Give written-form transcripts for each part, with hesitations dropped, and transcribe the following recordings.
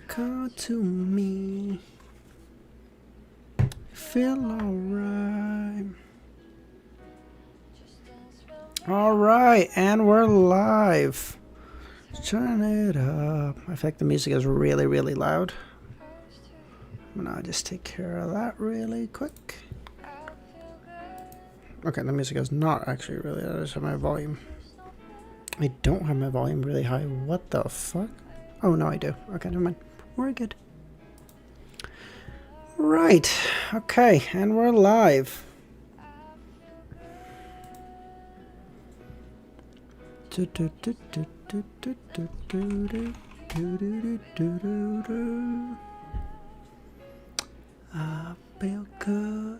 Come to me. Feel alright. Alright, and we're live. Turn it up. I think the music is really, really loud. I'm gonna just take care of that really quick. Okay, the music is not actually really loud. I just have my volume. I don't have my volume really high. What the fuck? Oh, no, I do. Okay, never mind. We're good. Right. Okay, and we're live. I feel good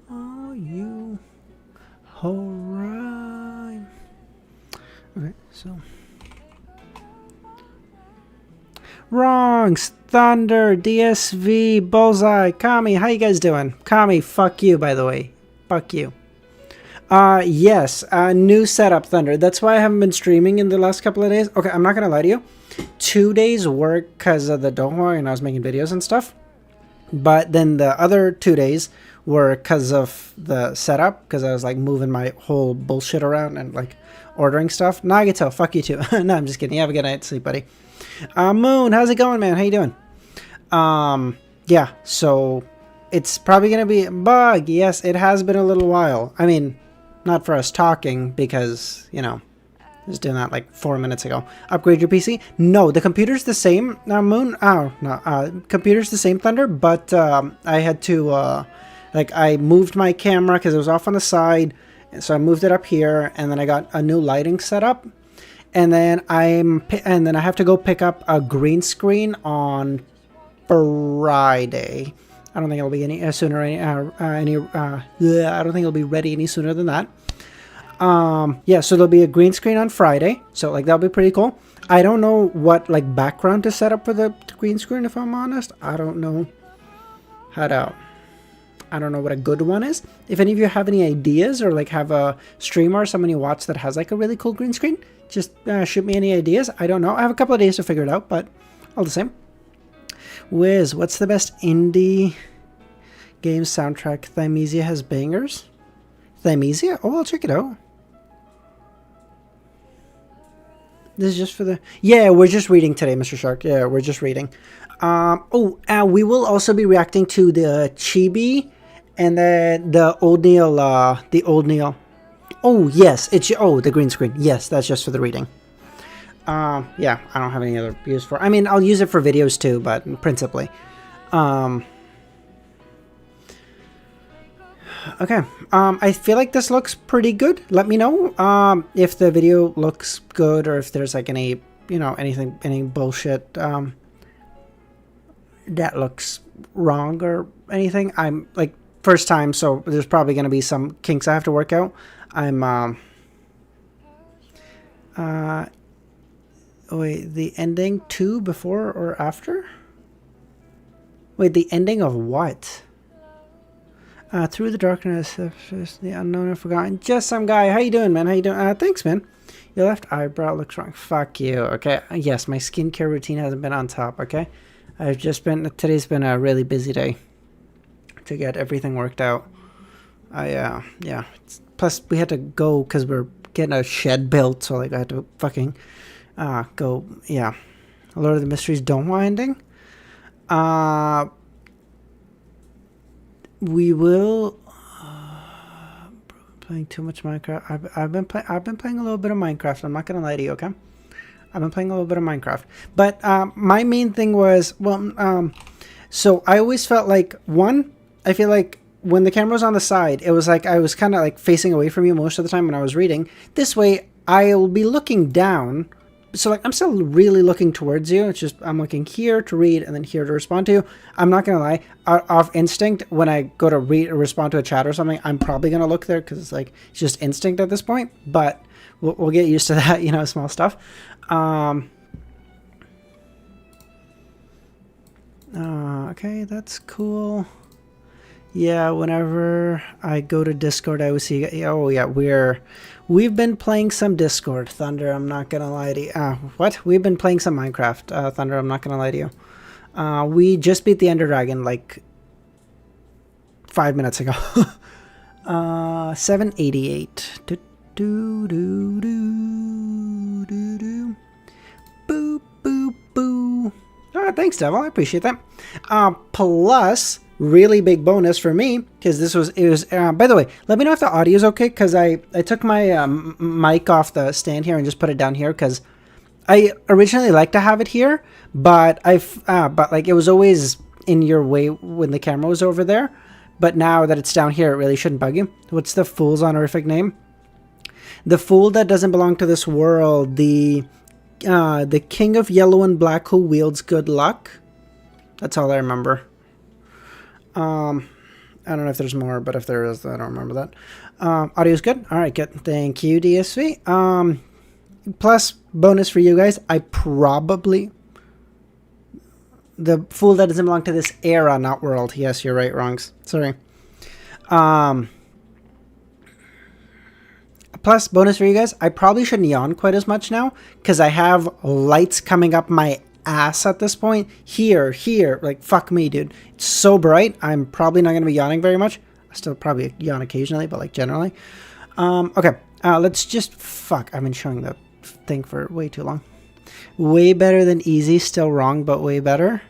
on you. Alright. Okay, so. Wrongs, Thunder, DSV, Bullseye, Kami, how you guys doing? Kami, fuck you, by the way. Fuck you. Yes, new setup, Thunder. That's why I haven't been streaming in the last couple of days. Okay, I'm not gonna lie to you. 2 days work because of the Doha and I was making videos and stuff. But then the other 2 days were because of the setup, because I was like moving my whole bullshit around and like ordering stuff. Nagato, fuck you too. No, I'm just kidding. You have a good night, sleep, buddy. Moon, how's it going, man? How you doing? Yeah, so it's probably gonna be a bug. Yes, it has been a little while. I mean, not for us talking because, you know, I was doing that like 4 minutes ago. Upgrade your PC? No, the computer's the same. Moon? Oh, no. Computer's the same, Thunder, but I had to, like, I moved my camera because it was off on the side. So I moved it up here, and then I got a new lighting setup. And then I have to go pick up a green screen on Friday. I don't think it'll be any sooner. I don't think it'll be ready any sooner than that. Yeah, so there'll be a green screen on Friday. So like that'll be pretty cool. I don't know what like background to set up for the green screen. If I'm honest, I don't know I don't know what a good one is. If any of you have any ideas or like have a streamer or someone you watch that has like a really cool green screen, just shoot me any ideas. I don't know. I have a couple of days to figure it out, but all the same. Wiz, what's the best indie game soundtrack? Thymesia has bangers. Thymesia? Oh, I'll check it out. This is just for the... Yeah, we're just reading today, Mr. Shark. Yeah, we're just reading. We will also be reacting to the Chibi and the Old Neil, Oh, yes, the green screen. Yes, that's just for the reading. Yeah, I don't have any other use for... I mean, I'll use it for videos too, but principally. Okay, I feel like this looks pretty good. Let me know if the video looks good or if there's like any, you know, any bullshit that looks wrong or anything. I'm like first time, so there's probably going to be some kinks I have to work out. Wait, the ending to before or after? Wait, the ending of what? Through the darkness, the unknown and forgotten. Just some guy. How you doing, man? How you doing? Thanks, man. Your left eyebrow looks wrong. Fuck you. Okay. Yes, my skincare routine hasn't been on top. Okay. Today's been a really busy day to get everything worked out. Yeah. Plus, we had to go because we're getting a shed built, so like I had to fucking go. Yeah. Lord of the Mysteries Donghua ending. We will playing too much Minecraft. I've been playing a little bit of Minecraft. I'm not gonna lie to you, okay? I've been playing a little bit of Minecraft, but my main thing was so I always felt like I feel like when the camera was on the side, it was like I was kind of like facing away from you most of the time when I was reading. This way, I'll be looking down. So like I'm still really looking towards you. It's just I'm looking here to read and then here to respond to you. I'm not gonna lie, off instinct, when I go to read or respond to a chat or something, I'm probably gonna look there because it's like it's just instinct at this point. But we'll get used to that, you know, small stuff. Okay, that's cool. Yeah, whenever I go to Discord, I always see. Oh yeah, we've been playing some Discord, Thunder. I'm not gonna lie to you. What? We've been playing some Minecraft, Thunder. I'm not gonna lie to you. We just beat the Ender Dragon like 5 minutes ago. 788. Do, do, do, do, do, do. Boo, boo, boo. Thanks, Devil. I appreciate that. Plus, really big bonus for me, because it was, by the way, let me know if the audio is okay, because I took my mic off the stand here and just put it down here, because I originally liked to have it here, but like it was always in your way when the camera was over there. But now that it's down here, it really shouldn't bug you. What's the fool's honorific name? The fool that doesn't belong to this world. The king of yellow and black who wields good luck. That's all I remember. I don't know if there's more, but if there is, I don't remember that. Audio's good. All right, good. Thank you, DSV. Plus bonus for you guys. I probably the fool that doesn't belong to this era, not world. Yes, you're right, wrongs. Sorry. Plus bonus for you guys. I probably shouldn't yawn quite as much now because I have lights coming up my ass at this point. Here, like fuck me, dude. It's so bright. I'm probably not gonna be yawning very much. I still probably yawn occasionally, but like generally. Okay. Let's just fuck. I've been showing the thing for way too long. Way better than easy. Still wrong, but way better.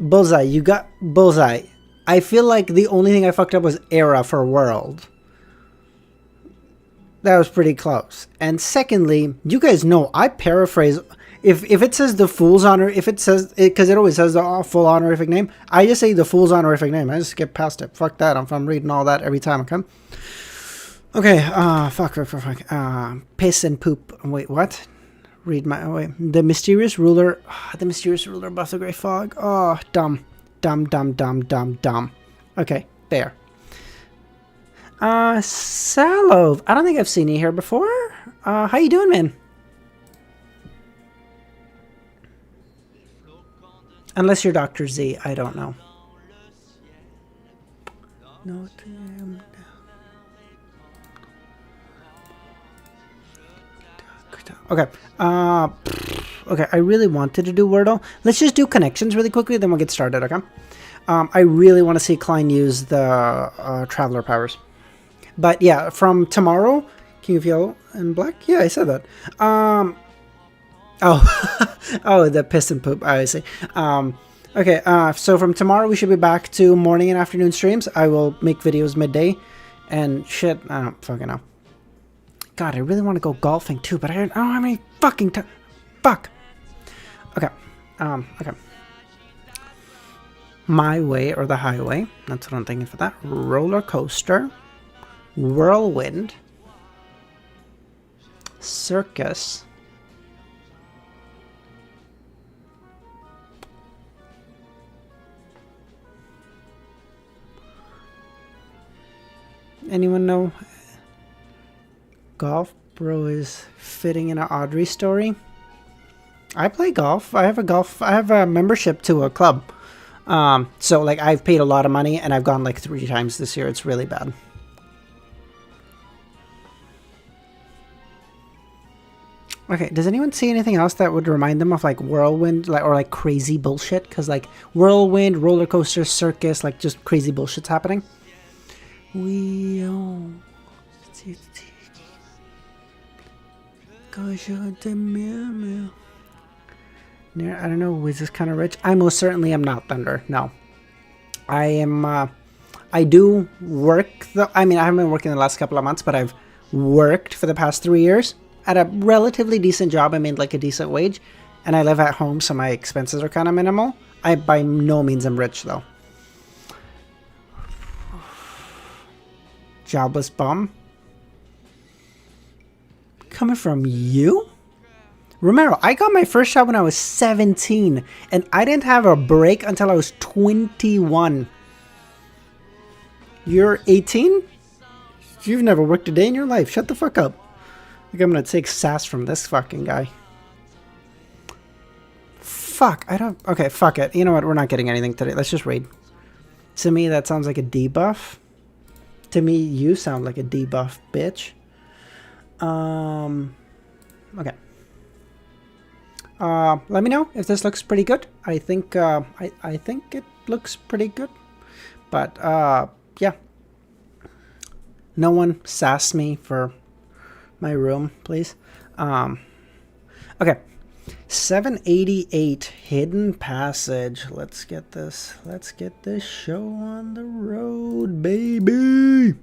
Bullseye. You got bullseye. I feel like the only thing I fucked up was era for world. That was pretty close. And secondly, you guys know I paraphrase. If it says the fool's honor, if it says it, because it always says the full honorific name, I just say the fool's honorific name. I just skip past it. Fuck that. I'm reading all that every time. Okay. Fuck. Piss and poop. Wait, what? Read my way. The mysterious ruler. The mysterious ruler above the gray fog. Oh, dumb. Okay, there. Salove. I don't think I've seen you here before. How you doing, man? Unless you're Dr. Z, I don't know. No. Okay. Okay, I really wanted to do Wordle. Let's just do connections really quickly, then we'll get started, okay? I really want to see Klein use the Traveler powers. But yeah, from tomorrow, King of Yellow and Black? Yeah, I said that. Oh, the piss and poop, I see. Okay, so from tomorrow we should be back to morning and afternoon streams. I will make videos midday and shit, I don't fucking know. God, I really want to go golfing too, but I don't have any fucking time. Fuck. Okay. Okay. My Way or the Highway. That's what I'm thinking for that. Roller Coaster. Whirlwind. Circus. Anyone know? Golf Bro is fitting in an Audrey story. I play golf. I have a membership to a club. So like I've paid a lot of money and I've gone like 3 times this year. It's really bad. Okay, does anyone see anything else that would remind them of like Whirlwind or like crazy bullshit? Because like Whirlwind, roller coaster, circus, like just crazy bullshit's happening. I don't know, is this kind of rich? I most certainly am not, Thunder. No. I am, I do work, I mean, I haven't been working the last couple of months, but I've worked for the past 3 years at a relatively decent job. I made like a decent wage, and I live at home, so my expenses are kind of minimal. I by no means am rich, though. Jobless bum. Coming from you? Romero, I got my first job when I was 17, and I didn't have a break until I was 21. You're 18? You've never worked a day in your life. Shut the fuck up. I think I'm gonna take sass from this fucking guy. Fuck, I don't... Okay, fuck it. You know what? We're not getting anything today. Let's just raid. To me, that sounds like a debuff. To me, you sound like a debuff, bitch. Okay. Let me know if this looks pretty good. I think I think it looks pretty good. But yeah. No one sass me for my room, please. Okay. 788 Hidden Passage. Let's get this. Let's get this show on the road, baby.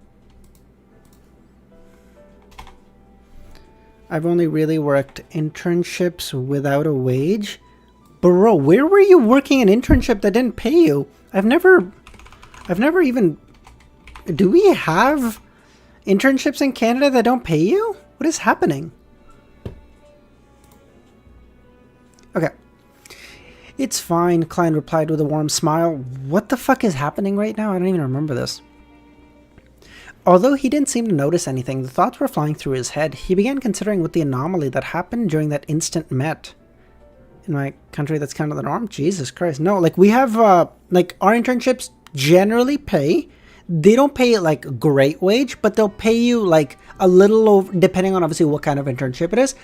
I've only really worked internships without a wage. Bro, where were you working an internship that didn't pay you? I've never even... Do we have internships in Canada that don't pay you? What is happening? Okay. It's fine, Klein replied with a warm smile. What the fuck is happening right now? I don't even remember this. Although he didn't seem to notice anything, the thoughts were flying through his head. He began considering what the anomaly that happened during that instant met. In my country, that's kind of the norm? Jesus Christ. No, like we have, like our internships generally pay. They don't pay like a great wage, but they'll pay you like a little over, depending on obviously what kind of internship it is.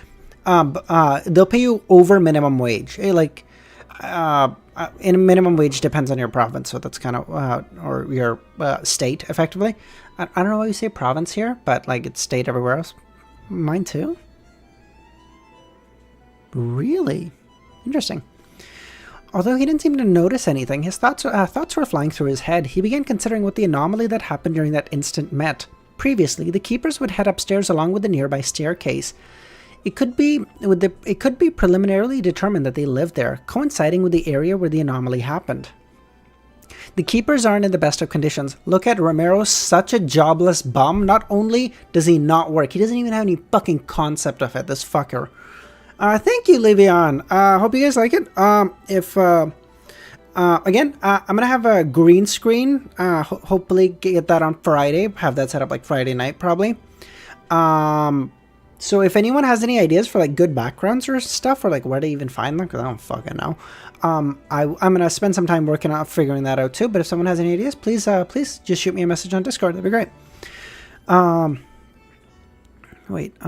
They'll pay you over minimum wage. Like, in minimum wage depends on your province, so that's kind of, or your state, effectively. I don't know why you say province here, but like it's state everywhere else. Mine too? Really? Interesting. Although he didn't seem to notice anything, his thoughts were flying through his head. He began considering what the anomaly that happened during that instant met. Previously, the keepers would head upstairs along with the nearby staircase. It could be preliminarily determined that they lived there, coinciding with the area where the anomaly happened. The keepers aren't in the best of conditions. Look at Romero, such a jobless bum. Not only does he not work, he doesn't even have any fucking concept of it, this fucker. Thank you, Livian. Hope you guys like it. Again, I'm gonna have a green screen. Hopefully get that on Friday. Have that set up like Friday night, probably. So if anyone has any ideas for like good backgrounds or stuff, or like where to even find them, because I don't fucking know. I'm gonna spend some time working on figuring that out too. But if someone has any ideas, please just shoot me a message on Discord. That'd be great. Wait.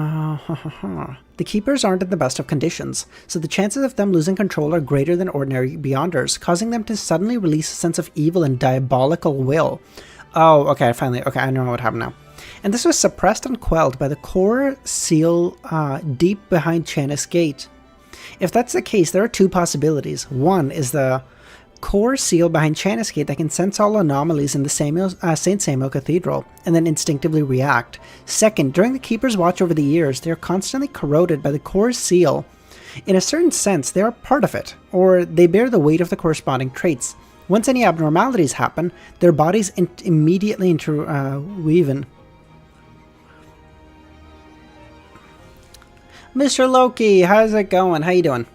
The keepers aren't in the best of conditions, so the chances of them losing control are greater than ordinary Beyonders, causing them to suddenly release a sense of evil and diabolical will. Oh, okay. Okay, I know what happened now. And this was suppressed and quelled by the core seal deep behind Chanis Gate. If that's the case, there are two possibilities. One is the core seal behind Chanis Gate that can sense all anomalies in the St. Samuel Cathedral and then instinctively react. Second, during the Keeper's watch over the years, they are constantly corroded by the core seal. In a certain sense, they are part of it, or they bear the weight of the corresponding traits. Once any abnormalities happen, their bodies immediately interweave. Mr. Loki, how's it going? How you doing?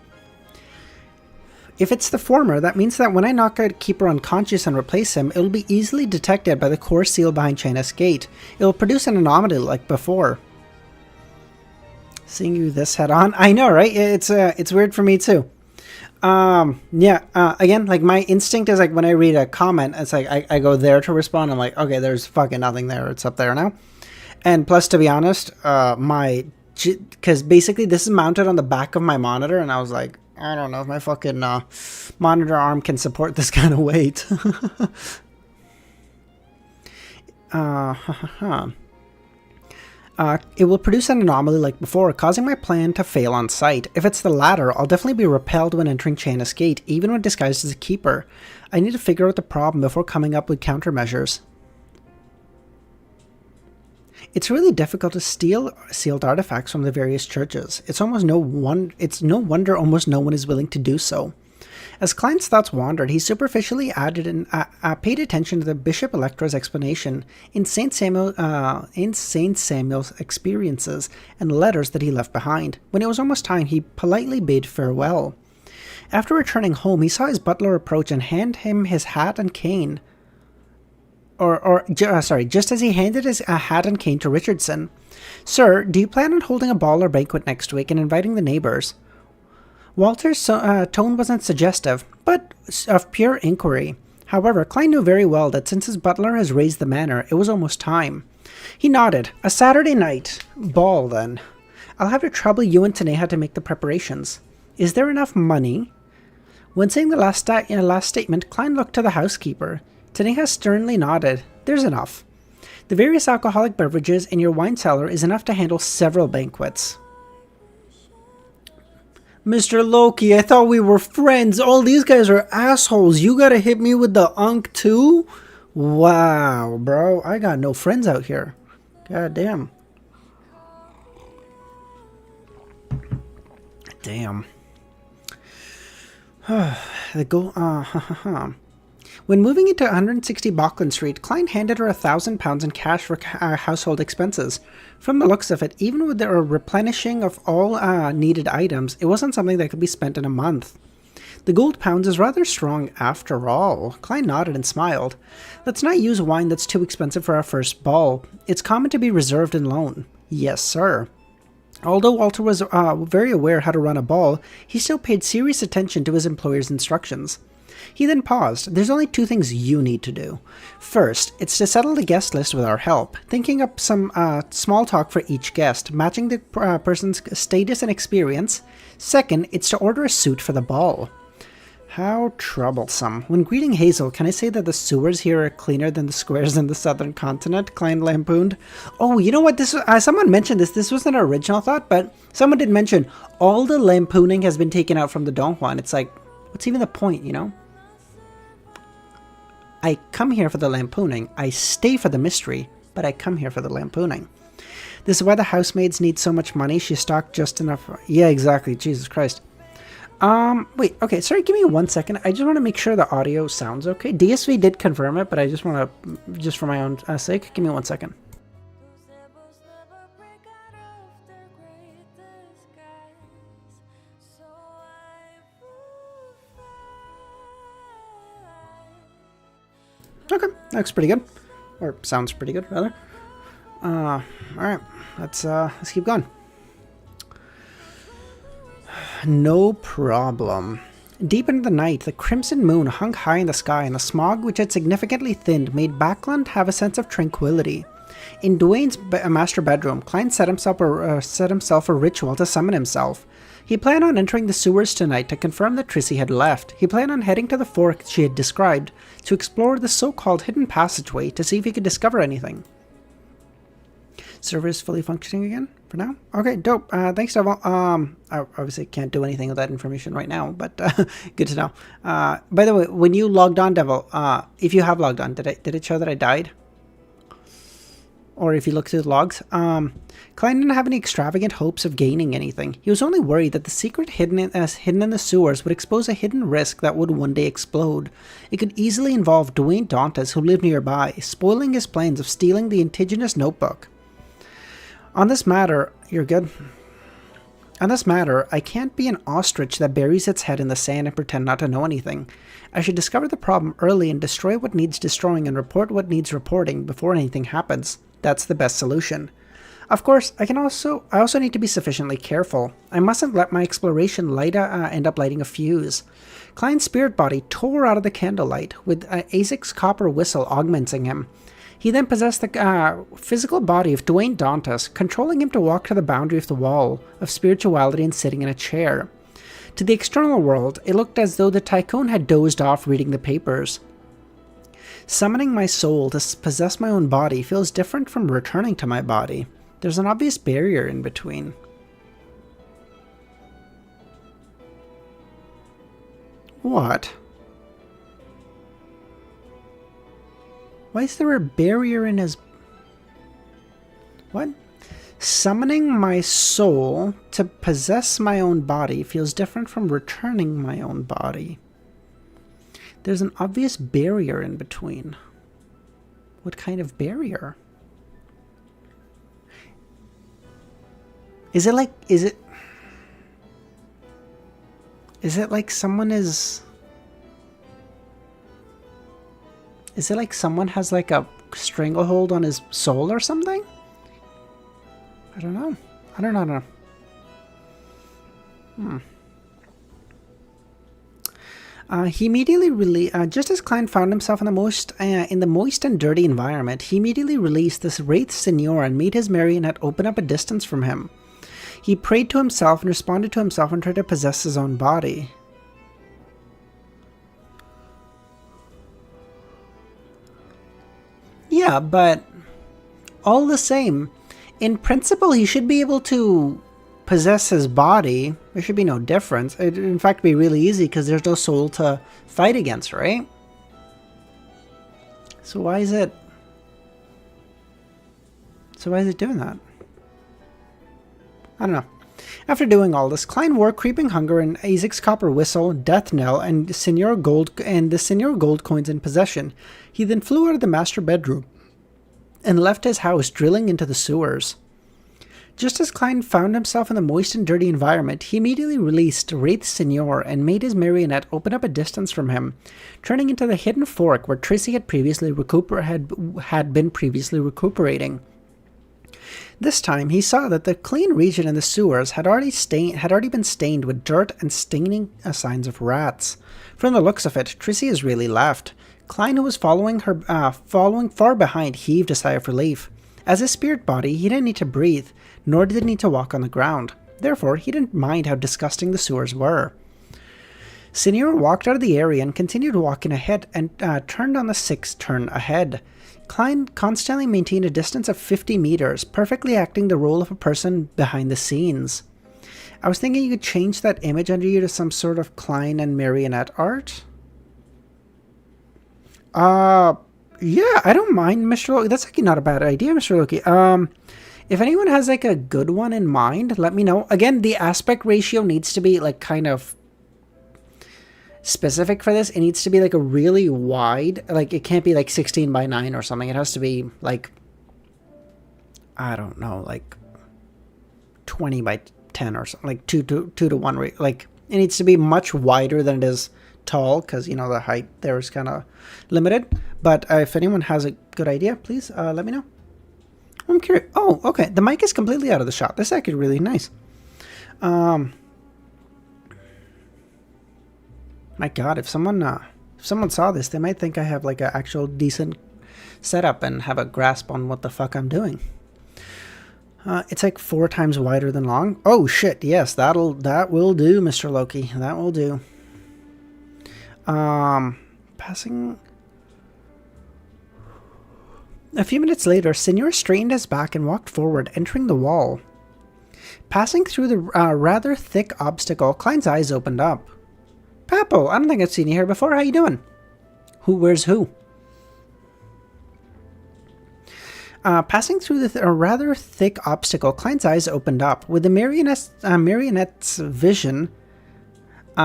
If it's the former, that means that when I knock a keeper unconscious and replace him, it'll be easily detected by the core seal behind Chanis Gate. It'll produce an anomaly like before. Seeing you this head on, I know, right? It's weird for me too. Again, like my instinct is like when I read a comment, it's like I go there to respond. I'm like, okay, there's fucking nothing there. It's up there now. And plus, to be honest, because basically this is mounted on the back of my monitor, and I was like, I don't know if my fucking monitor arm can support this kind of weight. It will produce an anomaly like before, causing my plan to fail on sight. If it's the latter, I'll definitely be repelled when entering Chanis Gate, even when disguised as a keeper. I need to figure out the problem before coming up with countermeasures. It's really difficult to steal sealed artifacts from the various churches. It's no wonder almost no one is willing to do so. As Klein's thoughts wandered, he superficially paid attention to the Bishop Electra's explanation in Saint Samuel's experiences and letters that he left behind. When it was almost time, he politely bade farewell. After returning home, he saw his butler approach and hand him his hat and cane. Just as he handed his hat and cane to Richardson. Sir, do you plan on holding a ball or banquet next week and inviting the neighbors? Walter's tone wasn't suggestive, but of pure inquiry. However, Klein knew very well that since his butler has raised the manor, it was almost time. He nodded. A Saturday night ball, then. I'll have to trouble you and Taneha to make the preparations. Is there enough money? When saying the last statement, Klein looked to the housekeeper. Taneja sternly nodded. There's enough. The various alcoholic beverages in your wine cellar is enough to handle several banquets. Mr. Loki, I thought we were friends. All these guys are assholes. You gotta hit me with the unk too? Wow, bro. I got no friends out here. God damn. Damn. When moving into 160 Bauckland Street, Klein handed her £1,000 in cash for household expenses. From the looks of it, even with the replenishing of all needed items, it wasn't something that could be spent in a month. The gold pounds is rather strong after all. Klein nodded and smiled. Let's not use wine that's too expensive for our first ball. It's common to be reserved and loan. Yes, sir. Although Walter was very aware how to run a ball, he still paid serious attention to his employer's instructions. He then paused. There's only two things you need to do. First, it's to settle the guest list with our help, thinking up some small talk for each guest, matching the person's status and experience. Second, it's to order a suit for the ball. How troublesome. When greeting Hazel, can I say that the sewers here are cleaner than the squares in the southern continent? Klein lampooned. Oh, you know what? This someone mentioned this. This was an original thought, but someone did mention all the lampooning has been taken out from the Don Juan. It's like, what's even the point, you know? I come here for the lampooning. I stay for the mystery, but I come here for the lampooning. This is why the housemaids need so much money. She stocked just enough. Yeah, exactly. Jesus Christ. Wait, okay, sorry, give me 1 second. I just want to make sure the audio sounds okay. DSV did confirm it, but I just want to, just for my own sake, give me 1 second. Okay, looks pretty good. Or sounds pretty good, rather. Alright, let's keep going. No problem. Deep into the night, the crimson moon hung high in the sky, and the smog, which had significantly thinned, made Bauckland have a sense of tranquility. In Dwayne's master bedroom, Klein set himself a ritual to summon himself. He planned on entering the sewers tonight to confirm that Trissy had left. He planned on heading to the fork she had described to explore the so-called hidden passageway to see if he could discover anything. Server is fully functioning again for now. Okay, dope. Thanks, Devil. I obviously can't do anything with that information right now, but good to know. By the way, when you logged on, Devil, if you have logged on, did it show that I died? Or if you look through the logs, Klein didn't have any extravagant hopes of gaining anything. He was only worried that the secret hidden in the sewers would expose a hidden risk that would one day explode. It could easily involve Dwayne Dantes, who lived nearby, spoiling his plans of stealing the indigenous notebook. On this matter, you're good. On this matter, I can't be an ostrich that buries its head in the sand and pretend not to know anything. I should discover the problem early and destroy what needs destroying and report what needs reporting before anything happens. That's the best solution. Of course, I also need to be sufficiently careful. I mustn't let my exploration end up lighting a fuse. Klein's spirit body tore out of the candlelight, with Azac's copper whistle augmenting him. He then possessed the physical body of Dwayne Dantes, controlling him to walk to the boundary of the wall of spirituality and sitting in a chair. To the external world, it looked as though the tycoon had dozed off reading the papers. Summoning my soul to possess my own body feels different from returning to my body. There's an obvious barrier in between. What? Why is there a barrier in his... What? Summoning my soul to possess my own body feels different from returning my own body. There's an obvious barrier in between. What kind of barrier? Is it like someone is... Is it like someone has like a stranglehold on his soul or something? I don't know. I don't know. He immediately just as Klein found himself in the moist and dirty environment, he immediately released this wraith Signor and made his marionette open up a distance from him. He prayed to himself and responded to himself and tried to possess his own body. Yeah, but all the same, in principle, he should be able to possess his body. There should be no difference. It'd in fact be really easy because there's no soul to fight against, right? So why is it doing that? I don't know. After doing all this, Klein wore Creeping Hunger and Isaac's copper whistle, Death Knell, and the Seigneur Gold coins in possession. He then flew out of the master bedroom and left his house, drilling into the sewers. Just as Klein found himself in the moist and dirty environment, he immediately released Wraith Seigneur and made his marionette open up a distance from him, turning into the hidden fork where Tracy had been previously recuperating. This time, he saw that the clean region in the sewers had already been stained with dirt and staining signs of rats. From the looks of it, Tracy has really left. Klein, who was following far behind, heaved a sigh of relief. As his spirit body, he didn't need to breathe, nor did he need to walk on the ground. Therefore, he didn't mind how disgusting the sewers were. Seigneur walked out of the area and continued walking ahead and turned on the 6th turn ahead. Klein constantly maintained a distance of 50 meters, perfectly acting the role of a person behind the scenes. I was thinking you could change that image under you to some sort of Klein and marionette art. Yeah, I don't mind, Mr. Loki. That's actually not a bad idea, Mr. Loki. If anyone has like a good one in mind, let me know. Again, the aspect ratio needs to be like kind of specific for this. It needs to be like a really wide, like it can't be like 16 by 9 or something. It has to be like, I don't know, like 20 by 10 or something, like 2 to 1. Like it needs to be much wider than it is tall, because you know the height there is kind of limited. But if anyone has a good idea, please let me know. I'm curious. Oh, okay. The mic is completely out of the shot. This is actually really nice. My God, if someone saw this, they might think I have like an actual decent setup and have a grasp on what the fuck I'm doing. It's like 4 times wider than long. Oh shit! Yes, that will do, Mr. Loki. That will do. Passing. A few minutes later, Seigneur straightened his back and walked forward, entering the wall. Passing through the rather thick obstacle, Klein's eyes opened up. Papo, I don't think I've seen you here before. How you doing? Where's who? Passing through the rather thick obstacle, Klein's eyes opened up. With the marionette's vision,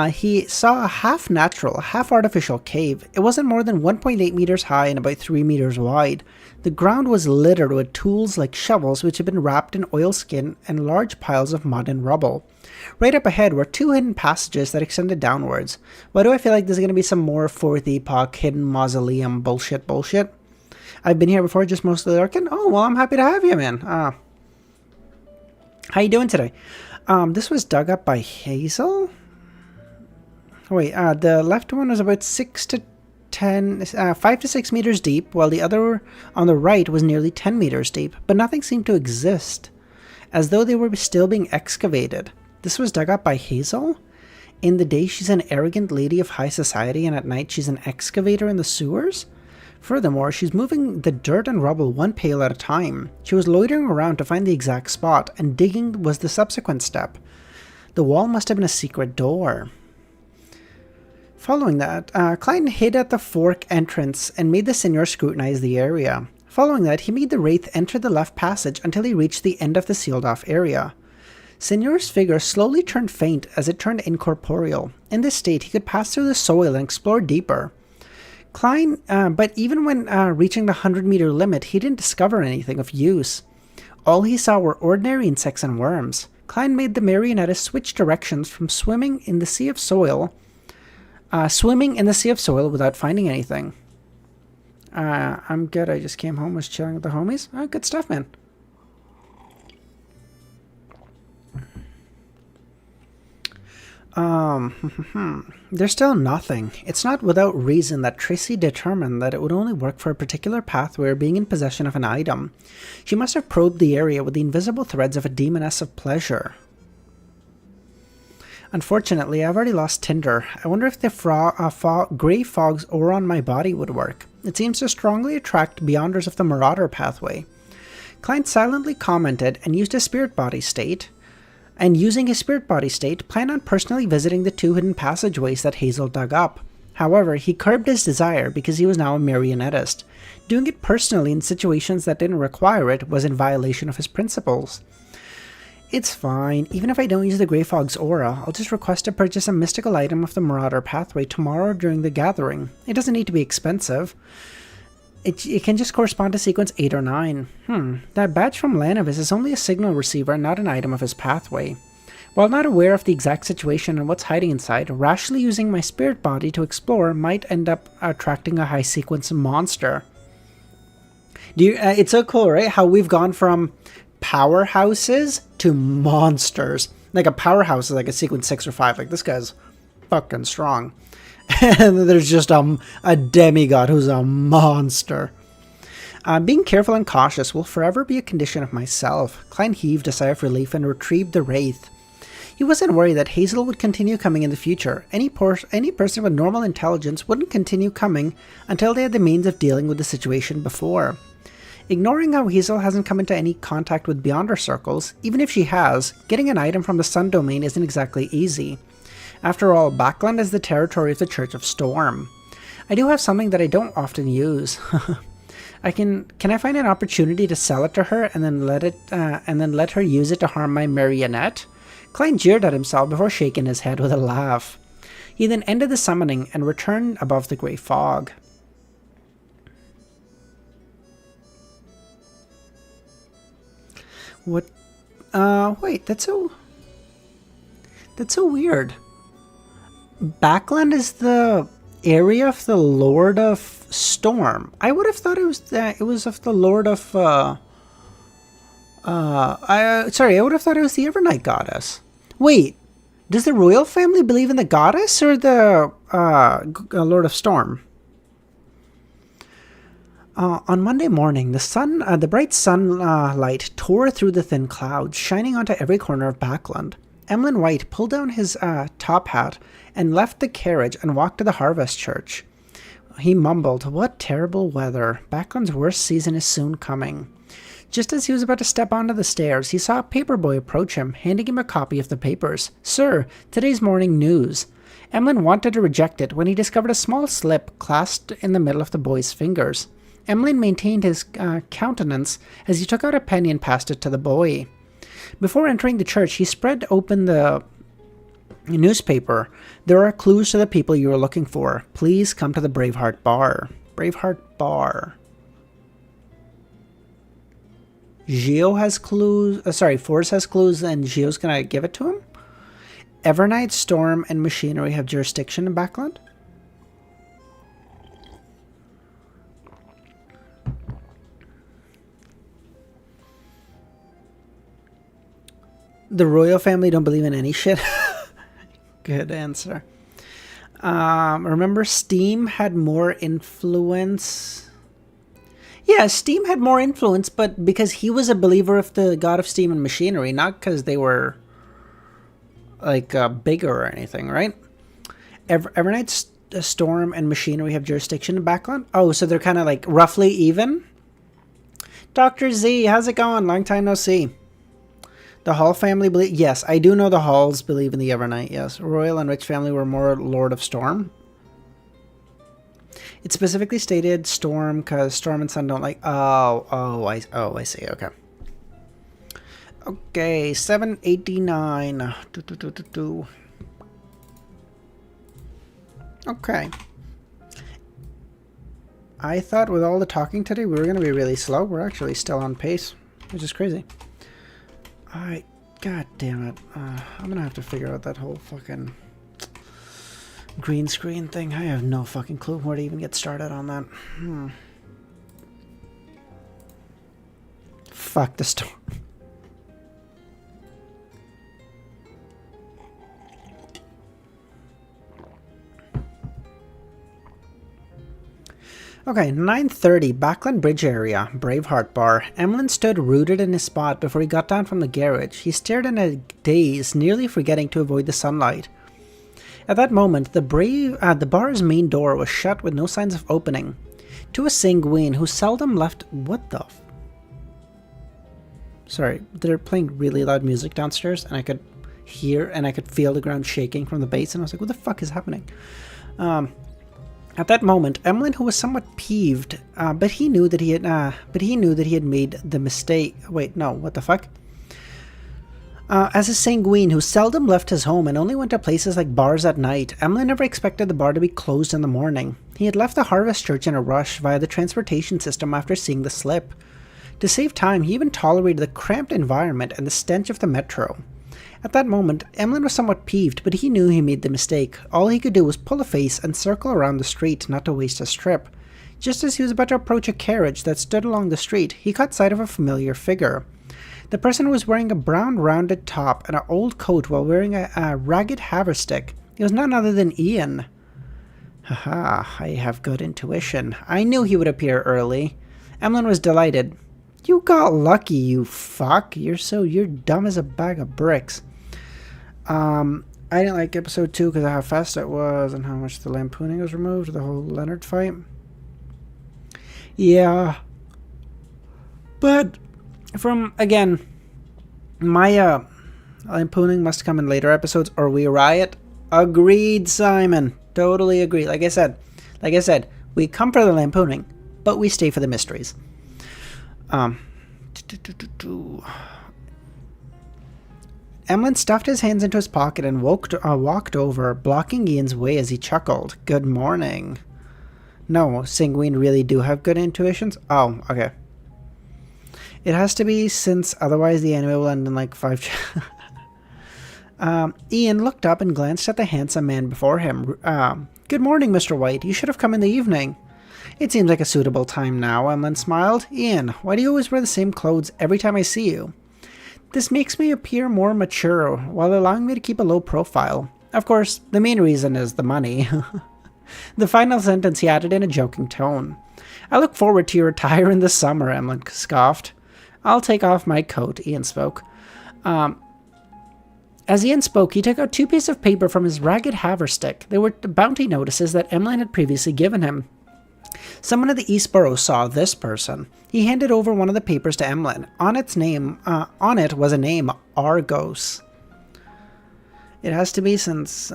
he saw a half-natural, half-artificial cave. It wasn't more than 1.8 meters high and about 3 meters wide. The ground was littered with tools like shovels which had been wrapped in oilskin and large piles of mud and rubble. Right up ahead were 2 hidden passages that extended downwards. Why do I feel like there's going to be some more 4th epoch hidden mausoleum bullshit? I've been here before, just mostly lurking. Oh, well, I'm happy to have you, man. How you doing today? This was dug up by Hazel? Wait, the left one was about 5 to 6 meters deep, while the other on the right was nearly 10 meters deep, but nothing seemed to exist, as though they were still being excavated. This was dug up by Hazel? In the day she's an arrogant lady of high society, and at night she's an excavator in the sewers? Furthermore, she's moving the dirt and rubble one pail at a time. She was loitering around to find the exact spot, and digging was the subsequent step. The wall must have been a secret door. Following that, Klein hid at the fork entrance and made the Seigneur scrutinize the area. Following that, he made the Wraith enter the left passage until he reached the end of the sealed-off area. Seigneur's figure slowly turned faint as it turned incorporeal. In this state, he could pass through the soil and explore deeper. Klein, but even when reaching the 100-meter limit, he didn't discover anything of use. All he saw were ordinary insects and worms. Klein made the marionette switch directions from swimming in the sea of soil without finding anything. I'm good. I just came home, was chilling with the homies. Oh, good stuff, man. There's still nothing. It's not without reason that Tracy determined that it would only work for a particular pathway or being in possession of an item. She must have probed the area with the invisible threads of a demoness of pleasure. Unfortunately, I've already lost Tinder. I wonder if the Grey Fog's aura on my body would work. It seems to strongly attract Beyonders of the Marauder pathway. Klein silently commented and used his spirit body state. And using his spirit body state, planned on personally visiting the 2 hidden passageways that Hazel dug up. However, he curbed his desire because he was now a marionettist. Doing it personally in situations that didn't require it was in violation of his principles. It's fine. Even if I don't use the Grey Fog's aura, I'll just request to purchase a mystical item of the Marauder pathway tomorrow during the gathering. It doesn't need to be expensive. It can just correspond to sequence 8 or 9. That badge from Lanavis is only a signal receiver, not an item of his pathway. While not aware of the exact situation and what's hiding inside, rashly using my spirit body to explore might end up attracting a high sequence monster. It's so cool, right? How we've gone from powerhouses to monsters. Like a powerhouse is like a sequence 6 or 5. Like, this guy's fucking strong. And there's just a demigod who's a monster. Being careful and cautious will forever be a condition of myself. Klein heaved a sigh of relief and retrieved the wraith. He wasn't worried that Hazel would continue coming in the future. Any person with normal intelligence wouldn't continue coming until they had the means of dealing with the situation before. Ignoring how Hazel hasn't come into any contact with Beyonder circles, even if she has, getting an item from the Sun Domain isn't exactly easy. After all, Backland is the territory of the Church of Storm. I do have something that I don't often use. Can I find an opportunity to sell it to her and then let her use it to harm my marionette? Klein jeered at himself before shaking his head with a laugh. He then ended the summoning and returned above the Grey Fog. What? Wait, that's so weird. Backland is the area of the Lord of Storm. I would have thought it was of the Lord of I would have thought it was the Evernight Goddess. Wait, does the royal family believe in the goddess or the Lord of Storm? On Monday morning, the bright sunlight tore through the thin clouds, shining onto every corner of Backland. Emlyn White pulled down his top hat and left the carriage and walked to the Harvest Church. He mumbled, "What terrible weather. Backland's worst season is soon coming." Just as he was about to step onto the stairs, he saw a paperboy approach him, handing him a copy of the papers. "Sir, today's morning news." Emlyn wanted to reject it when he discovered a small slip clasped in the middle of the boy's fingers. Emlyn maintained his countenance as he took out a penny and passed it to the boy. Before entering the church, he spread open the newspaper. "There are clues to the people you are looking for. Please come to the Braveheart Bar." Braveheart Bar. Geo has clues. Force has clues, and Geo's gonna give it to him. Evernight, Storm, and Machinery have jurisdiction in Backland. The royal family don't believe in any shit. Good answer. Remember, Steam had more influence. Yeah, Steam had more influence, but because he was a believer of the god of Steam and Machinery, not because they were like bigger or anything, right? Evernight, Storm, and Machinery have jurisdiction in Backland. Oh, so they're kind of like roughly even. Dr. Z, how's it going? Long time no see. The Hall family believe... Yes, I do know the Halls believe in the Evernight, yes. Royal and Rich family were more Lord of Storm. It specifically stated Storm, because Storm and Sun don't like... I see, okay. Okay, 789. Okay. I thought with all the talking today, we were going to be really slow. We're actually still on pace, which is crazy. Alright, god damn it. I'm gonna have to figure out that whole fucking green screen thing. I have no fucking clue where to even get started on that. Fuck the Storm. Okay, 9:30, Backland Bridge area, Braveheart Bar. Emlyn stood rooted in his spot before he got down from the garage. He stared in a daze, nearly forgetting to avoid the sunlight. At that moment, the bar's main door was shut with no signs of opening. To a sanguine who seldom left... What the... Sorry, they're playing really loud music downstairs, and I could hear and I could feel the ground shaking from the bass, and I was like, what the fuck is happening? At that moment, Emlyn, who was somewhat peeved, but he knew that he had made the mistake. Wait, no, what the fuck? As a sanguine who seldom left his home and only went to places like bars at night, Emlyn never expected the bar to be closed in the morning. He had left the Harvest Church in a rush via the transportation system after seeing the slip. To save time, he even tolerated the cramped environment and the stench of the metro. At that moment, Emlyn was somewhat peeved, but he knew he made the mistake. All he could do was pull a face and circle around the street, not to waste a trip. Just as he was about to approach a carriage that stood along the street, he caught sight of a familiar figure. The person was wearing a brown rounded top and an old coat while wearing a ragged haverstick. It was none other than Ian. Haha, I have good intuition. I knew he would appear early. Emlyn was delighted. You got lucky, you fuck. You're dumb as a bag of bricks. I didn't like episode 2 because of how fast it was and how much the lampooning was removed, the whole Leonard fight. Yeah. But, again, my lampooning must come in later episodes or we riot. Agreed, Simon. Totally agree. Like I said, we come for the lampooning, but we stay for the mysteries. Emlyn stuffed his hands into his pocket and walked over, blocking Ian's way as he chuckled. Good morning. No, sanguine really do have good intuitions? Oh, okay. It has to be, since otherwise the anime will end in like 5... Ian looked up and glanced at the handsome man before him. Good morning, Mr. White. You should have come in the evening. It seems like a suitable time now, Emlyn smiled. Ian, why do you always wear the same clothes every time I see you? This makes me appear more mature, while allowing me to keep a low profile. Of course, the main reason is the money. The final sentence he added in a joking tone. I look forward to your attire in the summer, Emlyn scoffed. I'll take off my coat, Ian spoke. As Ian spoke, he took out 2 pieces of paper from his ragged haverstick. They were bounty notices that Emlyn had previously given him. Someone at the East Borough saw this person. He handed over one of the papers to Emlyn. On it was a name, Argos. It has to be since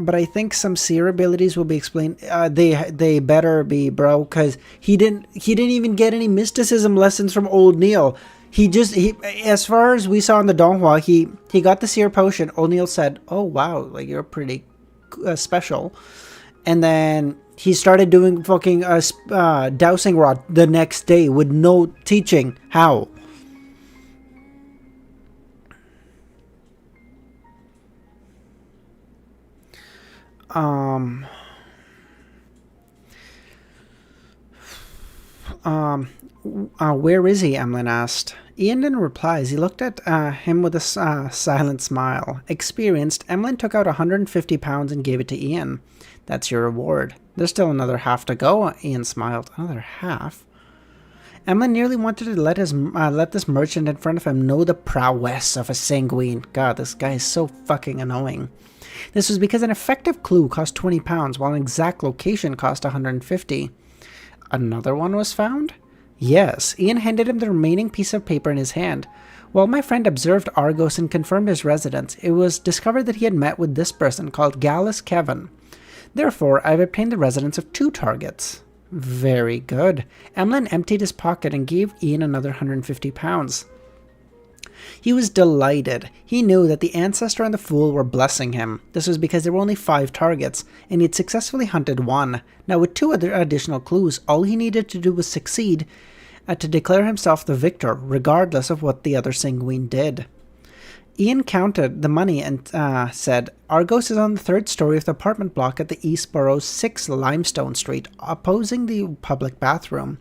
but I think some seer abilities will be explained. They better be, bro, because he didn't even get any mysticism lessons from old Neil. He as far as we saw in the Donghua, he got the seer potion. O'Neill said, "Oh wow, like you're pretty special," and then he started doing fucking dowsing rod the next day with no teaching how. Where is he? Emlyn asked. Ian didn't reply as he looked at him with a silent smile. Experienced, Emlyn took out £150 and gave it to Ian. That's your reward. There's still another half to go, Ian smiled. Another half? Emlyn nearly wanted to let this merchant in front of him know the prowess of a sanguine. God, this guy is so fucking annoying. This was because an effective clue cost £20, while an exact location cost £150. Another one was found? Yes, Ian handed him the remaining piece of paper in his hand. While my friend observed Argos and confirmed his residence, it was discovered that he had met with this person called Gallus Kevin. Therefore, I've obtained the residence of 2 targets. Very good. Emlyn emptied his pocket and gave Ian another £150. He was delighted. He knew that the ancestor and the fool were blessing him. This was because there were only 5 targets, and he had successfully hunted 1. Now with 2 other additional clues, all he needed to do was succeed to declare himself the victor, regardless of what the other sanguine did. Ian counted the money and said, Argos is on the 3rd story of the apartment block at the East Borough's 6 Limestone Street, opposing the public bathroom.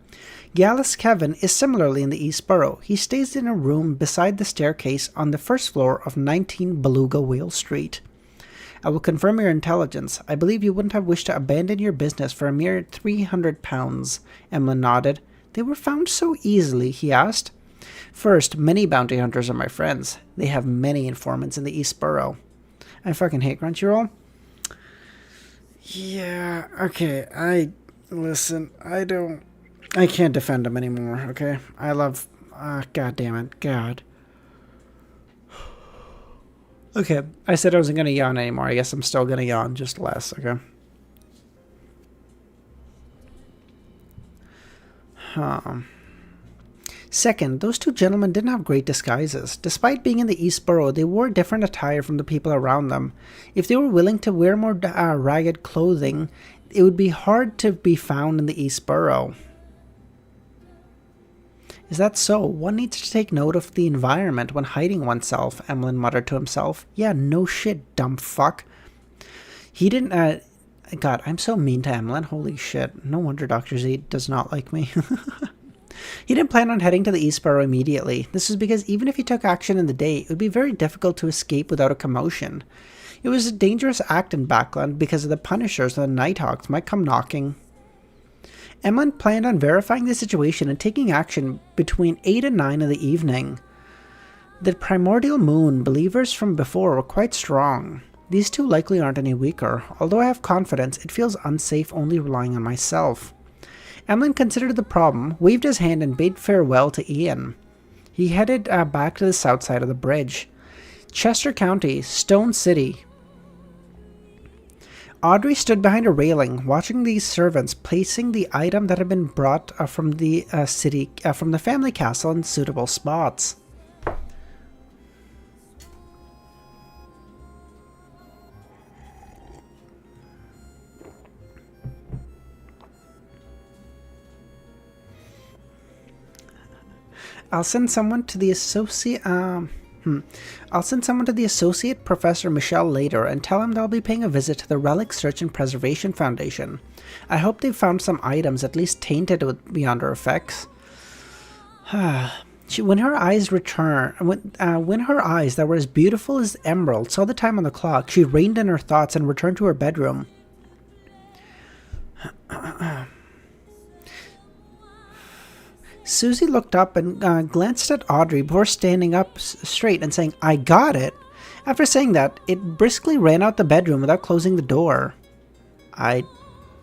Gallus Kevin is similarly in the East Borough. He stays in a room beside the staircase on the 1st floor of 19 Beluga Whale Street. I will confirm your intelligence. I believe you wouldn't have wished to abandon your business for a mere 300 pounds. Emlyn nodded. They were found so easily, he asked. First, many bounty hunters are my friends. They have many informants in the East Borough. I fucking hate Crunchyroll. Yeah, okay, listen, I can't defend them anymore, okay? I love, god damn it, God. Okay, I said I wasn't gonna yawn anymore. I guess I'm still gonna yawn, just less, okay? Second, those two gentlemen didn't have great disguises. Despite being in the East Borough, they wore different attire from the people around them. If they were willing to wear more ragged clothing, it would be hard to be found in the East Borough. Is that so? One needs to take note of the environment when hiding oneself, Emlyn muttered to himself. Yeah, no shit, dumb fuck. He didn't, God, I'm so mean to Emlyn. Holy shit. No wonder Dr. Z does not like me. He didn't plan on heading to the East Borough immediately. This was because even if he took action in the day, it would be very difficult to escape without a commotion. It was a dangerous act in Backland because of the Punishers and the Nighthawks might come knocking. Emlyn planned on verifying the situation and taking action between 8 and 9 in the evening. The primordial moon believers from before were quite strong. These two likely aren't any weaker. Although I have confidence, it feels unsafe only relying on myself. Emlyn considered the problem, waved his hand and bade farewell to Ian. He headed back to the south side of the bridge. Chester County, Stone City. Audrey stood behind a railing, watching these servants placing the item that had been brought from the from the family castle in suitable spots. I'll send someone to the associate. I'll send someone to the Associate Professor Michelle later and tell him they'll be paying a visit to the Relic Search and Preservation Foundation. I hope they've found some items at least tainted with Beyonder effects. When her eyes that were as beautiful as emerald saw the time on the clock, she reined in her thoughts and returned to her bedroom. Susie looked up and glanced at Audrey before standing up straight and saying, "I got it." After saying that, it briskly ran out the bedroom without closing the door. I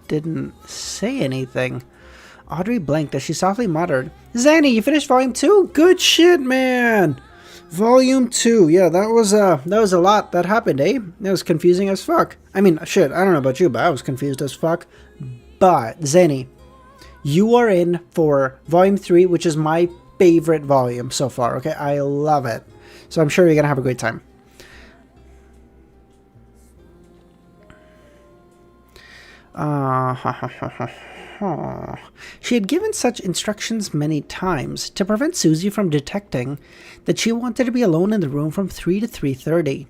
didn't say anything. Audrey blinked as she softly muttered, "Zanny, you finished Volume 2? Good shit, man! Volume 2, yeah, that was a lot that happened, eh? It was confusing as fuck. I mean, shit, I don't know about you, but I was confused as fuck. But, Zanny, you are in for Volume 3, which is my favorite volume so far, okay? I love it. So I'm sure you're going to have a great time. She had given such instructions many times to prevent Susie from detecting that she wanted to be alone in the room from 3 to 3:30.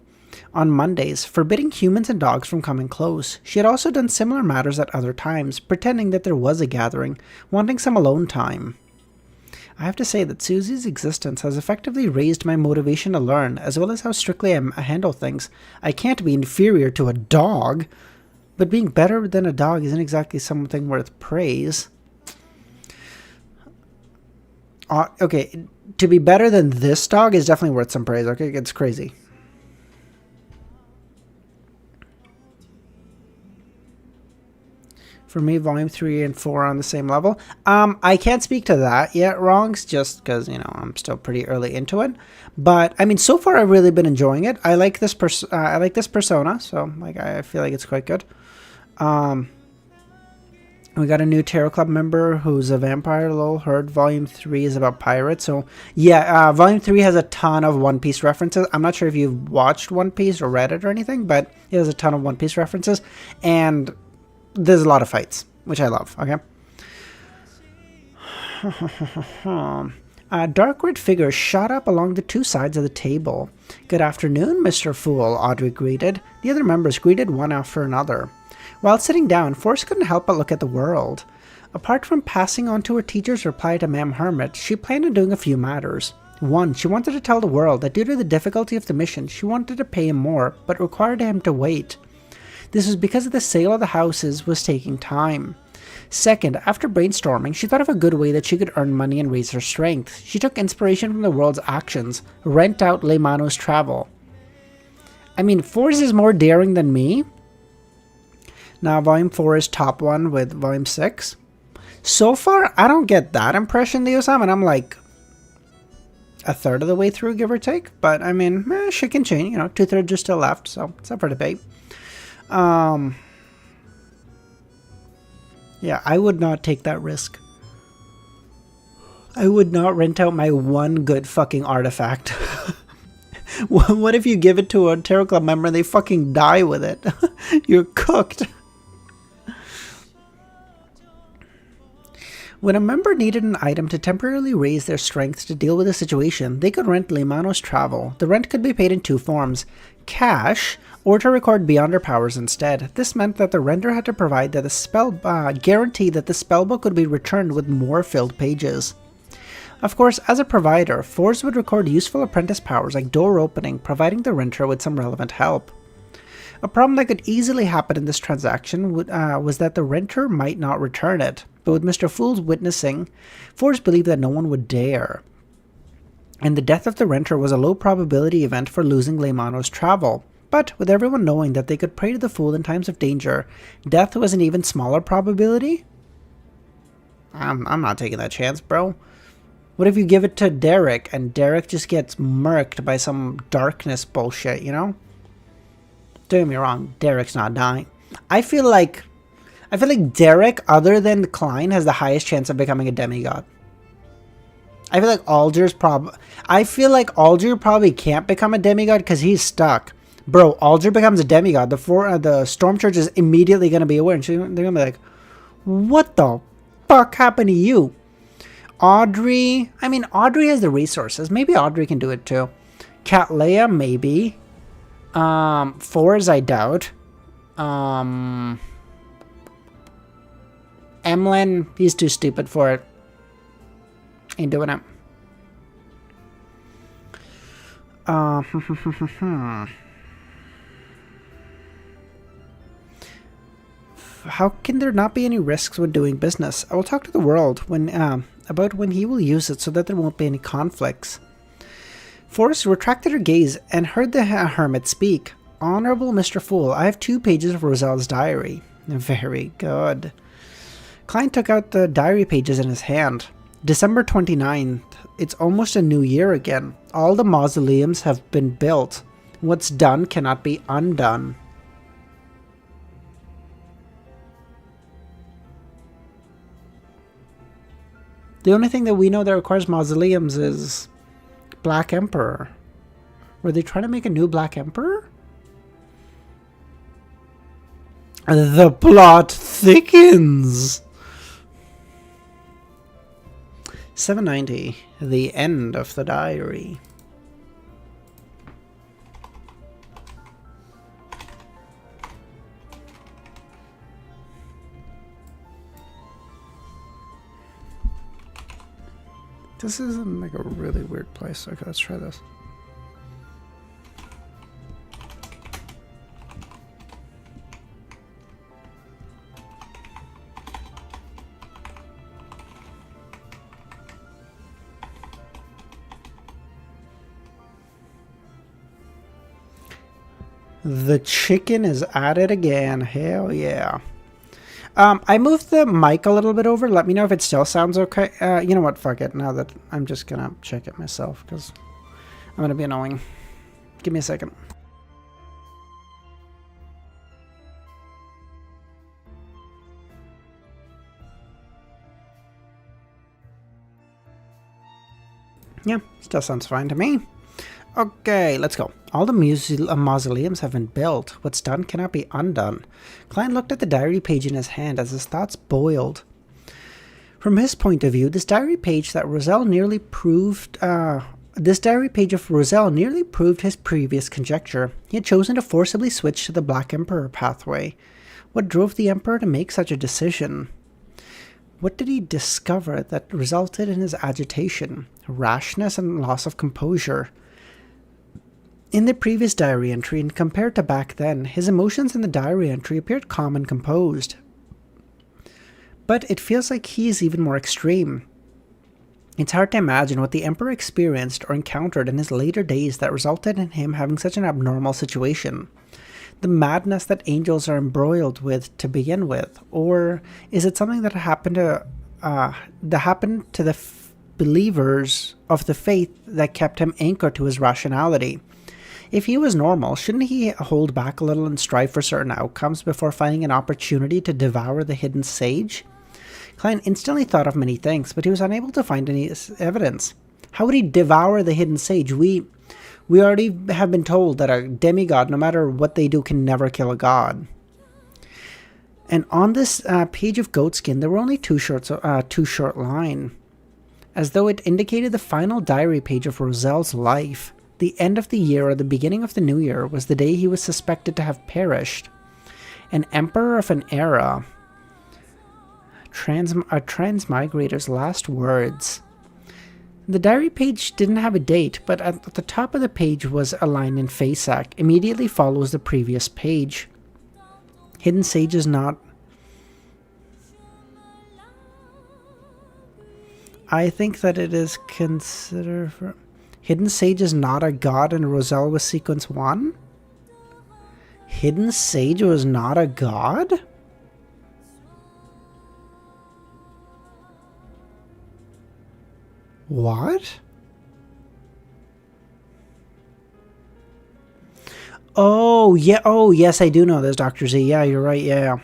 On Mondays, forbidding humans and dogs from coming close. She had also done similar matters at other times, pretending that there was a gathering, wanting some alone time. I have to say that Susie's existence has effectively raised my motivation to learn, as well as how strictly I handle things. I can't be inferior to a dog, but being better than a dog isn't exactly something worth praise. Okay, to be better than this dog is definitely worth some praise, okay? It's crazy. For me, Volume 3 and 4 are on the same level. I can't speak to that yet, Wrongs, just because, you know, I'm still pretty early into it. But, I mean, so far I've really been enjoying it. I like this persona, so, like, I feel like it's quite good. We got a new Tarot Club member who's a vampire, lol. Heard Volume 3 is about pirates. So, yeah, Volume 3 has a ton of One Piece references. I'm not sure if you've watched One Piece or read it or anything, but it has a ton of One Piece references. And there's a lot of fights, which I love, okay? A dark red figure shot up along the two sides of the table. "Good afternoon, Mr. Fool," Audrey greeted. The other members greeted one after another. While sitting down, Force couldn't help but look at the world. Apart from passing on to her teacher's reply to Ma'am Hermit, she planned on doing a few matters. 1. She wanted to tell the world that due to the difficulty of the mission, she wanted to pay him more, but required him to wait. This was because the sale of the houses was taking time. 2nd, after brainstorming, she thought of a good way that she could earn money and raise her strength. She took inspiration from the world's actions. Rent out Leymano's travel. I mean, Force is more daring than me. Now, Volume 4 is top 1 with Volume 6. So far, I don't get that impression, Leo-san, and I'm like a third of the way through, give or take. But, I mean, shit can change. You know, 2/3 are still left, so it's up for debate. Yeah, I would not take that risk. I would not rent out my one good fucking artifact. What if you give it to a Tarot Club member and they fucking die with it? You're cooked. When a member needed an item to temporarily raise their strength to deal with a situation, they could rent Leymano's travel. The rent could be paid in 2 forms: cash, or to record beyond their powers instead. This meant that the renter had to provide that the spell guarantee that the spellbook would be returned with more filled pages. Of course, as a provider, Force would record useful apprentice powers like door opening, providing the renter with some relevant help. A problem that could easily happen in this transaction was that the renter might not return it, but with Mr. Fool's witnessing, Force believed that no one would dare. And the death of the renter was a low probability event for losing Leymano's travel. But with everyone knowing that they could pray to the Fool in times of danger, death was an even smaller probability? I'm not taking that chance, bro. What if you give it to Derek and Derek just gets murked by some darkness bullshit, you know? Don't get me wrong, Derek's not dying. I feel like Derek, other than Klein, has the highest chance of becoming a demigod. I feel like Alger probably can't become a demigod because he's stuck. Bro, Alger becomes a demigod. The Storm Church is immediately going to be aware. And they're going to be like, what the fuck happened to you? Audrey has the resources. Maybe Audrey can do it too. Cattleya, maybe. Forz, I doubt. Emlyn, he's too stupid for it. Ain't doing it. How can there not be any risks when doing business? I will talk to the world about when he will use it so that there won't be any conflicts. Forrest retracted her gaze and heard the hermit speak. Honorable Mr. Fool, I have 2 pages of Roselle's diary. Very good. Klein took out the diary pages in his hand. December 29th. It's almost a new year again. All the mausoleums have been built. What's done cannot be undone. The only thing that we know that requires mausoleums is Black Emperor. Were they trying to make a new Black Emperor? The plot thickens! 790. The end of the diary. This is in like a really weird place. Okay, let's try this. The chicken is at it again. Hell yeah. I moved the mic a little bit over. Let me know if it still sounds okay. You know what? Fuck it. Now that I'm just going to check it myself because I'm going to be annoying. Give me a second. Yeah, still sounds fine to me. Okay, let's go. All the mausoleums have been built. What's done cannot be undone. Klein looked at the diary page in his hand as his thoughts boiled. From his point of view, this diary page of Roselle nearly proved his previous conjecture. He had chosen to forcibly switch to the Black Emperor pathway. What drove the Emperor to make such a decision? What did he discover that resulted in his agitation, rashness, and loss of composure? In the previous diary entry, and compared to back then, his emotions in the diary entry appeared calm and composed. But it feels like he is even more extreme. It's hard to imagine what the Emperor experienced or encountered in his later days that resulted in him having such an abnormal situation. The madness that angels are embroiled with to begin with, or is it something that happened to the believers of the faith that kept him anchored to his rationality? If he was normal, shouldn't he hold back a little and strive for certain outcomes before finding an opportunity to devour the hidden sage? Klein instantly thought of many things, but he was unable to find any evidence. How would he devour the hidden sage? We already have been told that a demigod, no matter what they do, can never kill a god. And on this page of goatskin, there were only two short lines, as though it indicated the final diary page of Rozel's life. The end of the year or the beginning of the new year was the day he was suspected to have perished. An emperor of an era. A transmigrator's last words. The diary page didn't have a date, but at the top of the page was a line in Faceac. Immediately follows the previous page. Hidden Sage is not... I think that it is considered... Hidden Sage is not a god and Rozel was sequence 1? Hidden Sage was not a god? What? Oh, yeah. Oh, yes, I do know this, Dr. Z. Yeah, you're right. Yeah.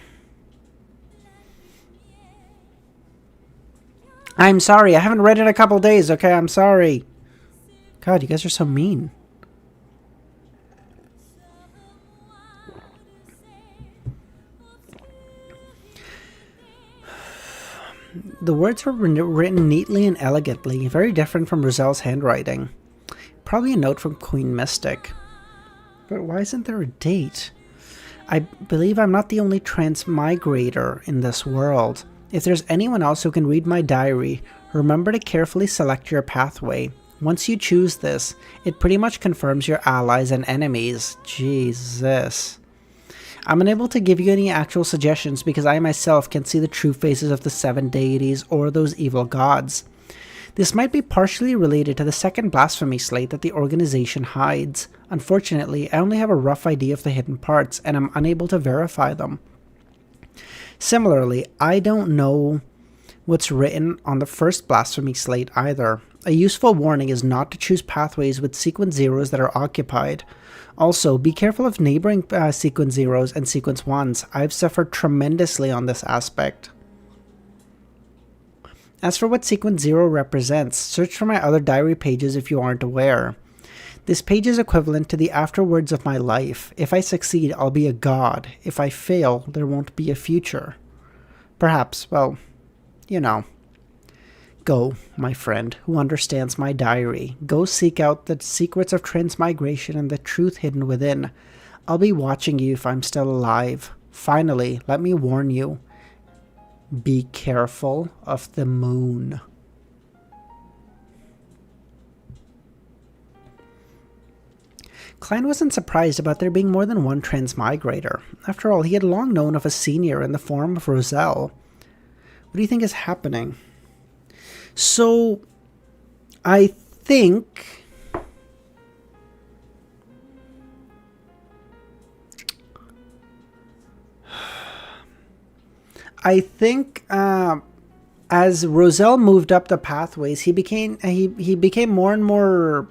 I'm sorry. I haven't read it in a couple days. Okay, I'm sorry. God, you guys are so mean. The words were written neatly and elegantly, very different from Rozel's handwriting. Probably a note from Queen Mystic. But why isn't there a date? I believe I'm not the only transmigrator in this world. If there's anyone else who can read my diary, remember to carefully select your pathway. Once you choose this, it pretty much confirms your allies and enemies. Jesus. I'm unable to give you any actual suggestions because I myself can see the true faces of the 7 deities or those evil gods. This might be partially related to the second blasphemy slate that the organization hides. Unfortunately, I only have a rough idea of the hidden parts and I'm unable to verify them. Similarly, I don't know what's written on the first blasphemy slate either. A useful warning is not to choose pathways with sequence zeros that are occupied. Also, be careful of neighboring sequence zeros and sequence 1s. I've suffered tremendously on this aspect. As for what sequence 0 represents, search for my other diary pages if you aren't aware. This page is equivalent to the afterwords of my life. If I succeed, I'll be a god. If I fail, there won't be a future. Perhaps, well, you know. Go, my friend, who understands my diary. Go seek out the secrets of transmigration and the truth hidden within. I'll be watching you if I'm still alive. Finally, let me warn you. Be careful of the moon. Klein wasn't surprised about there being more than one transmigrator. After all, he had long known of a senior in the form of Rozel. What do you think is happening? So, I think as Rozel moved up the pathways, he became more and more.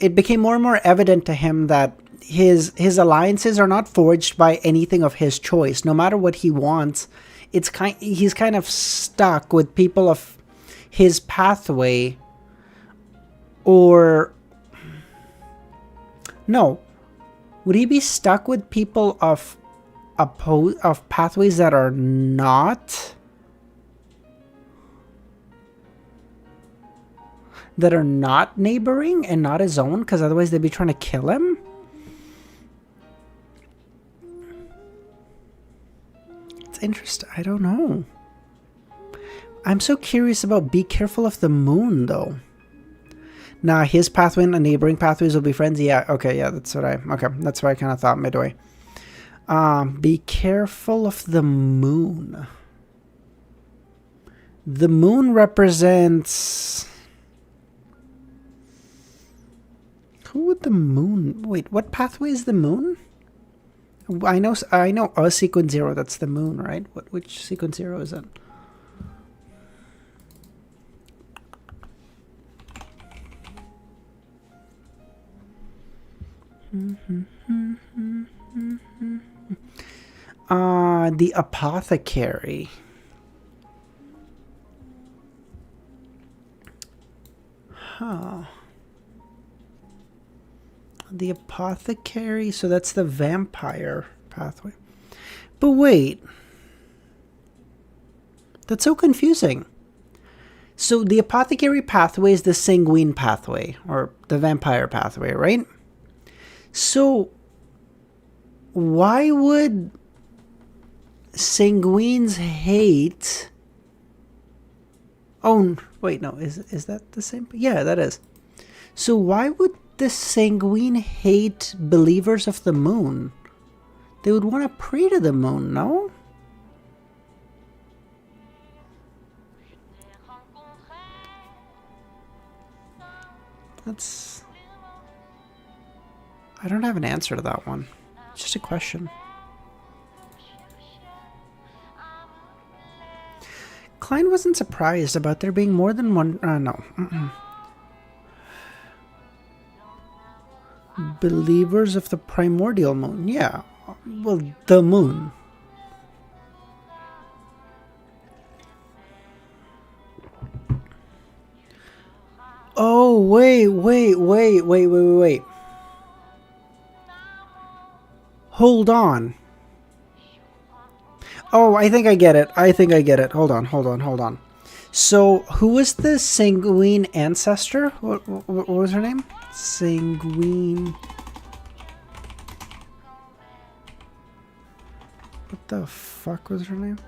It became more and more evident to him that his alliances are not forged by anything of his choice. No matter what he wants, he's kind of stuck with people of his pathway, or no, would he be stuck with people of pathways that are not neighboring and not his own, because otherwise they'd be trying to kill him? It's interesting. I don't know. I'm so curious about be careful of the moon, though. Nah, his pathway and neighboring pathways will be friends. Yeah, okay, yeah, that's what I kind of thought midway. Be careful of the moon. The moon represents... Who would the moon... Wait, what pathway is the moon? I know a sequence 0, that's the moon, right? Which sequence 0 is it? The apothecary. Huh. The apothecary, so that's the vampire pathway. But wait. That's so confusing. So the apothecary pathway is the sanguine pathway, or the vampire pathway, right? So why would sanguines hate... Oh, wait, no, is that the same? Yeah, that is. So why would the sanguine hate believers of the moon? They would want to pray to the moon, no? That's... I don't have an answer to that one. It's just a question. Klein wasn't surprised about there being more than one... no. Believers of the primordial moon. Yeah. Well, the moon. Oh, wait. Hold on. Oh, I think I get it. Hold on. So, who was the sanguine ancestor? What was her name? Sanguine... What the fuck was her name?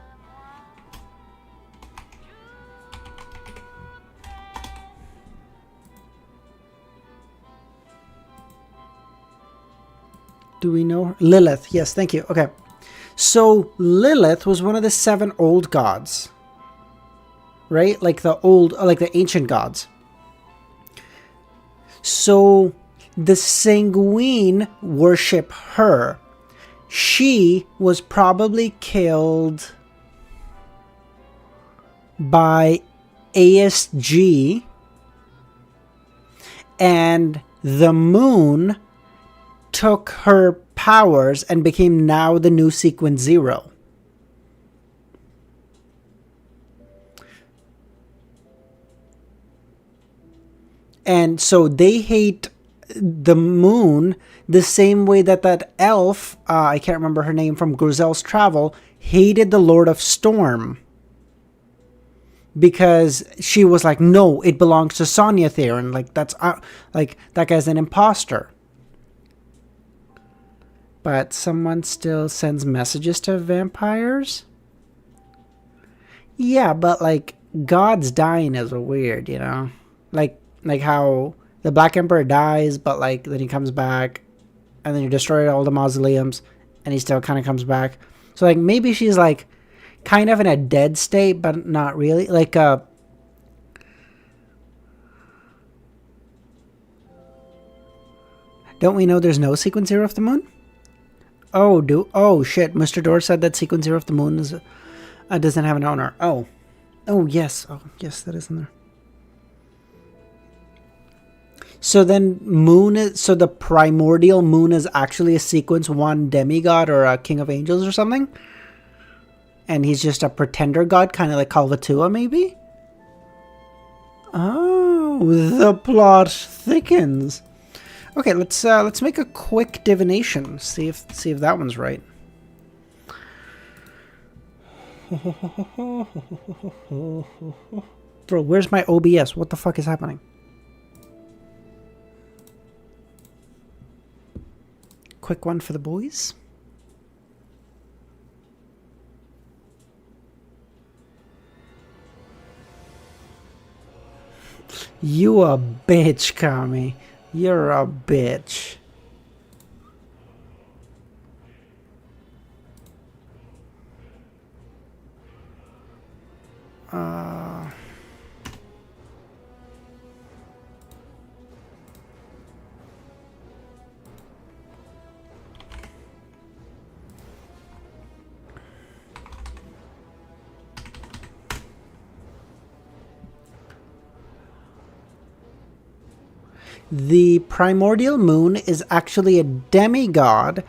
Do we know her? Lilith. Yes, thank you. Okay. So Lilith was one of the 7 old gods. Right? Like the ancient gods. So the sanguine worship her. She was probably killed by ASG, and the moon took her powers and became now the new sequence 0. And so they hate the moon the same way that elf, I can't remember her name, from Grizel's Travel, hated the Lord of Storm. Because she was like, no, it belongs to Sonya Theron. Like, that's, like, that guy's an imposter. But someone still sends messages to vampires? Yeah, but, like, gods dying is weird, you know? Like how the Black Emperor dies, but, like, then he comes back, and then you destroy all the mausoleums, and he still kind of comes back. So, like, maybe she's, like, kind of in a dead state, but not really. Like, don't we know there's no sequence 0 of the moon? Oh, shit. Mr. Door said that sequence 0 of the moon is, doesn't have an owner. Oh, yes. Oh, yes, that is in there. So then so the primordial moon is actually a sequence 1 demigod or a king of angels or something? And he's just a pretender god, kind of like Kalvatua, maybe? Oh, the plot thickens. Okay, let's make a quick divination. See if that one's right. Bro, where's my OBS? What the fuck is happening? Quick one for the boys. You a bitch, Kami. You're a bitch. The primordial moon is actually a demigod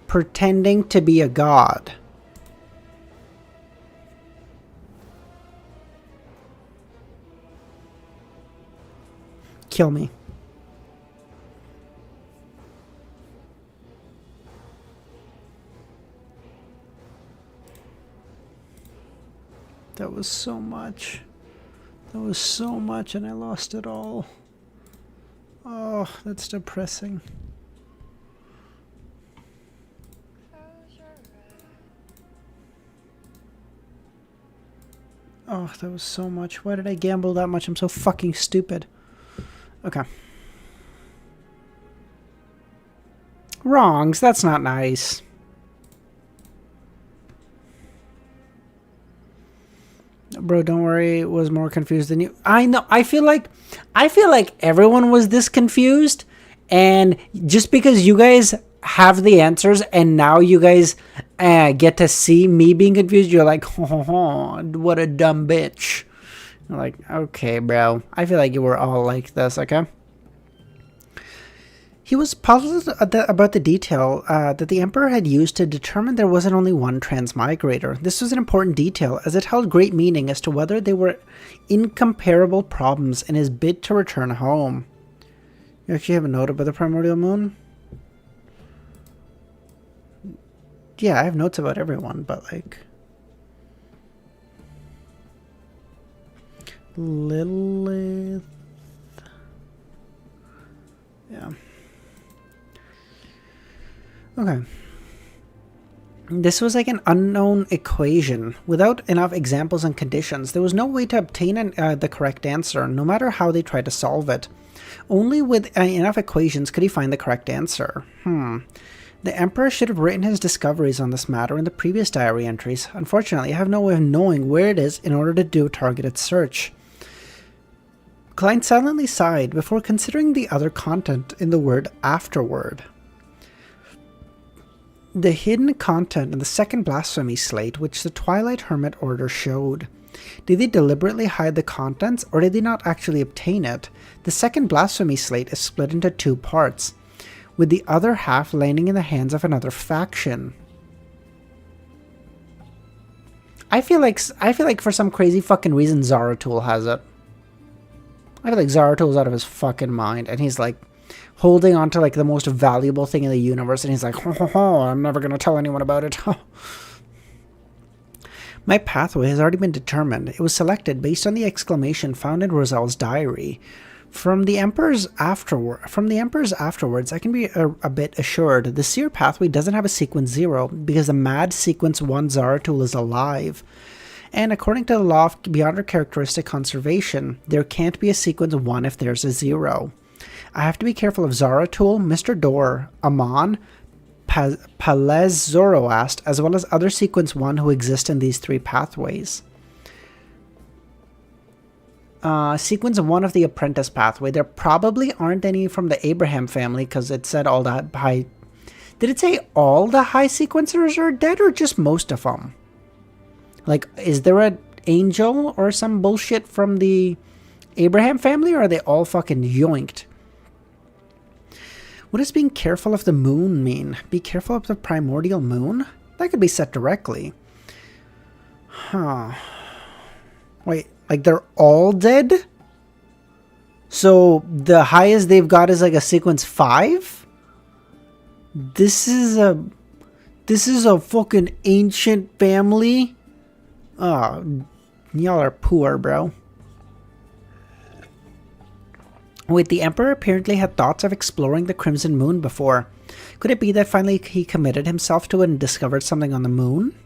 pretending to be a god. Kill me. That was so much. That was so much and I lost it all. Oh, that's depressing. Oh, that was so much. Why did I gamble that much? I'm so fucking stupid. Okay. Wrongs, that's not nice. Bro, don't worry, it was more confused than you. I know, I feel like everyone was this confused, and just because you guys have the answers and now you guys get to see me being confused, you're like, oh, what a dumb bitch. You're like, okay, bro. I feel like you were all like this, okay? He was puzzled about the detail that the Emperor had used to determine there wasn't only one transmigrator. This was an important detail, as it held great meaning as to whether they were incomparable problems in his bid to return home. You actually have a note about the primordial moon? Yeah, I have notes about everyone, but like... Lilith... Yeah. Okay. This was like an unknown equation. Without enough examples and conditions, there was no way to obtain the correct answer, no matter how they tried to solve it. Only with enough equations could he find the correct answer. The Emperor should have written his discoveries on this matter in the previous diary entries. Unfortunately, I have no way of knowing where it is in order to do a targeted search. Klein silently sighed before considering the other content in the word afterward. The hidden content in the second blasphemy slate which the Twilight Hermit Order showed. Did they deliberately hide the contents, or did they not actually obtain it? The second blasphemy slate is split into two parts, with the other half landing in the hands of another faction. I feel like for some crazy fucking reason Zaratul has it. I feel like Zaratul's out of his fucking mind, and he's like holding on to like the most valuable thing in the universe, and he's like, I'm never gonna tell anyone about it. My pathway has already been determined. It was selected based on the exclamation found in Roselle's diary. From the Emperor's afterwards, I can be a bit assured. The Seer pathway doesn't have a sequence 0 because the mad sequence 1 Zaratul is alive. And according to the law of beyond characteristic conservation, there can't be a sequence 1 if there's a 0. I have to be careful of Zaratul, Mr. Dor, Amon, Palez Zoroast, as well as other sequence 1 who exist in these three pathways. Sequence 1 of the Apprentice pathway. There probably aren't any from the Abraham family because it said all the high... Did it say all the high sequencers are dead or just most of them? Like, is there an angel or some bullshit from the Abraham family, or are they all fucking yoinked? What does being careful of the moon mean? Be careful of the primordial moon? That could be set directly. Huh. Wait, like they're all dead? So the highest they've got is like a sequence 5? This is a fucking ancient family? Oh, y'all are poor, bro. Wait, the Emperor apparently had thoughts of exploring the Crimson Moon before. Could it be that finally he committed himself to it and discovered something on the moon?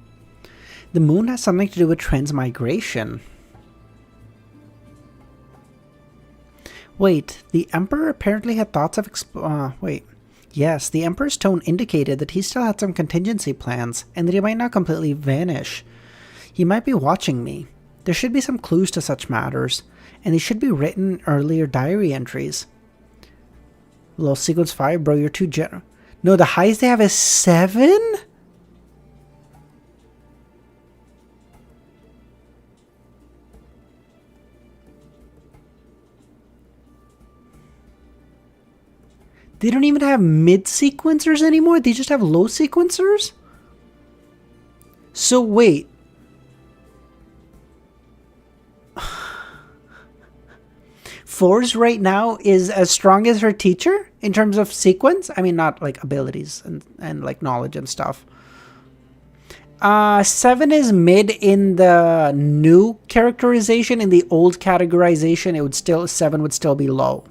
The moon has something to do with transmigration. Wait, the Emperor apparently had thoughts of wait. Yes, the Emperor's tone indicated that he still had some contingency plans, and that he might not completely vanish. He might be watching me. There should be some clues to such matters, and they should be written in earlier diary entries. Little sequence 5, bro, you're too generous. No, the highest they have is 7? They don't even have mid-sequencers anymore? They just have low sequencers? So wait. Force right now is as strong as her teacher in terms of sequence? I mean, not like abilities and like knowledge and stuff. 7 is mid in the new characterization. In the old categorization, 7 would still be low.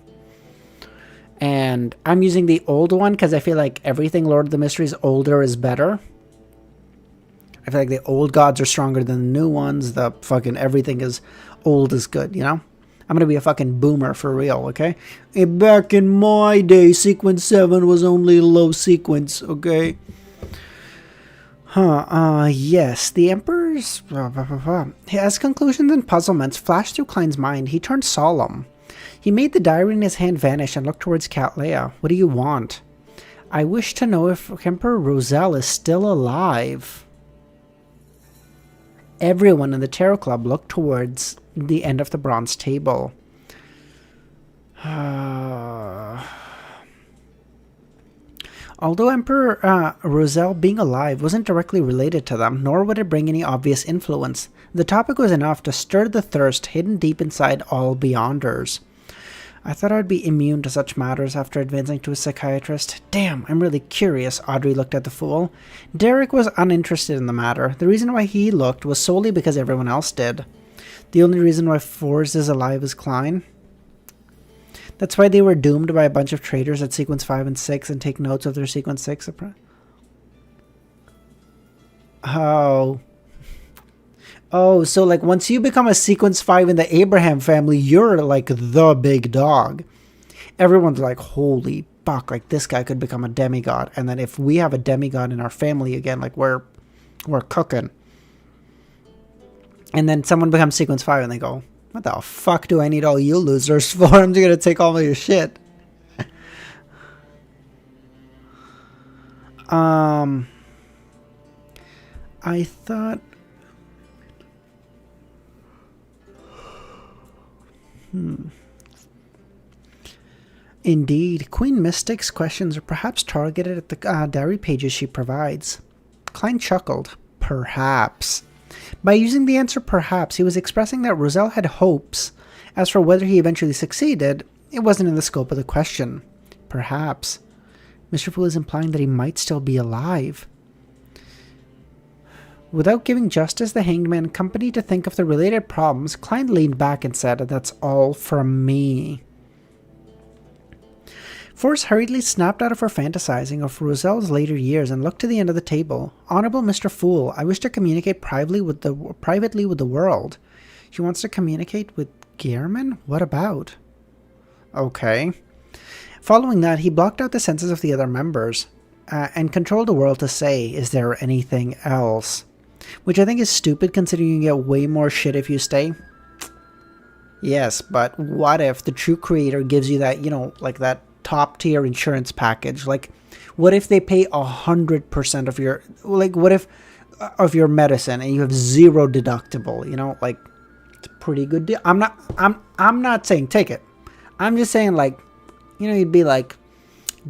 And I'm using the old one because I feel like everything Lord of the Mysteries older is better. I feel like the old gods are stronger than the new ones. The fucking everything is old is good, you know? I'm gonna be a fucking boomer for real, okay? And back in my day, sequence 7 was only low sequence, okay? Yes, the Emperor's... As conclusions and puzzlements flashed through Klein's mind, he turned solemn. He made the diary in his hand vanish and looked towards Cattleya. What do you want? I wish to know if Emperor Roselle is still alive. Everyone in the Tarot Club looked towards the end of the bronze table. Although Emperor Roselle being alive wasn't directly related to them, nor would it bring any obvious influence, the topic was enough to stir the thirst hidden deep inside all Beyonders. I thought I'd be immune to such matters after advancing to a psychiatrist. Damn, I'm really curious, Audrey looked at the fool. Derek was uninterested in the matter. The reason why he looked was solely because everyone else did. The only reason why Forrest is alive is Klein. That's why they were doomed by a bunch of traitors at Sequence 5 and 6 and take notes of their Sequence 6. Oh, so like once you become a Sequence 5 in the Abraham family, you're like the big dog. Everyone's like, holy fuck, like this guy could become a demigod. And then if we have a demigod in our family again, like we're cooking. And then someone becomes Sequence 5 and they go, what the fuck do I need all you losers for? I'm just gonna take all of your shit. I thought... Indeed, Queen Mystic's questions are perhaps targeted at the diary pages she provides. Klein chuckled. Perhaps. By using the answer perhaps, he was expressing that Roselle had hopes. As for whether he eventually succeeded, it wasn't in the scope of the question. Perhaps. Mr. Fool is implying that he might still be alive. Without giving Justice the Hanged Man company to think of the related problems, Klein leaned back and said, that's all from me. Forrest hurriedly snapped out of her fantasizing of Roselle's later years and looked to the end of the table. Honorable Mr. Fool, I wish to communicate privately with the world. She wants to communicate with Gehrman? What about? Okay. Following that, he blocked out the senses of the other members and controlled the world to say, is there anything else? Which I think is stupid considering you get way more shit if you stay. Yes, but what if the true creator gives you that, you know, like that top tier insurance package? Like, what if they pay 100% of your, like, what if of your medicine and you have zero deductible? You know, like, it's a pretty good deal. I'm not saying take it. I'm just saying, like, you know, you'd be like,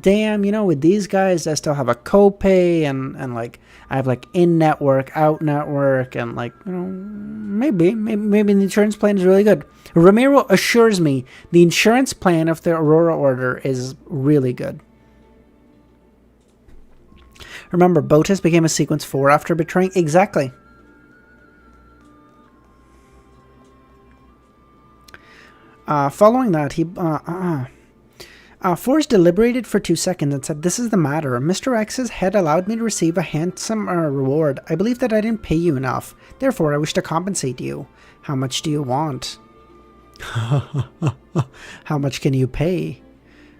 damn, you know, with these guys, I still have a copay and like I have like in-network, out-network, and like, you know, maybe the insurance plan is really good. Ramiro assures me the insurance plan of the Aurora Order is really good. Remember, Botus became a Sequence 4 after betraying... Exactly. Following that, he... Forrest deliberated for 2 seconds and said, this is the matter. Mr. X's had allowed me to receive a handsome reward. I believe that I didn't pay you enough. Therefore, I wish to compensate you. How much do you want? How much can you pay?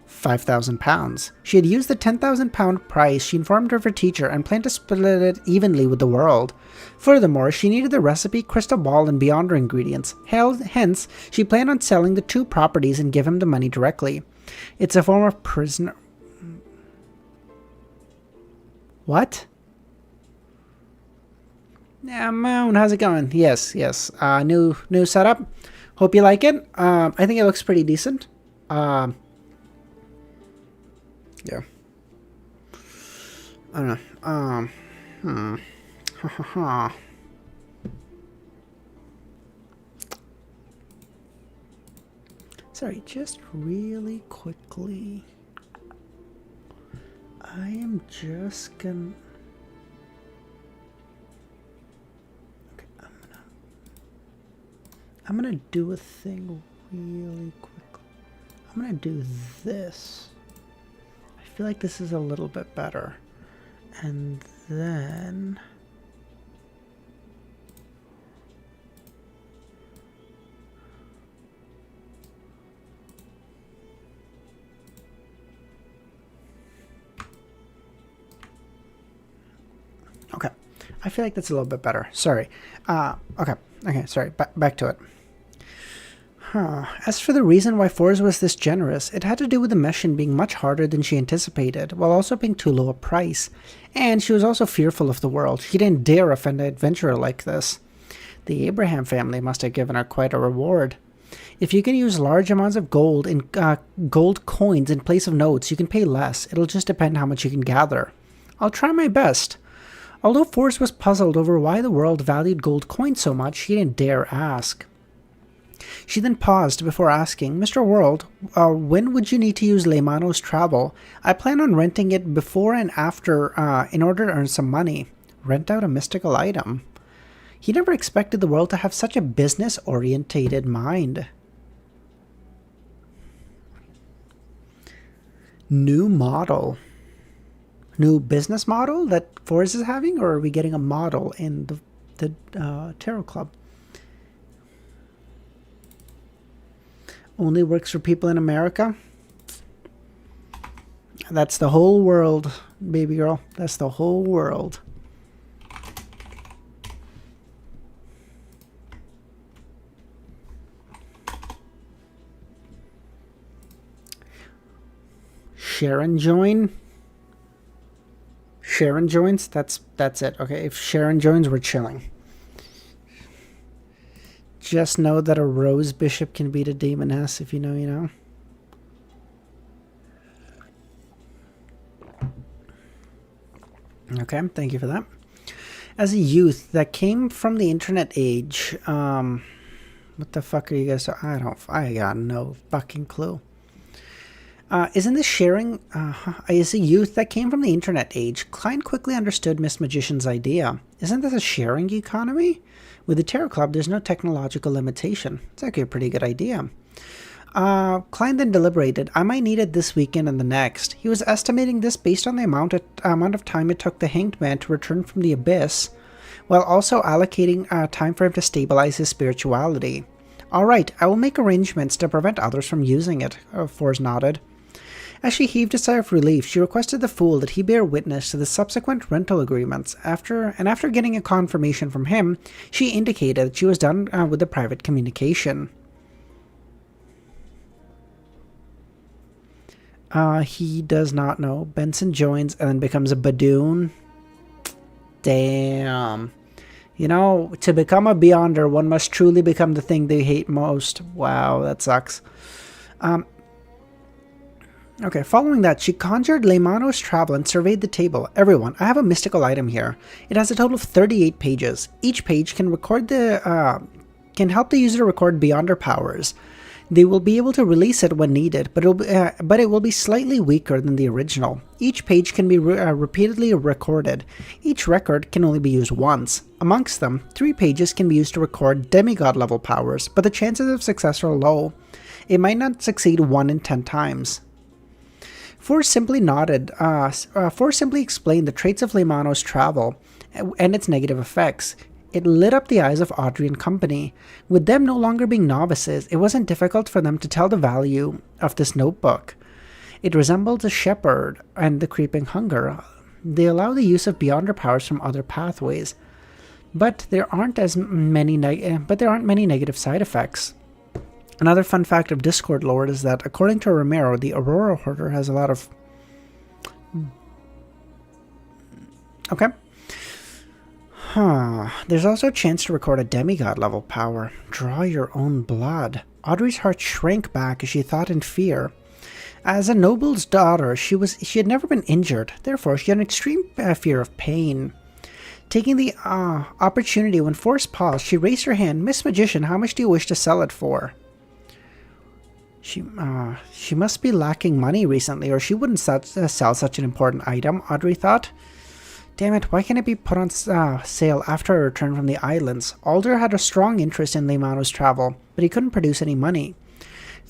5,000 pounds. She had used the 10,000 pound price she informed of her teacher and planned to split it evenly with the world. Furthermore, she needed the recipe, crystal ball, and beyonder ingredients. Hence, she planned on selling the 2 properties and give him the money directly. It's a form of prisoner... What? Yeah, Moon, how's it going? Yes. New setup. Hope you like it. I think it looks pretty decent. Yeah. I don't know. Sorry, just really quickly. I am just gonna... Okay, I'm gonna do a thing really quickly. I'm gonna do this. I feel like this is a little bit better. And then... Okay, I feel like that's a little bit better. Sorry. Okay, sorry. Back to it. As for the reason why Forrest was this generous, it had to do with the mission being much harder than she anticipated, while also being too low a price. And she was also fearful of the world. She didn't dare offend an adventurer like this. The Abraham family must have given her quite a reward. If you can use large amounts of gold in gold coins in place of notes, you can pay less. It'll just depend how much you can gather. I'll try my best. Although Forrest was puzzled over why the world valued gold coins so much, he didn't dare ask. She then paused before asking, Mr. World, when would you need to use Leymano's travel? I plan on renting it before and after in order to earn some money. Rent out a mystical item. He never expected the world to have such a business-orientated mind. New model. New business model that Forrest is having, or are we getting a model in the Tarot Club? Only works for people in America? That's the whole world, baby girl. That's the whole world. Sharon join? Sharon joins? That's it. Okay, if Sharon joins, we're chilling. Just know that a rose bishop can beat a demoness. If you know, you know. Okay, thank you for that. As a youth that came from the internet age, what the fuck are you guys talking? I got no fucking clue. Isn't this sharing? As a youth that came from the internet age, Klein quickly understood Miss Magician's idea. Isn't this a sharing economy? With the Tarot Club, there's no technological limitation. It's actually a pretty good idea. Klein then deliberated. I might need it this weekend and the next. He was estimating this based on the amount of time it took the Hanged Man to return from the Abyss, while also allocating time for him to stabilize his spirituality. All right, I will make arrangements to prevent others from using it, Forrest nodded. As she heaved a sigh of relief, she requested the Fool that he bear witness to the subsequent rental agreements. After getting a confirmation from him, she indicated that she was done with the private communication. He does not know. Benson joins and then becomes a Badoon. Damn. You know, to become a Beyonder, one must truly become the thing they hate most. Wow, that sucks. Okay, following that, she conjured Leymano's travel and surveyed the table. Everyone, I have a mystical item here. It has a total of 38 pages. Each page can help the user to record Beyonder powers. They will be able to release it when needed, but it will be slightly weaker than the original. Each page can be repeatedly recorded. Each record can only be used once. Amongst them, 3 pages can be used to record demigod level powers, but the chances of success are low. It might not succeed 1 in 10 times. Forrest simply nodded. Forrest simply explained the traits of Leymano's travel and its negative effects. It lit up the eyes of Audrey and company. With them no longer being novices, it wasn't difficult for them to tell the value of this notebook. It resembled a shepherd and the creeping hunger. They allow the use of Beyonder powers from other pathways, but there aren't many negative side effects. Another fun fact of Discord lore is that, according to Romero, the Aurora Hoarder has a lot of... Okay. There's also a chance to record a demigod level power. Draw your own blood. Audrey's heart shrank back as she thought in fear. As a noble's daughter, she had never been injured. Therefore, she had an extreme fear of pain. Taking the opportunity when Forrest paused, she raised her hand. Miss Magician, how much do you wish to sell it for? She must be lacking money recently, or she wouldn't sell such an important item, Audrey thought. Damn it, why can't it be put on sale after a return from the islands? Alder had a strong interest in Leimano's travel, but he couldn't produce any money.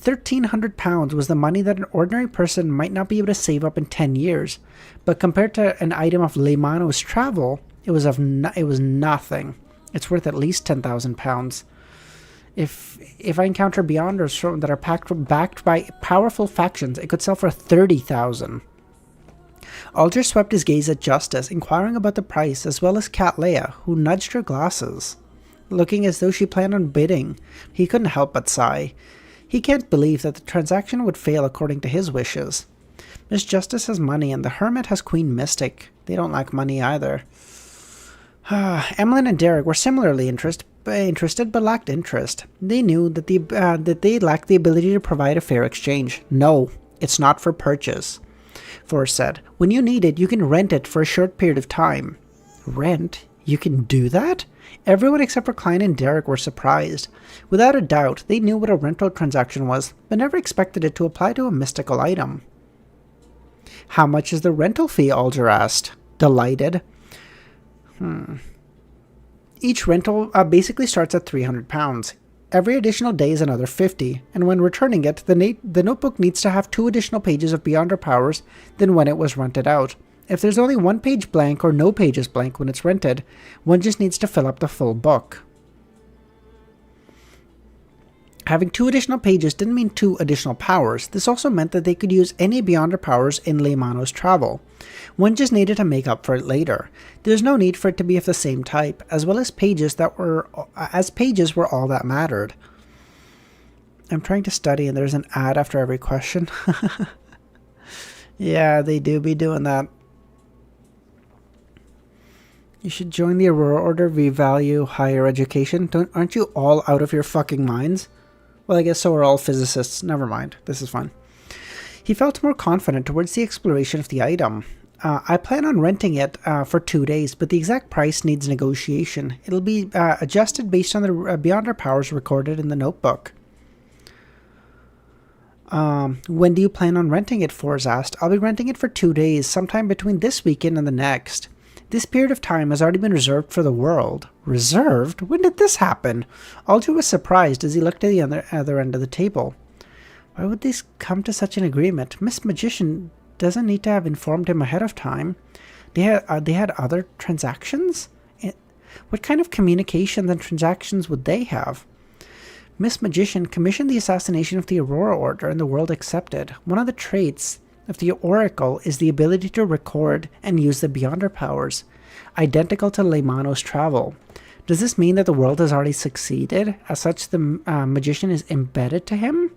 £1,300 was the money that an ordinary person might not be able to save up in 10 years, but compared to an item of Leimano's travel, it was nothing. It's worth at least £10,000. If I encounter Beyonders that are backed by powerful factions, it could sell for $30,000. Alder swept his gaze at Justice, inquiring about the price, as well as Cat Leia, who nudged her glasses. Looking as though she planned on bidding, he couldn't help but sigh. He can't believe that the transaction would fail according to his wishes. Miss Justice has money, and the Hermit has Queen Mystic. They don't lack money either. Emlyn and Derek were similarly interested but lacked interest. They knew that they lacked the ability to provide a fair exchange. No, it's not for purchase. Forrest said, when you need it, you can rent it for a short period of time. Rent? You can do that? Everyone except for Klein and Derek were surprised. Without a doubt, they knew what a rental transaction was, but never expected it to apply to a mystical item. How much is the rental fee? Alder asked, delighted. Each rental basically starts at £300. Every additional day is another $50, and when returning it, the notebook needs to have 2 additional pages of Beyonder powers than when it was rented out. If there's only 1 page blank or no pages blank when it's rented, one just needs to fill up the full book. Having 2 additional pages didn't mean 2 additional powers. This also meant that they could use any Beyonder powers in Leimano's travel. One just needed to make up for it later. There's no need for it to be of the same type, as well as pages were all that mattered. I'm trying to study and there's an ad after every question. Yeah, they do be doing that. You should join the Aurora Order. We value higher education. Aren't you all out of your fucking minds? Well, I guess so are all physicists. Never mind. This is fine. He felt more confident towards the exploration of the item. I plan on renting it for 2 days, but the exact price needs negotiation. It'll be adjusted based on the Beyonder powers recorded in the notebook. When do you plan on renting it? Forrest asked. I'll be renting it for 2 days, sometime between this weekend and the next. This period of time has already been reserved for the world. Reserved? When did this happen? Alder was surprised as he looked at the other end of the table. Why would they come to such an agreement? Miss Magician doesn't need to have informed him ahead of time. They had other transactions? What kind of communications and transactions would they have? Miss Magician commissioned the assassination of the Aurora Order, and the world accepted. One of the traits of the Oracle is the ability to record and use the Beyonder powers, identical to Leimano's travel. Does this mean that the world has already succeeded? As such, the Magician is embedded to him?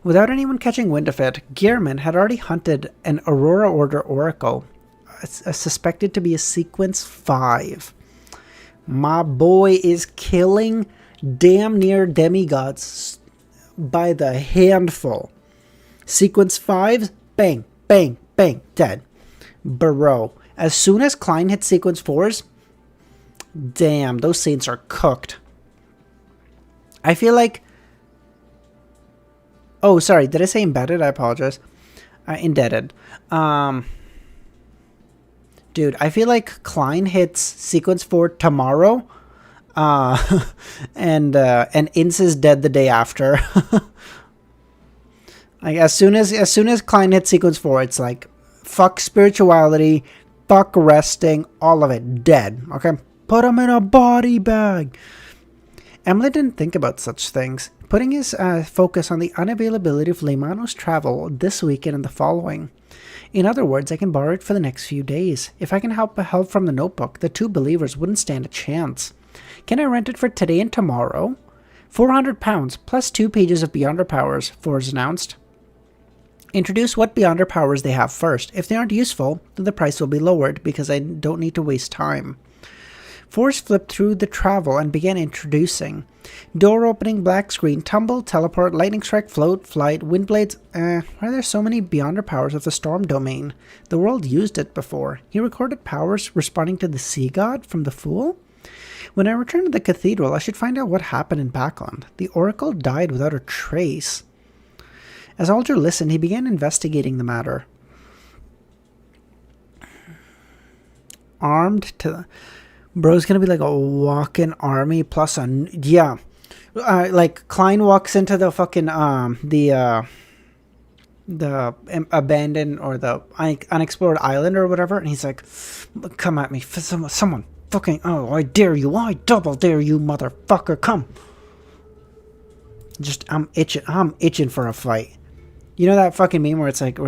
Without anyone catching wind of it, Gearman had already hunted an Aurora Order Oracle, suspected to be a Sequence 5. My boy is killing damn near demigods by the handful. Sequence 5s, bang, bang, bang, dead. Bro. As soon as Klein hit Sequence 4s, damn, those saints are cooked. I feel like... Oh, sorry, did I say embedded? I apologize. Indebted. Dude, I feel like Klein hits Sequence 4 tomorrow, and Ince is dead the day after. Like as soon as Klein hits Sequence 4, it's like fuck spirituality, fuck resting, all of it dead. Okay, put him in a body bag. Emlyn didn't think about such things, putting his focus on the unavailability of Leymano's travel this weekend and the following. In other words, I can borrow it for the next few days. If I can help from the notebook, the two believers wouldn't stand a chance. Can I rent it for today and tomorrow? £400 plus 2 pages of Beyonder Powers, Forrest announced. Introduce what Beyonder Powers they have first. If they aren't useful, then the price will be lowered because I don't need to waste time. Forrest flipped through the travel and began introducing. Door opening, black screen, tumble, teleport, lightning strike, float, flight, wind blades. Why are there so many Beyonder Powers of the storm domain? The world used it before. He recorded powers responding to the sea god from the Fool? When I return to the cathedral, I should find out what happened in Backland. The oracle died without a trace. As Alger listened, he began investigating the matter. Armed to... Bro's gonna be like a walk-in army plus a... Yeah. Like, Klein walks into the fucking, the abandoned or the unexplored island or whatever, and he's like, come at me, someone fucking... Oh, I dare you. I double dare you, motherfucker. Come. Just, I'm itching for a fight. You know that fucking meme where it's like,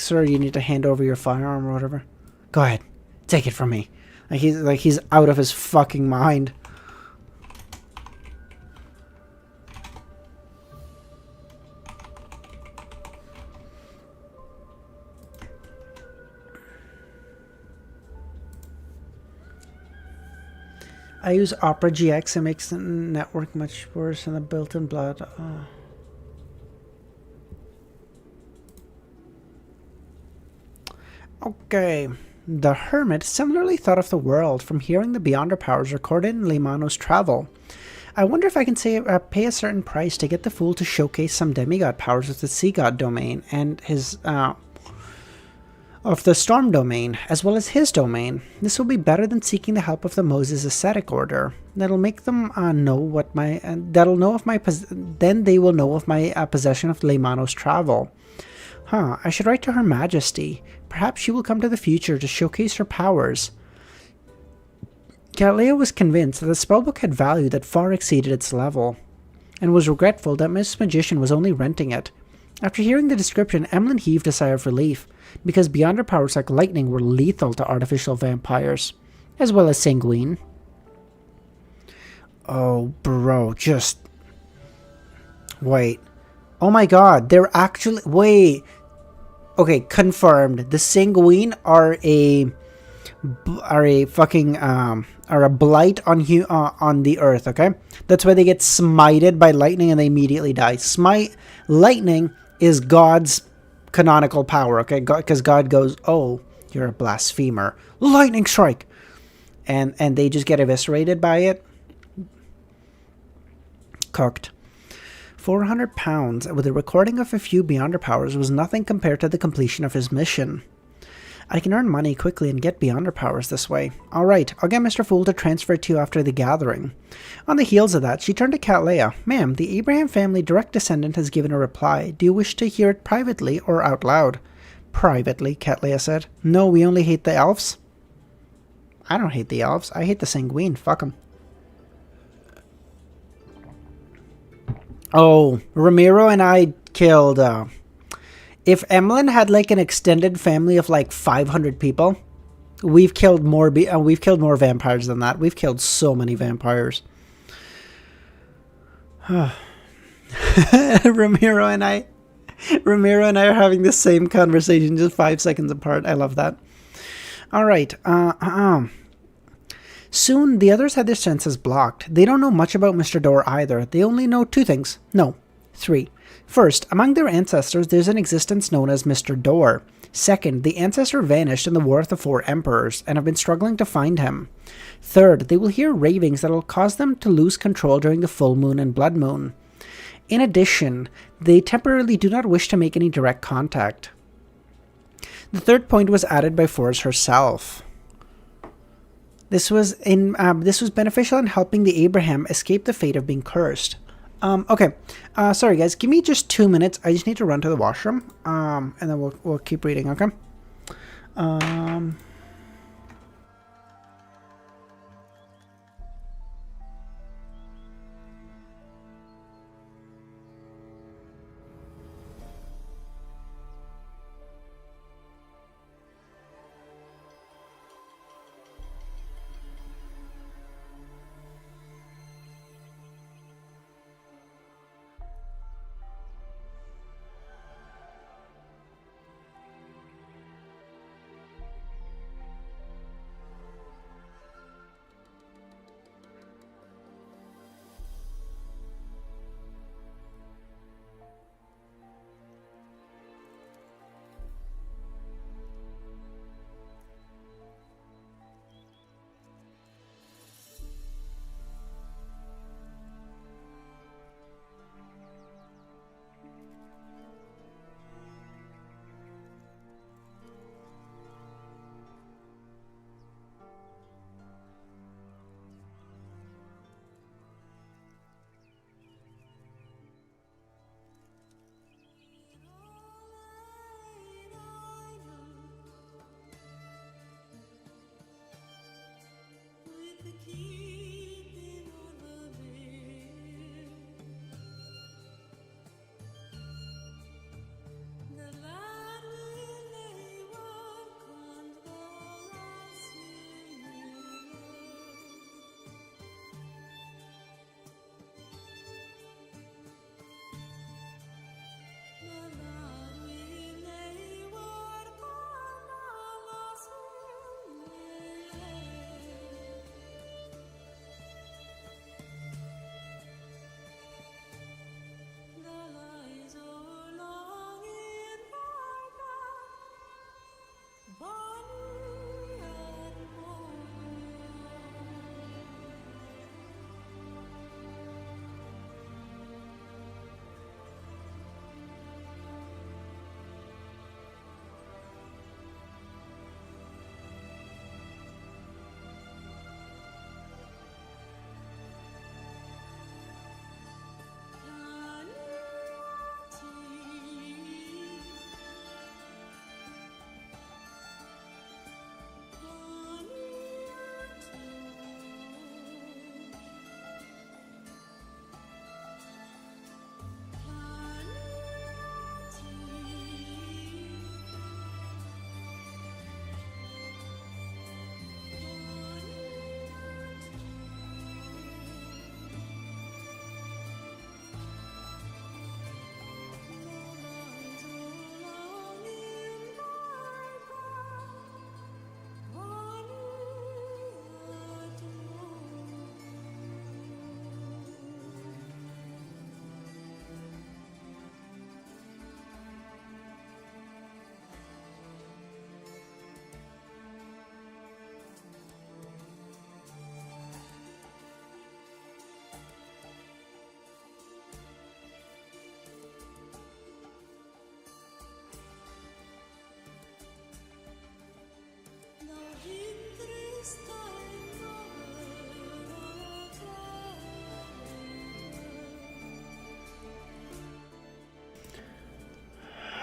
sir, you need to hand over your firearm or whatever? Go ahead. Take it from me. He's out of his fucking mind. I use Opera GX. It makes the network much worse than the built-in blood. Oh. Okay. The Hermit similarly thought of the world from hearing the Beyonder Powers recorded in Leymano's travel. I wonder if I can pay a certain price to get the Fool to showcase some demigod powers of the Sea God domain and his of the Storm domain, as well as his domain. This will be better than seeking the help of the Moses Ascetic Order. That'll make them know what my then they will know of my possession of Leymano's travel. Huh, I should write to Her Majesty. Perhaps she will come to the future to showcase her powers. Cattleya was convinced that the spellbook had value that far exceeded its level, and was regretful that Miss Magician was only renting it. After hearing the description, Emlyn heaved a sigh of relief, because Beyonder Powers like lightning were lethal to artificial vampires, as well as Sanguine. Oh, bro, just... Wait. Oh my god, they're actually... Wait... Okay, confirmed. The Sanguine are a fucking are a blight on the earth. Okay, that's why they get smited by lightning and they immediately die. Lightning is God's canonical power. Okay, because God goes, "Oh, you're a blasphemer, lightning strike," and they just get eviscerated by it. Cooked. £400 with a recording of a few Beyonder Powers was nothing compared to the completion of his mission. I can earn money quickly and get Beyonder Powers this way. Alright, I'll get Mr. Fool to transfer it to you after the gathering. On the heels of that, she turned to Cattleya. Ma'am, the Abraham family direct descendant has given a reply. Do you wish to hear it privately or out loud? Privately, Cattleya said. No, we only hate the elves. I don't hate the elves. I hate the Sanguine. Fuck them. Oh, Ramiro and I killed... if Emlyn had like an extended family of like 500 people, we've killed more vampires than that. We've killed so many vampires. Ramiro and I are having the same conversation, just 5 seconds apart. I love that. All right. Soon, the others had their senses blocked. They don't know much about Mr. Door either. They only know 2 things. No, 3. First, among their ancestors, there's an existence known as Mr. Door. Second, the ancestor vanished in the War of the 4 Emperors, and have been struggling to find him. Third, they will hear ravings that will cause them to lose control during the full moon and blood moon. In addition, they temporarily do not wish to make any direct contact. The third point was added by Forrest herself. This was beneficial in helping the Abraham escape the fate of being cursed. Okay. Sorry guys, give me just 2 minutes. I just need to run to the washroom. And then we'll keep reading, okay? Um...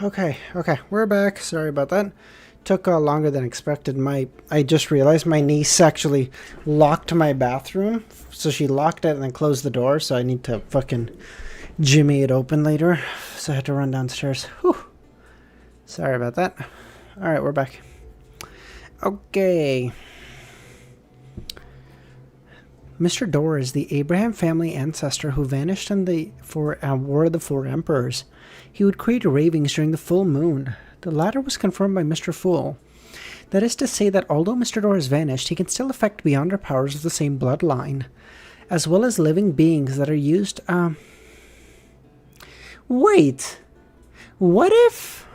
Okay, we're back. Sorry about that. Took longer than expected. I just realized my niece actually locked my bathroom. So she locked it and then closed the door. So I need to fucking jimmy it open later. So I had to run downstairs. Whew. Sorry about that. Alright, we're back. Okay. Mr. Dor is the Abraham family ancestor who vanished in the War of the Four Emperors. He would create ravings during the full moon. The latter was confirmed by Mr. Fool. That is to say that although Mr. Dor has vanished, he can still affect beyonder powers of the same bloodline, as well as living beings that are used, Wait! What if...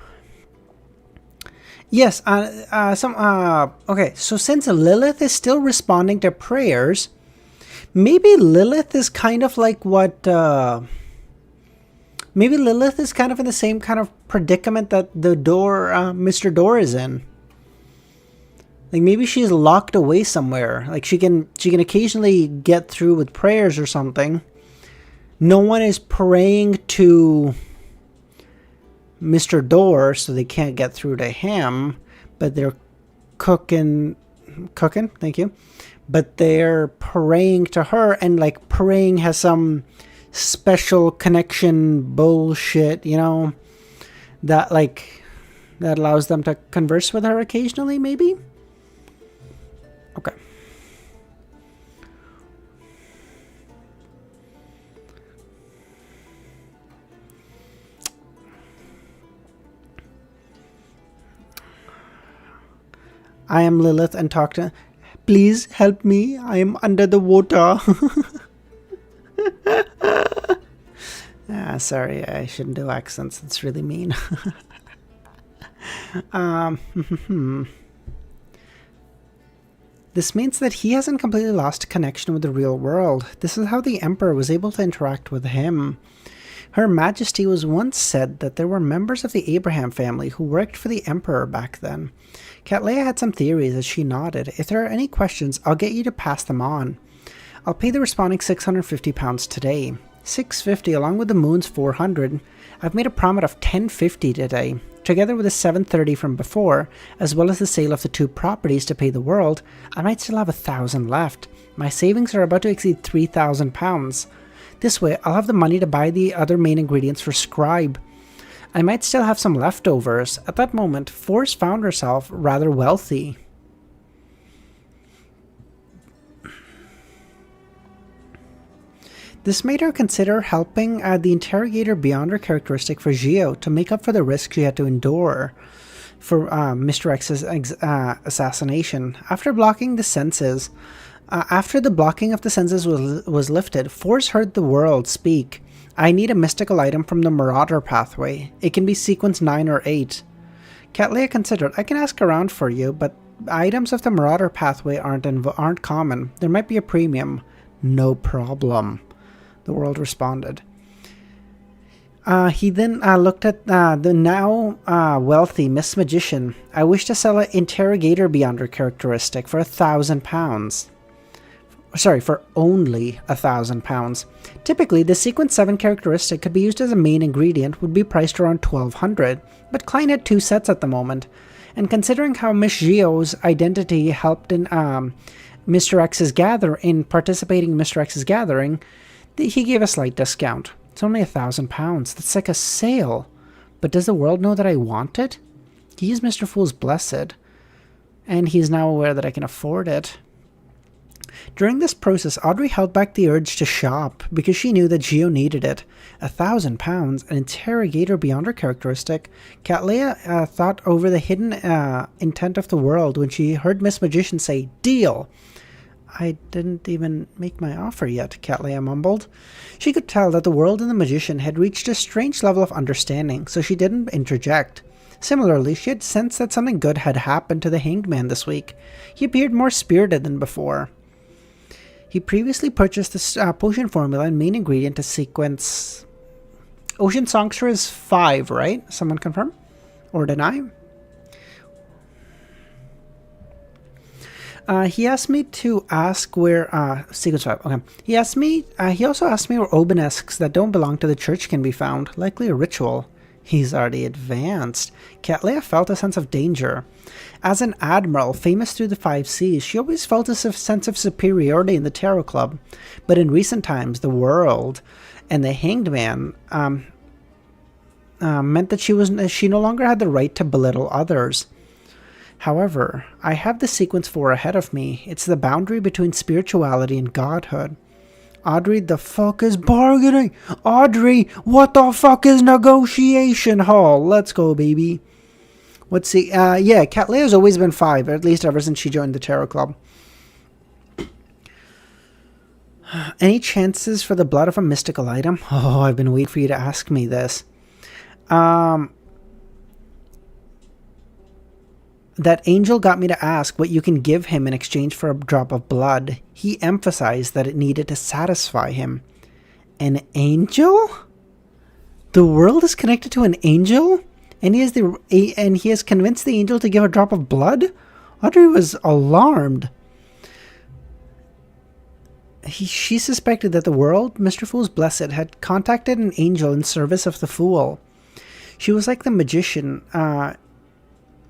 Yes, okay, so since Lilith is still responding to prayers, maybe Lilith is kind of like what, maybe Lilith is kind of in the same kind of predicament that Mr. Dor is in. Like maybe she's locked away somewhere. Like she can occasionally get through with prayers or something. No one is praying to Mr. Dor, so they can't get through to him, but they're cooking, thank you. But they're praying to her, and like praying has some special connection bullshit, you know, that like that allows them to converse with her occasionally, maybe? Okay. I am Lilith and talk to... Please help me. I am under the water. Sorry, I shouldn't do accents. It's really mean. This means that he hasn't completely lost connection with the real world. This is how the Emperor was able to interact with him. Her Majesty was once said that there were members of the Abraham family who worked for the Emperor back then. Cattleya had some theories as she nodded. If there are any questions, I'll get you to pass them on. I'll pay the responding £650 today. $650 along with the moon's $400. I've made a profit of $1050 today. Together with the $730 from before, as well as the sale of the 2 properties to pay the world, I might still have $1,000 left. My savings are about to exceed £3,000. This way, I'll have the money to buy the other main ingredients for Scribe. I might still have some leftovers. At that moment, Force found herself rather wealthy. This made her consider helping the interrogator beyond her characteristic for Gio to make up for the risk she had to endure for Mr. X's assassination. After blocking the senses... after the blocking of the senses was lifted, Force heard the world speak. I need a mystical item from the Marauder pathway. It can be sequence 9 or 8. Cattleya considered, I can ask around for you, but items of the Marauder pathway aren't common. There might be a premium. No problem, the world responded. He then looked at the now wealthy Miss Magician. I wish to sell an interrogator beyond her characteristic for £1,000. Sorry, for only £1,000. Typically, the sequence 7 characteristic could be used as a main ingredient, would be priced around $1,200, but Klein had 2 sets at the moment, and considering how Miss Gio's identity helped in participating in Mr. X's gathering, he gave a slight discount. It's only £1,000. That's like a sale. But does the world know that I want it? He is Mr. Fool's blessed, and he's now aware that I can afford it. During this process, Audrey held back the urge to shop because she knew that Gio needed it. £1,000, an interrogator beyond her characteristic. Cattleya thought over the hidden intent of the world when she heard Miss Magician say, "Deal!" I didn't even make my offer yet, Cattleya mumbled. She could tell that the world and the magician had reached a strange level of understanding, so she didn't interject. Similarly, she had sensed that something good had happened to the Hanged Man this week. He appeared more spirited than before. He previously purchased the potion formula and main ingredient to sequence... Ocean Songster is 5, right? Someone confirm? Or deny? He asked me to ask where... sequence 5, okay. He also asked me where obelisks that don't belong to the church can be found. Likely a ritual. He's already advanced. Cattleya felt a sense of danger. As an admiral, famous through the 5 seas, she always felt a sense of superiority in the Tarot Club. But in recent times, the world and the Hanged Man meant that she no longer had the right to belittle others. However, I have the sequence 4 ahead of me. It's the boundary between spirituality and godhood. Audrey, the fuck is bargaining? Audrey, what the fuck is negotiation hall? Let's go, baby. Let's see. Yeah, Cattleya's always been 5, at least ever since she joined the Tarot Club. Any chances for the blood of a mystical item? Oh, I've been waiting for you to ask me this. That angel got me to ask what you can give him in exchange for a drop of blood. He emphasized that it needed to satisfy him. An angel? The world is connected to an angel? And he has convinced the angel to give a drop of blood? Audrey was alarmed. She suspected that the world, Mr. Fool's blessed, had contacted an angel in service of the fool. She was like the magician,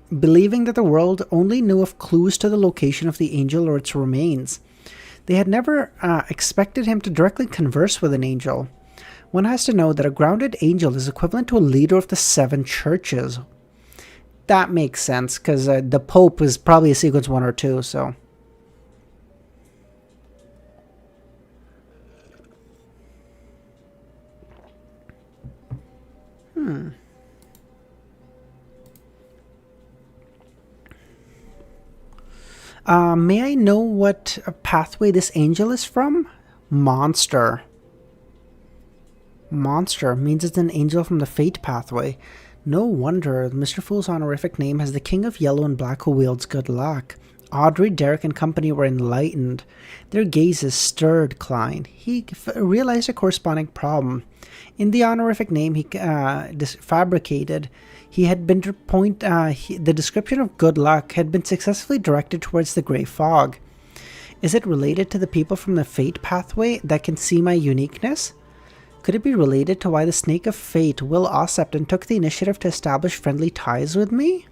believing that the world only knew of clues to the location of the angel or its remains. They had never expected him to directly converse with an angel. One has to know that a grounded angel is equivalent to a leader of the 7 churches. That makes sense, because the Pope is probably a sequence 1 or 2, so... may I know what pathway this angel is from? Monster. Monster means it's an angel from the Fate pathway. No wonder Mr. Fool's honorific name has the King of Yellow and Black who wields good luck. Audrey, Derek, and company were enlightened. Their gazes stirred Klein. He realized a corresponding problem. In the honorific name he fabricated, he had been to point. The description of good luck had been successfully directed towards the gray fog. Is it related to the people from the Fate pathway that can see my uniqueness? Could it be related to why the Snake of Fate, Will Ossepton, took the initiative to establish friendly ties with me?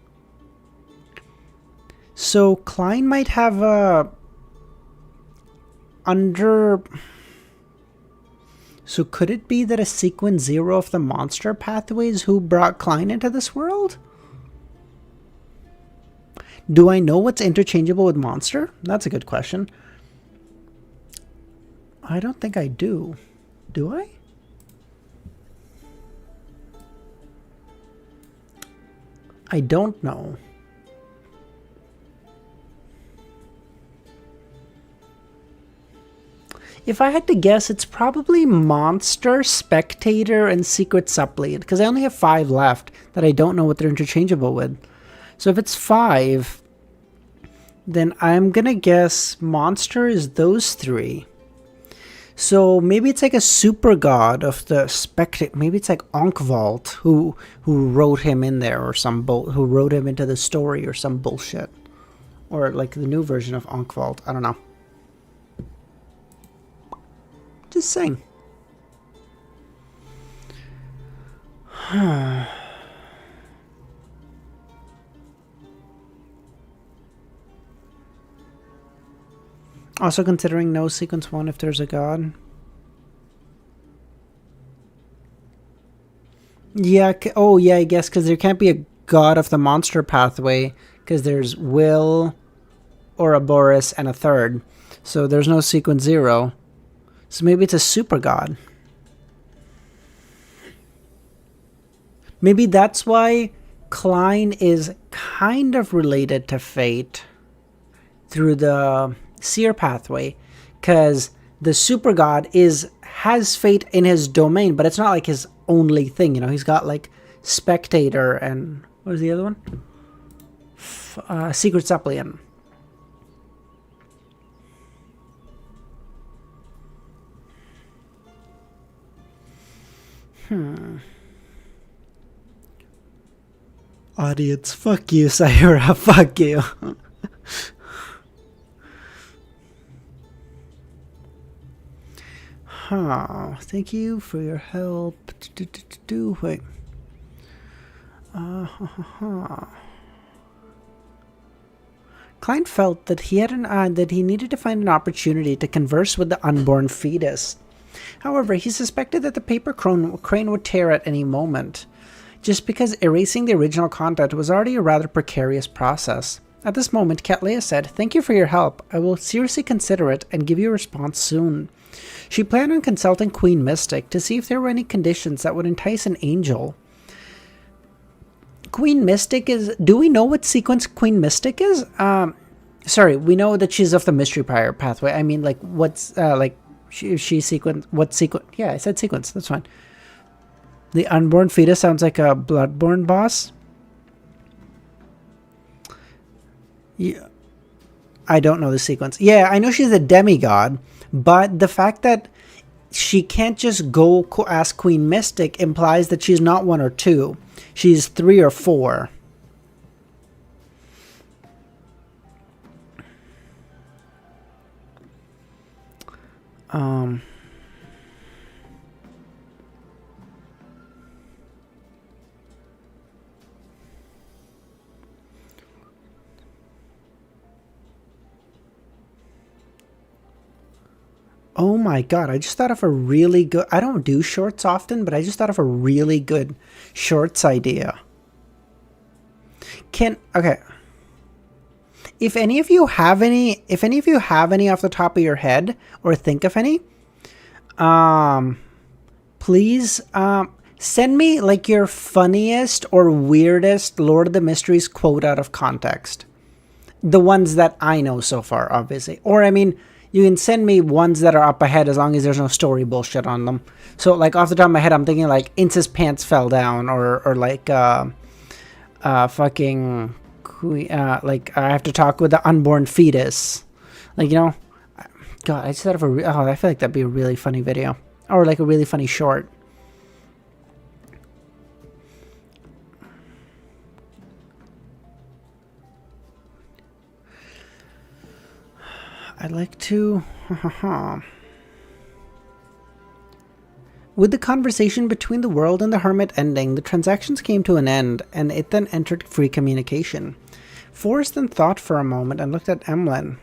So Klein might have a So could it be that a sequence 0 of the monster pathways who brought Klein into this world? Do I know what's interchangeable with monster? That's a good question. I don't think I do. Do I? I don't know. If I had to guess, it's probably Monster, Spectator, and Secret Suppliant, because I only have 5 left that I don't know what they're interchangeable with. So if it's 5, then I'm going to guess Monster is those 3. So maybe it's like a super god of the Spectator. Maybe it's like Onkvalt who wrote him in there, or who wrote him into the story or some bullshit. Or like the new version of Onkvalt. I don't know. Just saying. Also considering no sequence 1 if there's a god. Yeah, oh yeah, I guess because there can't be a god of the monster pathway because there's Will, Ouroboros, and a third. So there's no sequence 0. So maybe it's a super god. Maybe that's why Klein is kind of related to Fate through the Seer pathway, because the super god has Fate in his domain, but it's not like his only thing. You know, he's got like Spectator and what was the other one? Secret Suppliant. Audience, fuck you, Sayura, fuck you. Thank you for your help. Wait. Klein felt that he needed to find an opportunity to converse with the unborn fetus. However, he suspected that the paper crane would tear at any moment, just because erasing the original content was already a rather precarious process. At this moment, Cattleya said, "Thank you for your help. I will seriously consider it and give you a response soon." She planned on consulting Queen Mystic to see if there were any conditions that would entice an angel. Queen Mystic is... Do we know what sequence Queen Mystic is? Sorry, we know that she's of the Mystery Prior pathway. I mean, like, what's, she sequence... What sequence? Yeah, I said sequence. That's fine. The unborn fetus sounds like a Bloodborne boss. Yeah. I don't know the sequence. Yeah, I know she's a demigod, but the fact that she can't just go ask Queen Mystic implies that she's not 1 or 2. She's 3 or 4. Oh my god, I just thought of a really good... I don't do shorts often, but I just thought of a really good shorts idea. Okay. If any of you have any off the top of your head, or think of any, please, send me like your funniest or weirdest Lord of the Mysteries quote out of context. The ones that I know so far, obviously. Or, I mean, you can send me ones that are up ahead as long as there's no story bullshit on them. So, like, off the top of my head, I'm thinking, like, Ince's pants fell down, or like, fucking, like, I have to talk with the unborn fetus. Like, you know, God, I just thought of I feel like that'd be a really funny video. Or, like, a really funny short. I'd like to... With the conversation between the world and the hermit ending, the transactions came to an end, and it then entered free communication. Forrest then thought for a moment and looked at Emlyn.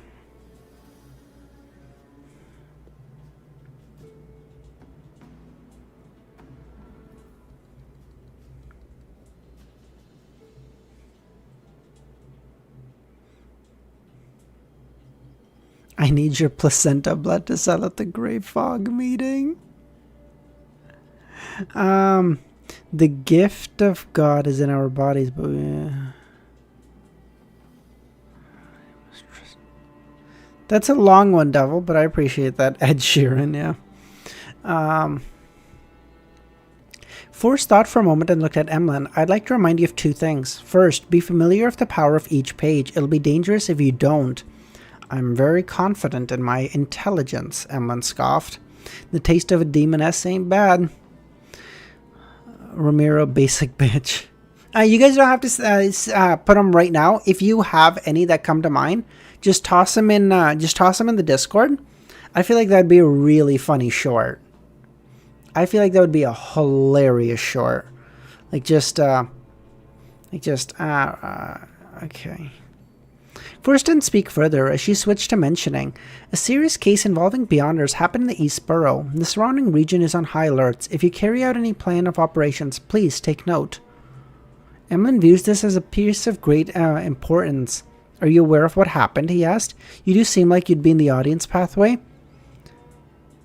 I need your placenta blood to sell at the Grey Fog meeting. The gift of God is in our bodies, but that's a long one, Devil, but I appreciate that. Ed Sheeran, yeah. Forrest thought for a moment and looked at Emlyn. I'd like to remind you of two things. First, be familiar with the power of each page. It'll be dangerous if you don't. I'm very confident in my intelligence, Emlyn scoffed. The taste of a demoness ain't bad. Ramiro, basic bitch. You guys don't have to put them right now. If you have any that come to mind, just toss them in. Just toss them in the Discord. I feel like that'd be a really funny short. I feel like that would be a hilarious short. Okay. Forrest didn't speak further as she switched to mentioning, a serious case involving Beyonders happened in the East Borough. The surrounding region is on high alerts. If you carry out any plan of operations, please take note. Emlyn views this as a piece of great importance. Are you aware of what happened? He asked. You do seem like you'd be in the audience pathway.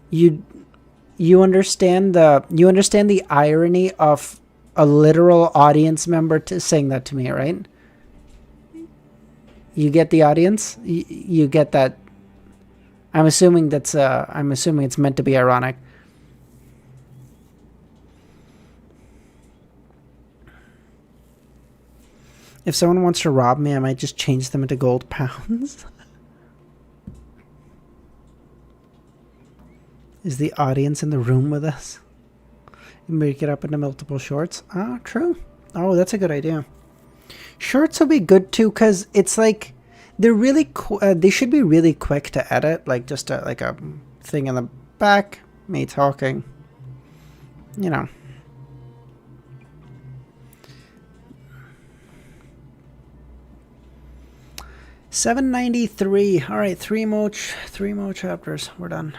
You understand the irony of a literal audience member saying that to me, right? You get the audience? You get that? I'm assuming it's meant to be ironic. If someone wants to rob me, I might just change them into gold pounds. Is the audience in the room with us? Break it up into multiple shorts. Ah, true. Oh, that's a good idea. Shorts will be good too, because it's like they're really they should be really quick to edit, like just like a thing in the back, me talking, you know. $793. All right, three more chapters. We're done.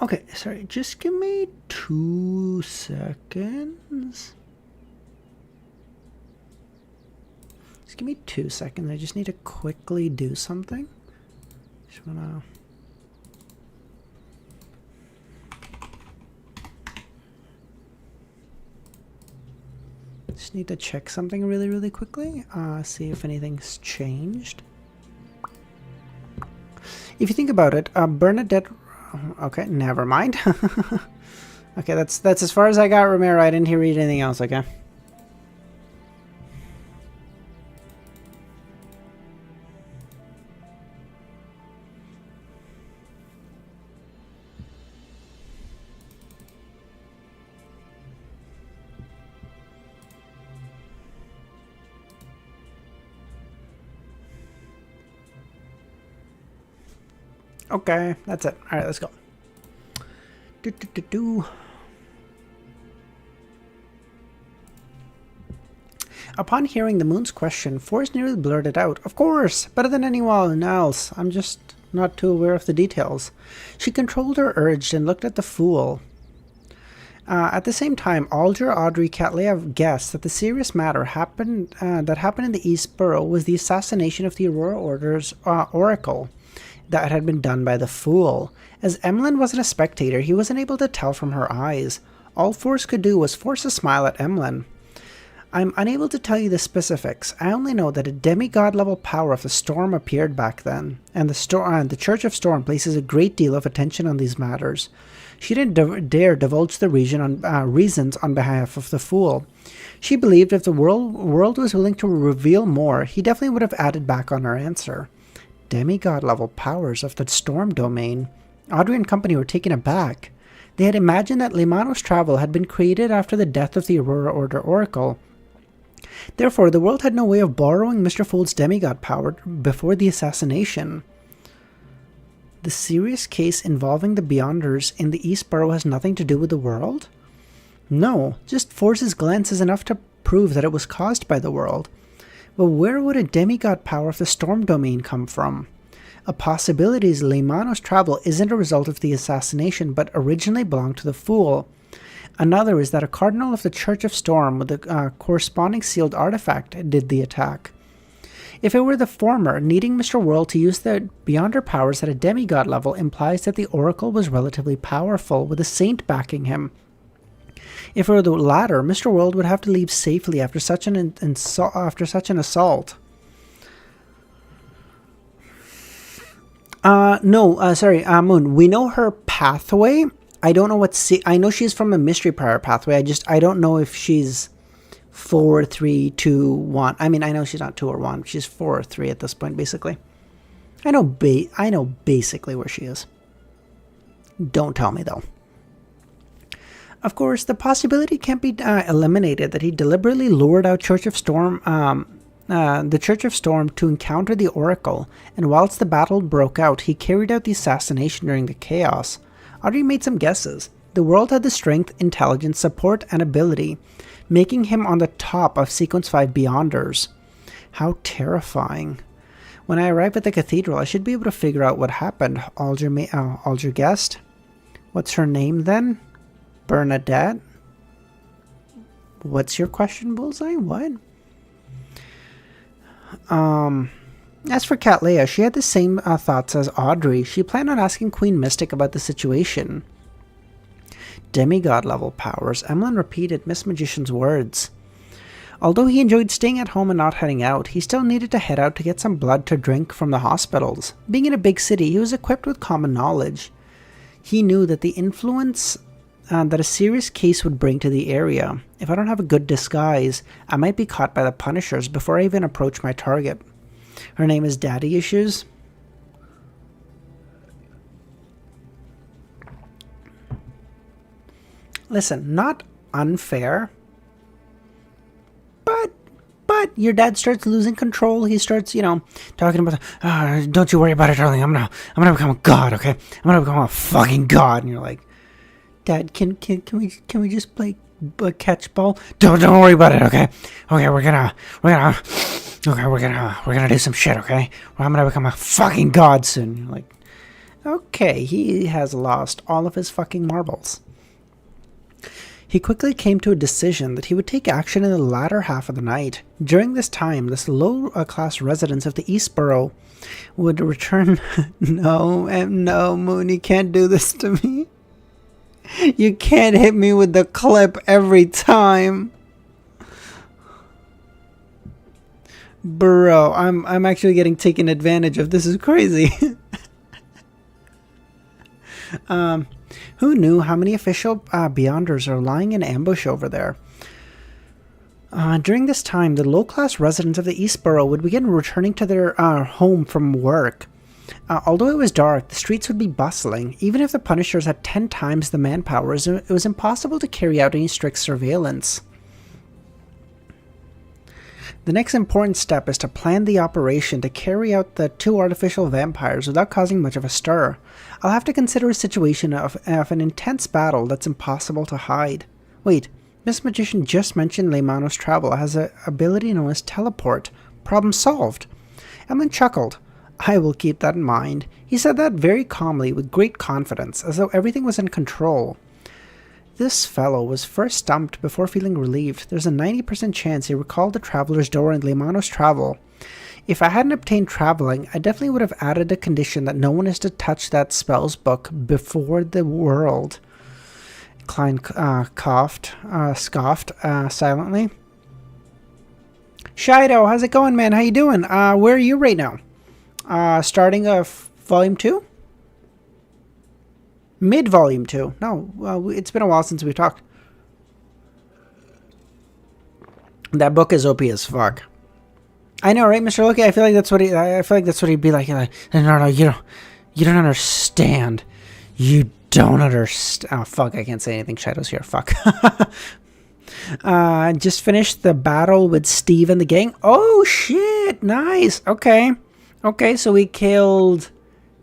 Okay, sorry, just give me 2 seconds. Just give me 2 seconds. I just need to quickly do something. Just wanna... Just need to check something really, really quickly. See if anything's changed. If you think about it, Bernadette... Okay, never mind. Okay, that's as far as I got, Romero. I didn't hear read anything else, okay? Okay, that's it. Alright, let's go. Upon hearing the moon's question, Force nearly blurted out, "Of course, better than anyone else. I'm just not too aware of the details." She controlled her urge and looked at the fool. At the same time, Alger, Audrey, Cattleya guessed that the serious matter that happened in the East Borough was the assassination of the Aurora Order's oracle that had been done by the fool. As Emlyn wasn't a spectator, he wasn't able to tell from her eyes. All Force could do was force a smile at Emlyn. "I'm unable to tell you the specifics. I only know that a demigod-level power of the storm appeared back then, and the Church of Storm places a great deal of attention on these matters." She didn't dare divulge the reasons on behalf of the fool. She believed if the world was willing to reveal more, he definitely would have added back on her answer. Demigod-level powers of the storm domain. Audrey and company were taken aback. They had imagined that Limanos travel had been created after the death of the Aurora Order Oracle. Therefore, the world had no way of borrowing Mr. Fool's demigod power before the assassination. The serious case involving the Beyonders in the East Borough has nothing to do with the world? No, just Force's glance is enough to prove that it was caused by the world. But where would a demigod power of the storm domain come from? A possibility is Limanos travel isn't a result of the assassination, but originally belonged to the fool. Another is that a cardinal of the Church of Storm with a corresponding sealed artifact did the attack. If it were the former, needing Mr. World to use the Beyonder powers at a demigod level implies that the Oracle was relatively powerful, with a saint backing him. If it were the latter, Mr. World would have to leave safely after such an assault. Moon. We know her pathway. I don't know I know she's from a mystery prior pathway. I don't know if she's 4, 3, 2, 1. I mean, I know she's not 2 or 1. She's 4 or 3 at this point, basically. I know basically where she is. Don't tell me, though. Of course, the possibility can't be eliminated that he deliberately lured out the Church of Storm to encounter the Oracle, and whilst the battle broke out, he carried out the assassination during the chaos. Audrey made some guesses. The world had the strength, intelligence, support, and ability, making him on the top of Sequence 5 Beyonders. How terrifying. When I arrive at the cathedral, I should be able to figure out what happened, Alger guessed. What's her name, then? Bernadette? What's your question, Bullseye? What? As for Cattleya, she had the same thoughts as Audrey. She planned on asking Queen Mystic about the situation. Demigod-level powers. Emlyn repeated Miss Magician's words. Although he enjoyed staying at home and not heading out, he still needed to head out to get some blood to drink from the hospitals. Being in a big city, he was equipped with common knowledge. He knew that the influence that a serious case would bring to the area. If I don't have a good disguise, I might be caught by the Punishers before I even approach my target. Her name is Daddy Issues. Listen, not unfair, but your dad starts losing control. He starts, talking about, don't you worry about it, darling. I'm gonna become a god, okay? I'm gonna become a fucking god. And you're like, Dad, can we just play catch ball? Don't worry about it, okay? Okay, we're gonna do some shit, okay? I'm gonna become a fucking god soon. You're like, okay, he has lost all of his fucking marbles. He quickly came to a decision that he would take action in the latter half of the night. During this time, this low-class residents of the East Borough would return. No, Moon, you can't do this to me. You can't hit me with the clip every time. Bro, I'm actually getting taken advantage of. This is crazy. Who knew how many official Beyonders are lying in ambush over there? During this time, the low-class residents of the East Borough would begin returning to their home from work. Although it was dark, the streets would be bustling. Even if the Punishers had 10 times the manpower, it was impossible to carry out any strict surveillance. The next important step is to plan the operation to carry out the 2 artificial vampires without causing much of a stir. I'll have to consider a situation of an intense battle that's impossible to hide. Wait, Miss Magician just mentioned Leymano's travel has an ability known as teleport. Problem solved. Emlyn chuckled. I will keep that in mind. He said that very calmly with great confidence, as though everything was in control. This fellow was first stumped before feeling relieved. There's a 90% chance he recalled the Traveler's Door and Leymano's travel. If I hadn't obtained traveling, I definitely would have added a condition that no one is to touch that spells book before the world. Klein scoffed silently. Shido, how's it going, man? How you doing? Where are you right now? Starting volume 2? Mid-volume 2. No, it's been a while since we talked. That book is OP as fuck. I know, right, Mr. Loki? I feel like that's what he'd be like. No, you don't understand. You don't understand. Oh, fuck, I can't say anything. Shadow's here. Fuck. Just finished the battle with Steve and the gang. Oh, shit. Nice. Okay, so we killed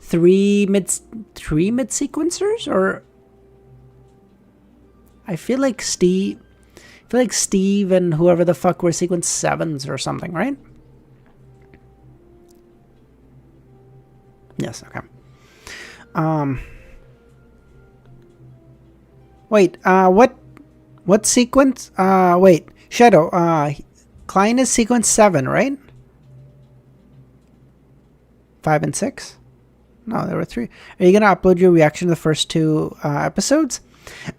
3 mid-sequencers? Or... I feel like Steve and whoever the fuck were sequence 7s or something, right? Yes, okay. Wait, what sequence? Wait, Shadow, Klein is sequence 7, right? 5 and 6? No, there were 3. Are you gonna upload your reaction to the first 2 episodes?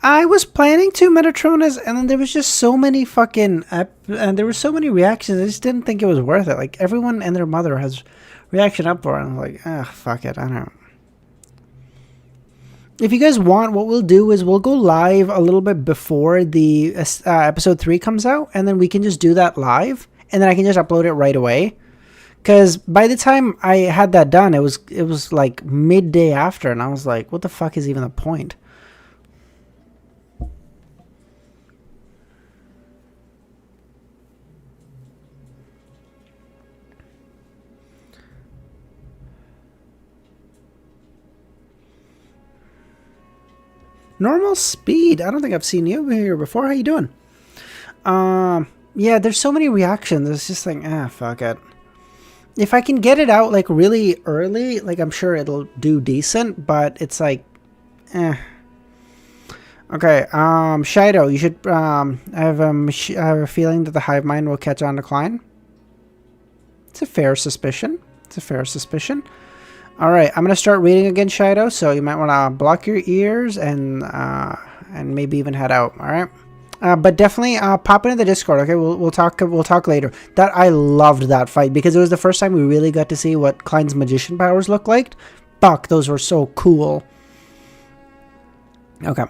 I was planning to, Metatronas, and then there was just so many fucking... and there were so many reactions, I just didn't think it was worth it. Like, everyone and their mother has reaction up for it, and I'm like, fuck it, I don't know. If you guys want, what we'll do is we'll go live a little bit before the episode 3 comes out, and then we can just do that live, and then I can just upload it right away. Because by the time I had that done, it was like midday after, and I was like, what the fuck is even the point? Normal speed. I don't think I've seen you here before. How you doing? Yeah, there's so many reactions. It's just like, fuck it. If I can get it out like really early, like I'm sure it'll do decent, but it's like, Okay, Shido, you should, I have a feeling that the hive mind will catch on to Klein. It's a fair suspicion. Alright, I'm going to start reading again, Shido, so you might want to block your ears and maybe even head out, alright? But definitely pop into the Discord, okay? We'll talk later. I loved that fight because it was the first time we really got to see what Klein's magician powers look like. Fuck, those were so cool. Okay.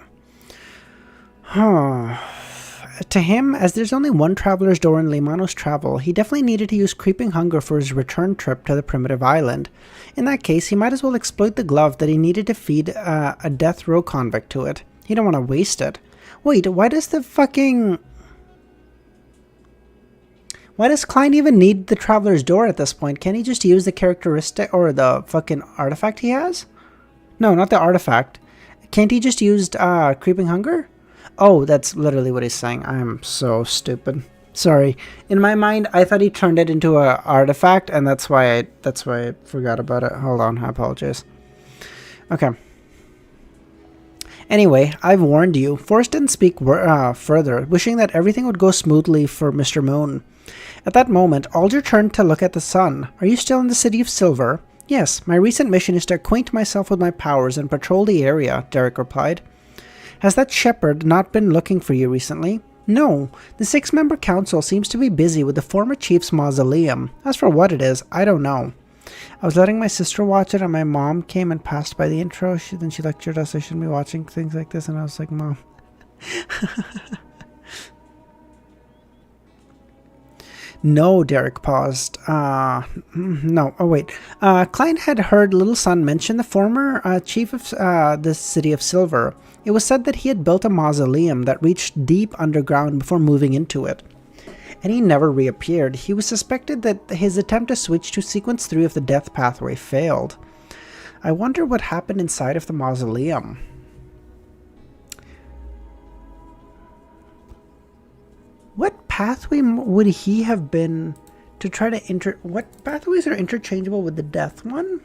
To him, as there's only one Traveler's Door in Leymano's travel, he definitely needed to use Creeping Hunger for his return trip to the primitive island. In that case, he might as well exploit the glove that he needed to feed a death row convict to it. He don't want to waste it. Wait, why does Klein even need the Traveler's Door at this point? Can't he just use the characteristic or the fucking artifact he has? No, not the artifact. Can't he just use Creeping Hunger? Oh, that's literally what he's saying. I'm so stupid. Sorry. In my mind, I thought he turned it into an artifact, and that's why I forgot about it. Hold on, I apologize. Okay. Anyway, I've warned you. Forrest didn't speak further, wishing that everything would go smoothly for Mr. Moon. At that moment, Alder turned to look at the sun. Are you still in the City of Silver? Yes, my recent mission is to acquaint myself with my powers and patrol the area, Derek replied. Has that shepherd not been looking for you recently? No, the 6-member council seems to be busy with the former chief's mausoleum. As for what it is, I don't know. I was letting my sister watch it and my mom came and passed by the intro. Then she lectured us I shouldn't be watching things like this, and I was like, Mom. No, Derek paused. No, oh wait. Klein had heard Little Sun mention the former chief of the City of Silver. It was said that he had built a mausoleum that reached deep underground before moving into it. and he never reappeared. He was suspected that his attempt to switch to sequence 3 of the death pathway failed. I wonder what happened inside of the mausoleum. What pathway would he have been to try to what pathways are interchangeable with the death one?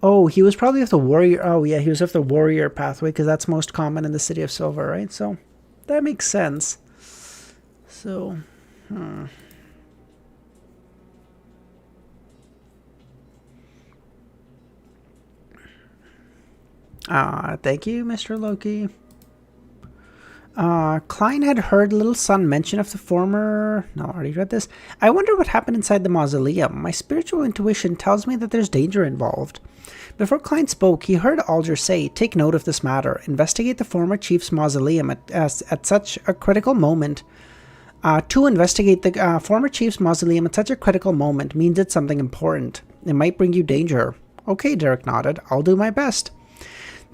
Oh, he was probably with the warrior. Oh, yeah, he was with the warrior pathway because that's most common in the City of Silver, right? So that makes sense. So, thank you, Mr. Loki. Klein had heard Little Sun mention of the former... No, I already read this. I wonder what happened inside the mausoleum. My spiritual intuition tells me that there's danger involved. Before Klein spoke, he heard Alger say, "Take note of this matter. Investigate the former chief's mausoleum at such a critical moment." To investigate the former chief's mausoleum at such a critical moment means it's something important. It might bring you danger. Okay, Derek nodded. I'll do my best.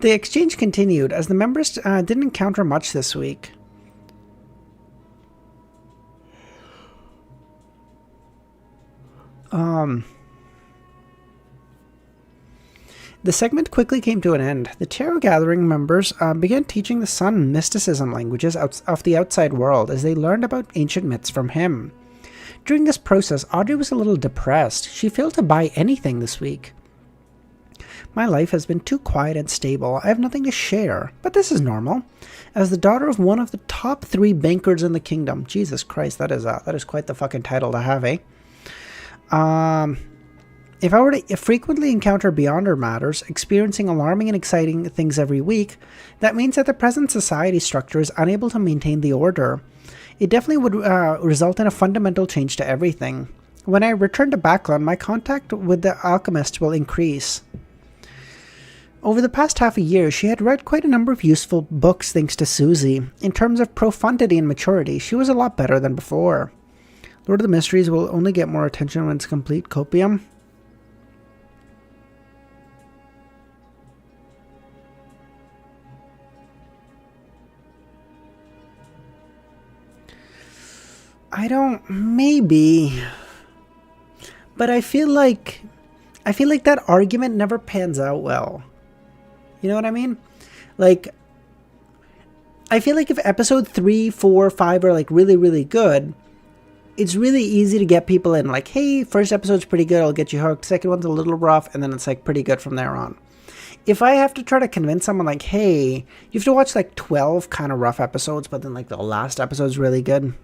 The exchange continued, as the members didn't encounter much this week. The segment quickly came to an end. The Tarot Gathering members began teaching the Sun mysticism languages of the outside world as they learned about ancient myths from him. During this process, Audrey was a little depressed. She failed to buy anything this week. My life has been too quiet and stable. I have nothing to share, but this is normal. As the daughter of one of the top 3 bankers in the kingdom, Jesus Christ, that is quite the fucking title to have, eh? If I were to frequently encounter Beyonder matters, experiencing alarming and exciting things every week, that means that the present society structure is unable to maintain the order. It definitely would result in a fundamental change to everything. When I return to Backland, my contact with the alchemist will increase. Over the past half a year, she had read quite a number of useful books thanks to Susie. In terms of profundity and maturity, she was a lot better than before. Lord of the Mysteries will only get more attention when it's complete copium. Maybe. But I feel like that argument never pans out well. You know what I mean? Like, I feel like if episode 3, 4, 5 are like really, really good, it's really easy to get people in. Like, hey, first episode's pretty good, I'll get you hooked. Second one's a little rough, and then it's like pretty good from there on. If I have to try to convince someone like, hey, you have to watch like 12 kind of rough episodes, but then like the last episode's really good,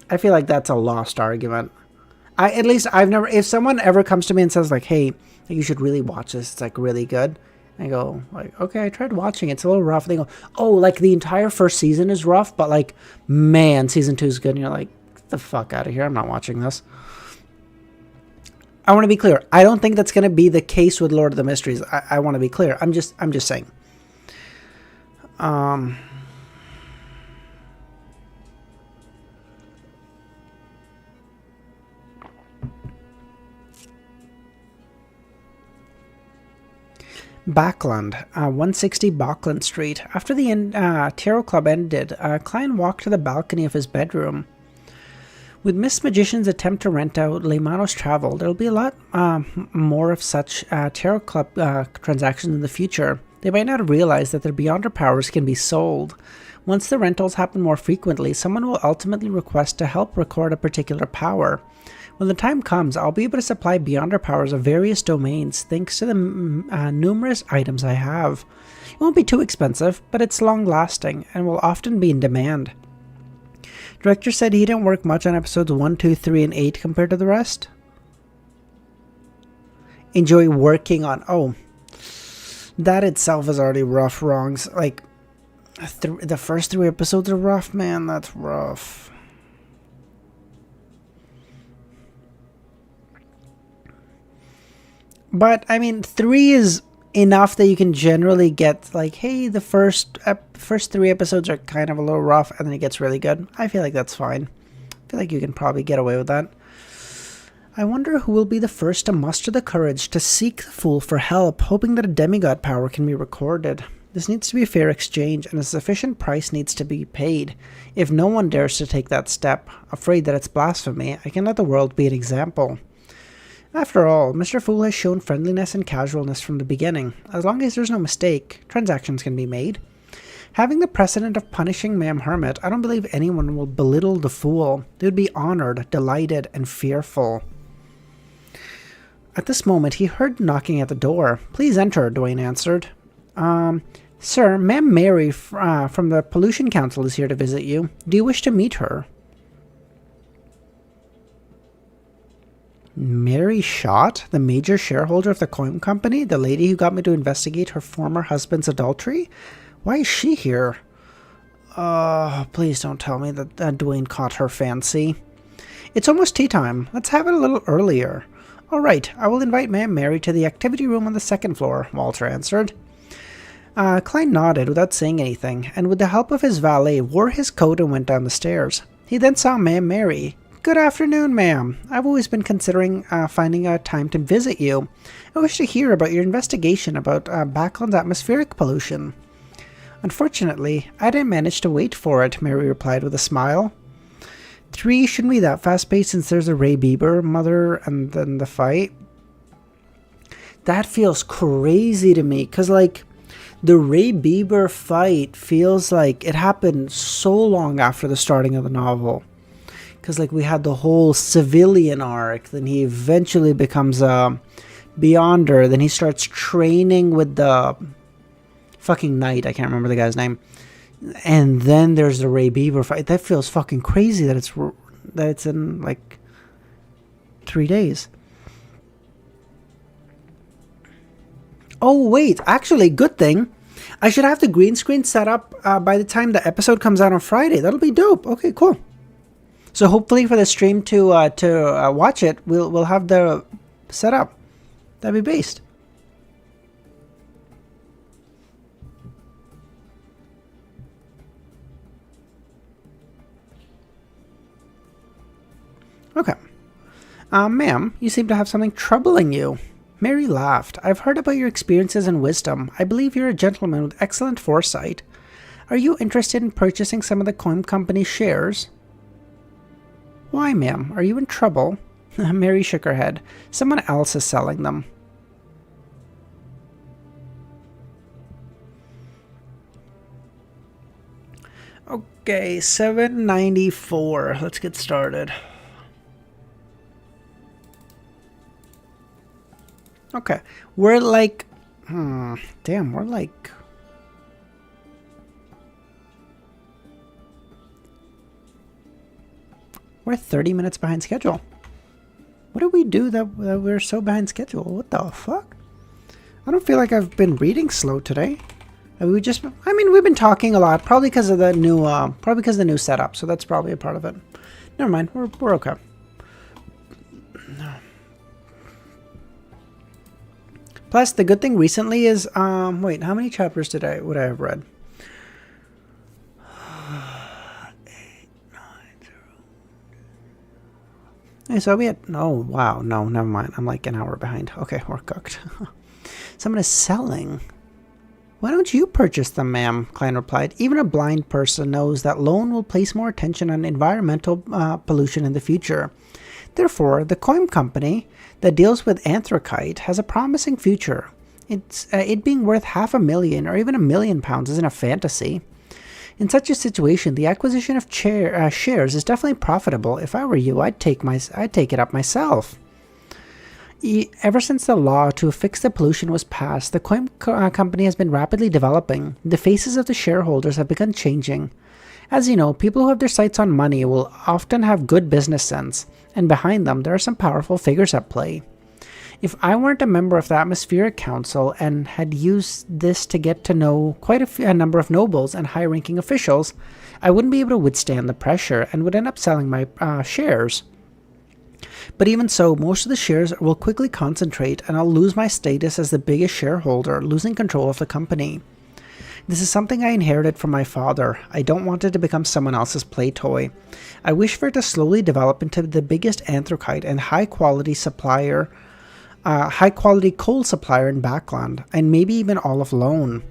I feel like that's a lost argument. If someone ever comes to me and says like, hey, you should really watch this, it's like really good, I go like, okay, I tried watching it, it's a little rough. They go, oh, like the entire first season is rough, but like, man, season 2 is good. And you're like, get the fuck out of here, I'm not watching this. I want to be clear, I don't think that's going to be the case with Lord of the Mysteries. I want to be clear, I'm just saying. Backland, 160 Bachland Street. After the Tarot Club ended, Klein walked to the balcony of his bedroom. With Miss Magician's attempt to rent out Les Manos Travel, there will be a lot more of such Tarot Club transactions in the future. They might not have realized that their Beyonder powers can be sold. Once the rentals happen more frequently, someone will ultimately request to help record a particular power. When the time comes, I'll be able to supply Beyonder powers of various domains thanks to the numerous items I have. It won't be too expensive, but it's long-lasting and will often be in demand. Director said he didn't work much on episodes 1, 2, 3, and 8 compared to the rest. Enjoy working on... Oh, that itself is already rough wrongs. Like, the first 3 episodes are rough, man. That's rough. But, I mean, 3 is enough that you can generally get, like, hey, the first 3 episodes are kind of a little rough, and then it gets really good. I feel like that's fine. I feel like you can probably get away with that. I wonder who will be the first to muster the courage to seek the Fool for help, hoping that a demigod power can be recorded. This needs to be a fair exchange, and a sufficient price needs to be paid. If no one dares to take that step, afraid that it's blasphemy, I can let the world be an example. After all, Mr. Fool has shown friendliness and casualness from the beginning. As long as there's no mistake, transactions can be made. Having the precedent of punishing Ma'am Hermit, I don't believe anyone will belittle the Fool. They would be honored, delighted, and fearful. At this moment, he heard knocking at the door. "Please enter," Dwayne answered. Sir, Ma'am Mary from the Pollution Council is here to visit you. Do you wish to meet her?" Mary Schott, the major shareholder of the Coin Company, the lady who got me to investigate her former husband's adultery? Why is she here? Please don't tell me that Dwayne caught her fancy. It's almost tea time. Let's have it a little earlier. All right, I will invite Ma'am Mary to the activity room on the second floor, Walter answered. Klein nodded without saying anything, and with the help of his valet, wore his coat and went down the stairs. He then saw Ma'am Mary. "Good afternoon, ma'am. I've always been considering finding a time to visit you. I wish to hear about your investigation about Backland's atmospheric pollution." "Unfortunately, I didn't manage to wait for it," Mary replied with a smile. "3 shouldn't be that fast-paced since there's a Ray Bieber mother and then the fight." That feels crazy to me, because, like, the Ray Bieber fight feels like it happened so long after the starting of the novel. Because, like, we had the whole civilian arc, then he eventually becomes a Beyonder, then he starts training with the fucking knight, I can't remember the guy's name, and then there's the Ray Bieber fight. That feels fucking crazy that it's in, like, 3 days. Oh, wait, actually, good thing. I should have the green screen set up by the time the episode comes out on Friday. That'll be dope. Okay, cool. So hopefully for the stream to watch it, we'll have the set up. That'd be based. Okay. Ma'am, you seem to have something troubling you. Mary laughed. "I've heard about your experiences and wisdom. I believe you're a gentleman with excellent foresight. Are you interested in purchasing some of the Coin Company shares?" "Why, ma'am? Are you in trouble?" Mary shook her head. "Someone else is selling them." Okay, 794. Let's get started. Okay, we're like, damn, we're like, we're 30 minutes behind schedule. What did we do that we're so behind schedule? What the fuck? I don't feel like I've been reading slow today. We've been talking a lot, probably because of the new setup. So that's probably a part of it. Never mind, we're okay. Plus, the good thing recently is, wait, how many chapters would I have read? 8, 9, 0. So we had, oh, wow, no, never mind. I'm like an hour behind. Okay, we're cooked. Someone is selling. "Why don't you purchase them, ma'am?" Klein replied. "Even a blind person knows that Lone will place more attention on environmental pollution in the future. Therefore, the Coin Company that deals with anthracite has a promising future. It being worth $500,000 or even £1 million isn't a fantasy. In such a situation, the acquisition of shares is definitely profitable. If I were you, I'd take it up myself." Ever since the law to fix the pollution was passed, the Coin Company has been rapidly developing. The faces of the shareholders have begun changing. As you know, people who have their sights on money will often have good business sense, and behind them there are some powerful figures at play. If I weren't a member of the Atmospheric Council and had used this to get to know quite a number of nobles and high-ranking officials, I wouldn't be able to withstand the pressure and would end up selling my shares. But even so, most of the shares will quickly concentrate, and I'll lose my status as the biggest shareholder, losing control of the company. This is something I inherited from my father. I don't want it to become someone else's play toy. I wish for it to slowly develop into the biggest anthracite and high-quality coal supplier in Backland, and maybe even all of Lone.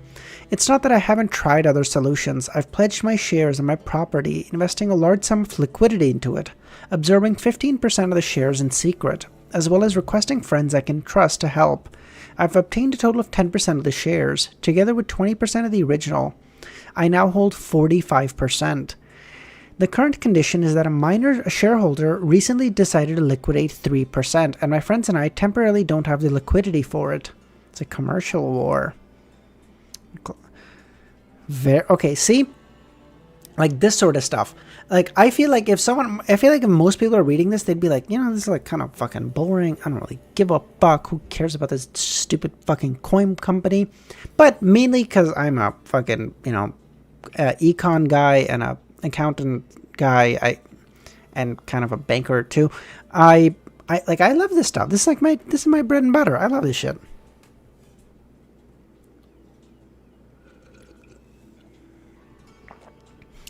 It's not that I haven't tried other solutions. I've pledged my shares in my property, investing a large sum of liquidity into it, absorbing 15% of the shares in secret, as well as requesting friends I can trust to help. I've obtained a total of 10% of the shares, together with 20% of the original. I now hold 45%. The current condition is that a minor shareholder recently decided to liquidate 3%, and my friends and I temporarily don't have the liquidity for it. It's a commercial war. Okay, see? Like this sort of stuff. Like, I feel like if most people are reading this, they'd be like, you know, this is like kind of fucking boring. I don't really give a fuck. Who cares about this stupid fucking coin company? But mainly because I'm a fucking, you know, econ guy and a accountant guy, and kind of a banker too. I love this stuff. This is my bread and butter. I love this shit.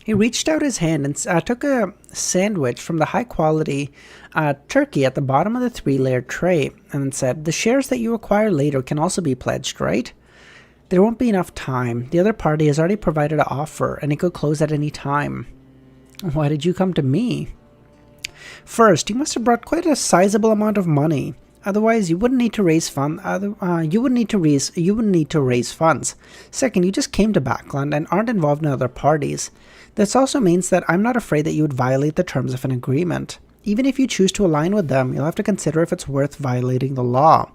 He reached out his hand and took a sandwich from the high-quality turkey at the bottom of the 3-layered tray and said, "The shares that you acquire later can also be pledged, right? There won't be enough time. The other party has already provided an offer, and it could close at any time." "Why did you come to me?" "First, you must have brought quite a sizable amount of money. Otherwise, you wouldn't need to raise funds. You wouldn't need to raise funds. Second, you just came to Backland and aren't involved in other parties. This also means that I'm not afraid that you would violate the terms of an agreement. Even if you choose to align with them, you'll have to consider if it's worth violating the law.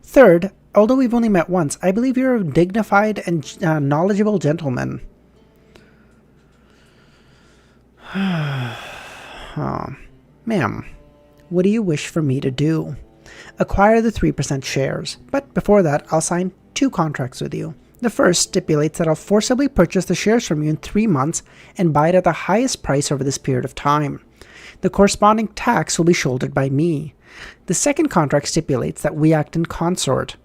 Third, although we've only met once, I believe you're a dignified and knowledgeable gentleman." "Ma'am, what do you wish for me to do?" "Acquire the 3% shares, but before that, I'll sign 2 contracts with you. The first stipulates that I'll forcibly purchase the shares from you in 3 months and buy it at the highest price over this period of time. The corresponding tax will be shouldered by me. The second contract stipulates that we act in consort."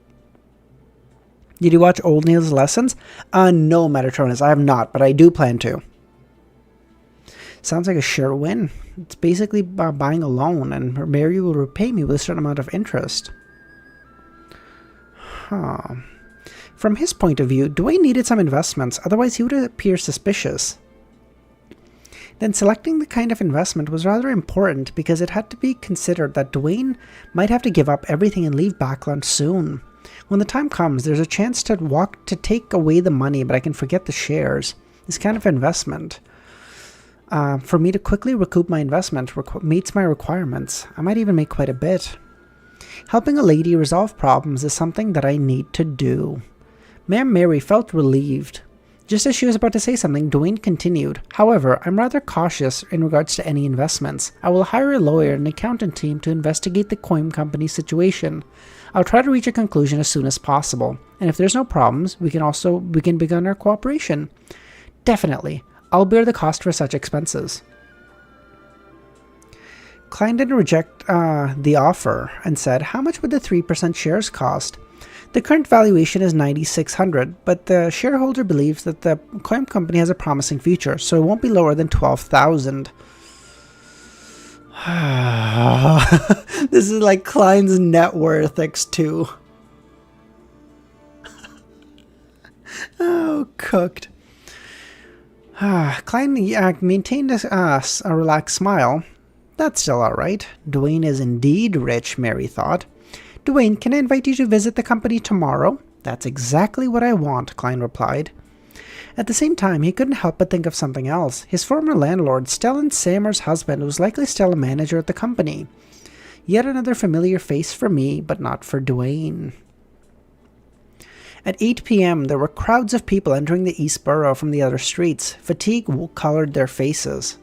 Did you watch Old Neil's Lessons? No, Metatronus, I have not, but I do plan to. Sounds like a sure win. It's basically buying a loan, and Mary will repay me with a certain amount of interest. From his point of view, Dwayne needed some investments, otherwise he would appear suspicious. Then selecting the kind of investment was rather important because it had to be considered that Dwayne might have to give up everything and leave Backland soon. When the time comes, there's a chance to take away the money, but I can forget the shares. This kind of investment, for me to quickly recoup my investment, meets my requirements. I might even make quite a bit. Helping a lady resolve problems is something that I need to do. Ma'am Mary felt relieved. Just as she was about to say something, Dwayne continued, "However, I'm rather cautious in regards to any investments. I will hire a lawyer and an accountant team to investigate the coin company situation. I'll try to reach a conclusion as soon as possible, and if there's no problems, we can begin our cooperation." "Definitely. I'll bear the cost for such expenses." Klein didn't reject the offer and said, "How much would the 3% shares cost?" "The current valuation is $9,600, but the shareholder believes that the coin company has a promising future, so it won't be lower than $12,000. This is like Klein's net worth x2. Oh, cooked. Klein maintained a relaxed smile. "That's still all right. Dwayne is indeed rich," Mary thought. "Dwayne, can I invite you to visit the company tomorrow?" "That's exactly what I want," Klein replied. At the same time, he couldn't help but think of something else. His former landlord, Stellan Sammer's husband, was likely still a manager at the company. Yet another familiar face for me, but not for Dwayne. At 8 p.m., there were crowds of people entering the East Borough from the other streets. Fatigue colored their faces.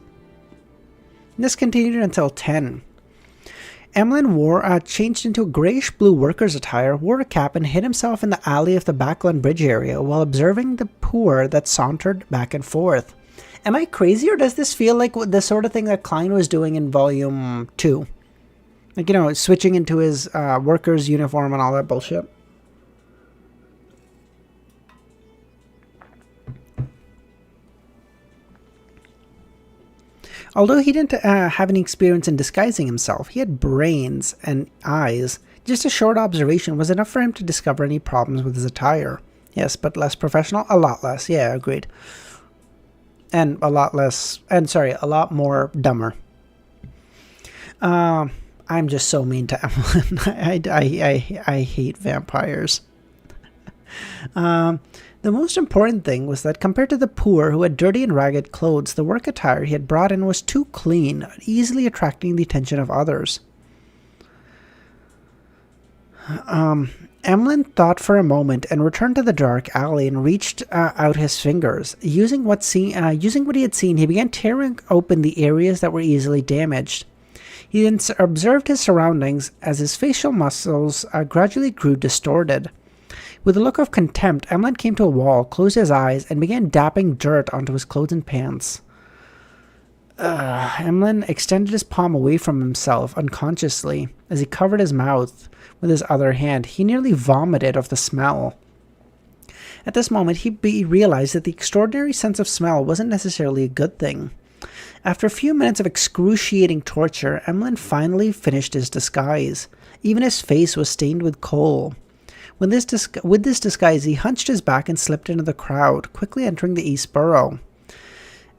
This continued until 10. Emlyn changed into a grayish-blue worker's attire, wore a cap, and hid himself in the alley of the Backland Bridge area while observing the poor that sauntered back and forth. Am I crazy, or does this feel like the sort of thing that Klein was doing in Volume 2? Like, you know, switching into his worker's uniform and all that bullshit? Although he didn't have any experience in disguising himself, he had brains and eyes. Just a short observation was enough for him to discover any problems with his attire. Yes, but less professional. A lot less. Yeah, agreed. And a lot less. And sorry, a lot more dumber. I'm just so mean to Emlyn. I hate vampires. The most important thing was that compared to the poor who had dirty and ragged clothes, the work attire he had brought in was too clean, easily attracting the attention of others. Emlyn thought for a moment and returned to the dark alley and reached out his fingers. Using what he had seen, he began tearing open the areas that were easily damaged. He then observed his surroundings as his facial muscles gradually grew distorted. With a look of contempt, Emlyn came to a wall, closed his eyes, and began dabbing dirt onto his clothes and pants. Emlyn extended his palm away from himself unconsciously. As he covered his mouth with his other hand, he nearly vomited of the smell. At this moment, he realized that the extraordinary sense of smell wasn't necessarily a good thing. After a few minutes of excruciating torture, Emlyn finally finished his disguise. Even his face was stained with coal. With this disguise, he hunched his back and slipped into the crowd, quickly entering the East Borough.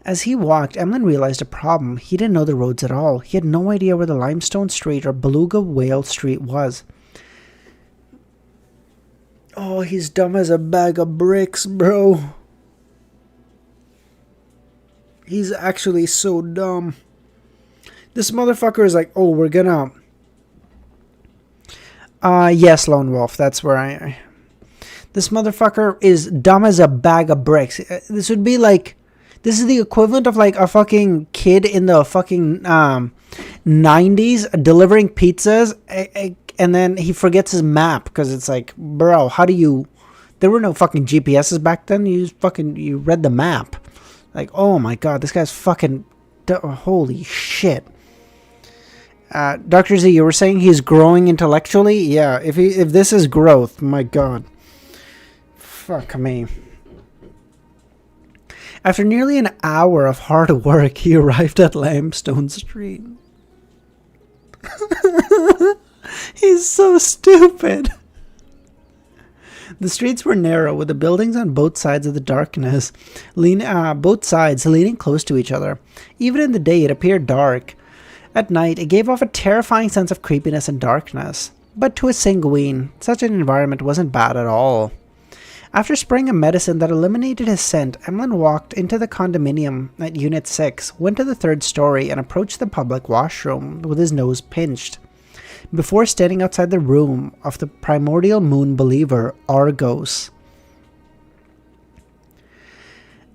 As he walked, Emlyn realized a problem. He didn't know the roads at all. He had no idea where the Limestone Street or Beluga Whale Street was. Oh, he's dumb as a bag of bricks, bro. He's actually so dumb. This motherfucker is like, oh, we're gonna... yes, Lone Wolf, that's where I... This motherfucker is dumb as a bag of bricks. This would be like... This is the equivalent of like a fucking kid in the fucking 90s delivering pizzas and then he forgets his map because it's like, bro, how do you... There were no fucking GPSs back then. You read the map. Like, oh my god, this guy's fucking... Holy shit. Dr. Z, you were saying he's growing intellectually? Yeah, if this is growth, my god. Fuck me. After nearly an hour of hard work, he arrived at Limestone Street. He's so stupid. The streets were narrow, with the buildings on both sides of the darkness, both sides leaning close to each other. Even in the day, it appeared dark. At night, it gave off a terrifying sense of creepiness and darkness. But to a sanguine, such an environment wasn't bad at all. After spraying a medicine that eliminated his scent, Emlyn walked into the condominium at Unit 6, went to the third story, and approached the public washroom with his nose pinched. Before standing outside the room of the primordial moon believer, Argos.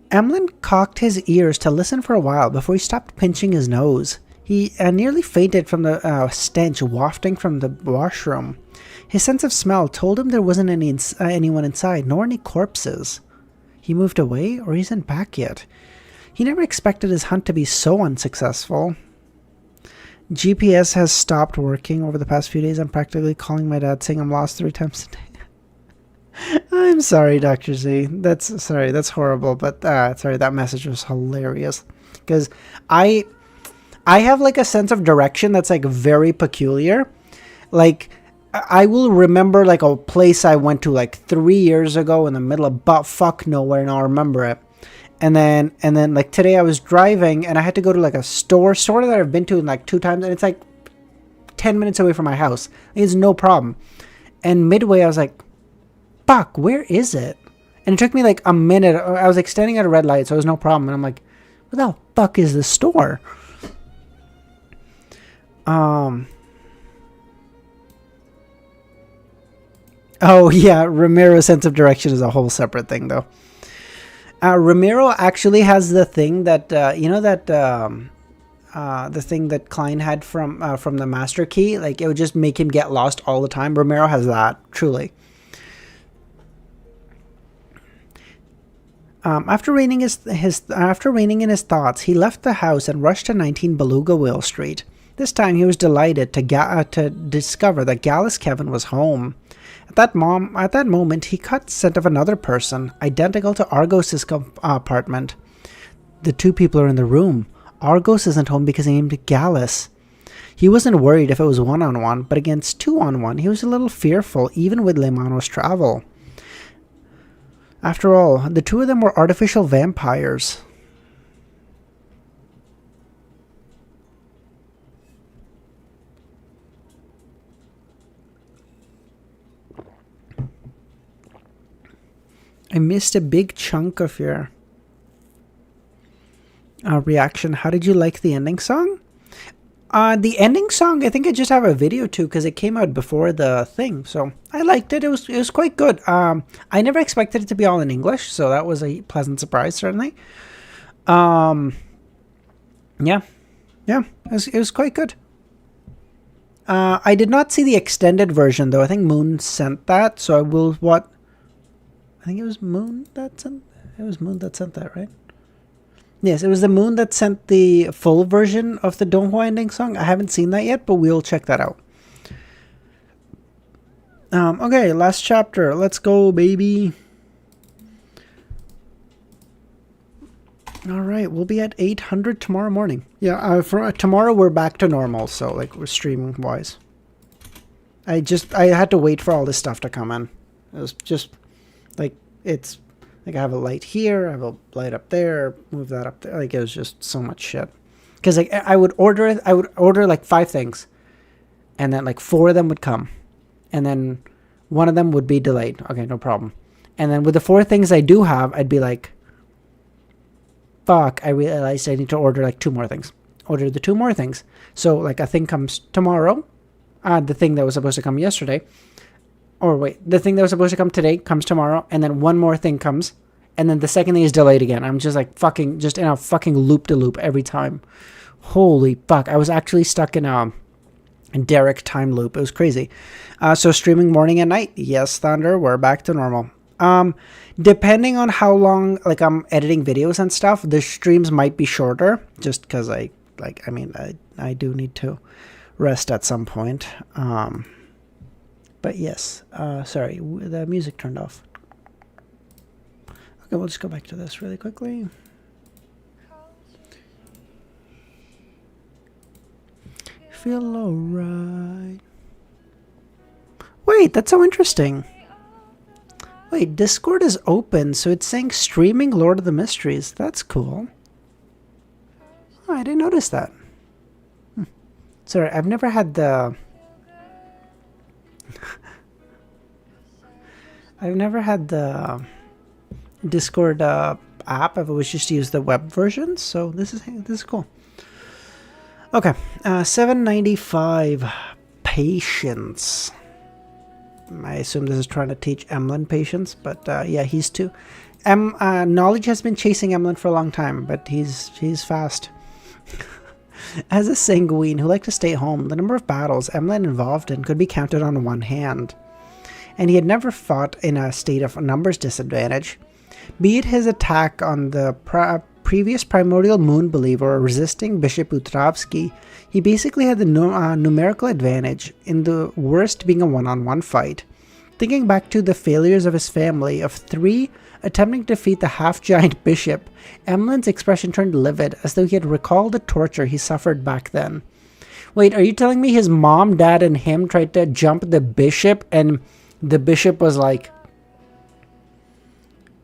Emlyn cocked his ears to listen for a while before he stopped pinching his nose. He nearly fainted from the stench wafting from the washroom. His sense of smell told him there wasn't anyone inside, nor any corpses. He moved away, or he isn't back yet. He never expected his hunt to be so unsuccessful. GPS has stopped working over the past few days. I'm practically calling my dad saying I'm lost 3 times a day. I'm sorry, Dr. Z. That's horrible, but sorry, that message was hilarious. Because I have like a sense of direction that's like very peculiar. Like, I will remember like a place I went to like 3 years ago in the middle of butt fuck nowhere, and I'll remember it. And then like today I was driving and I had to go to like a store that I've been to like 2 times, and it's like 10 minutes away from my house. It's no problem. And midway I was like, fuck, where is it? And it took me like a minute. I was like standing at a red light, so it was no problem. And I'm like, where the fuck is the store? Oh yeah, Ramiro's sense of direction is a whole separate thing though. Ramiro actually has the thing that the thing that Klein had from the master key. Like, it would just make him get lost all the time. Ramiro has that, truly. After reining in his thoughts, he left the house and rushed to 19 Beluga Whale Street. This time he was delighted to discover that Gallus Kevin was home. At that moment, he caught scent of another person, identical to Argos' apartment. The 2 people are in the room. Argos isn't home because he named Gallus. He wasn't worried if it was 1-on-1, but against 2-on-1, he was a little fearful, even with Lemano's travel. After all, the two of them were artificial vampires. I missed a big chunk of your reaction. How did you like the ending song? The ending song, I think I just have a video too because it came out before the thing, so I liked it. It was quite good. I never expected it to be all in English, so that was a pleasant surprise, certainly. Yeah, it was quite good. I did not see the extended version though. I think Moon sent that, so I will I think it was Moon that sent. It was Moon that sent that, right? Yes, it was the Moon that sent the full version of the Donghua ending song. I haven't seen that yet, but we'll check that out. Okay, last chapter. Let's go, baby. All right, we'll be at 800 tomorrow morning. Yeah, for tomorrow we're back to normal, so like we're streaming wise. I had to wait for all this stuff to come in. It was just like it's like I have a light here, I have a light up there, move that up there. Like it was just so much shit. Because like I would order like 5 things, and then like 4 of them would come, and then one of them would be delayed. Okay, no problem. And then with the 4 things I do have, I'd be like, fuck, I realized I need to order like 2 more things. Order the 2 more things. So like a thing comes tomorrow, the thing that was supposed to come yesterday. Or wait, the thing that was supposed to come today comes tomorrow, and then one more thing comes, and then the second thing is delayed again. I'm just like fucking, just in a fucking loop-de-loop every time. Holy fuck, I was actually stuck in a Derek time loop. It was crazy. So streaming morning and night. Yes, Thunder, we're back to normal. Depending on how long, like I'm editing videos and stuff, the streams might be shorter, just because I do need to rest at some point. But yes, sorry, the music turned off. Okay, we'll just go back to this really quickly. Feel alright. Wait, that's so interesting. Wait, Discord is open, so it's saying streaming Lord of the Mysteries. That's cool. Oh, I didn't notice that. Sorry, I've never had the... I've never had the Discord app. I've always just used the web version, so this is cool. Okay, 795 patience. I assume this is trying to teach Emlyn patience, but yeah, he's too. Knowledge has been chasing Emlyn for a long time, but he's fast. As a sanguine who liked to stay home, the number of battles Emlyn involved in could be counted on one hand. And he had never fought in a state of numbers disadvantage. Be it his attack on the previous primordial moon believer resisting Bishop Utravsky, he basically had the numerical advantage, in the worst being a one-on-one fight. Thinking back to the failures of his family of 3 attempting to defeat the half-giant bishop, Emlyn's expression turned livid, as though he had recalled the torture he suffered back then. Wait, are you telling me his mom, dad, and him tried to jump the bishop, and the bishop was like,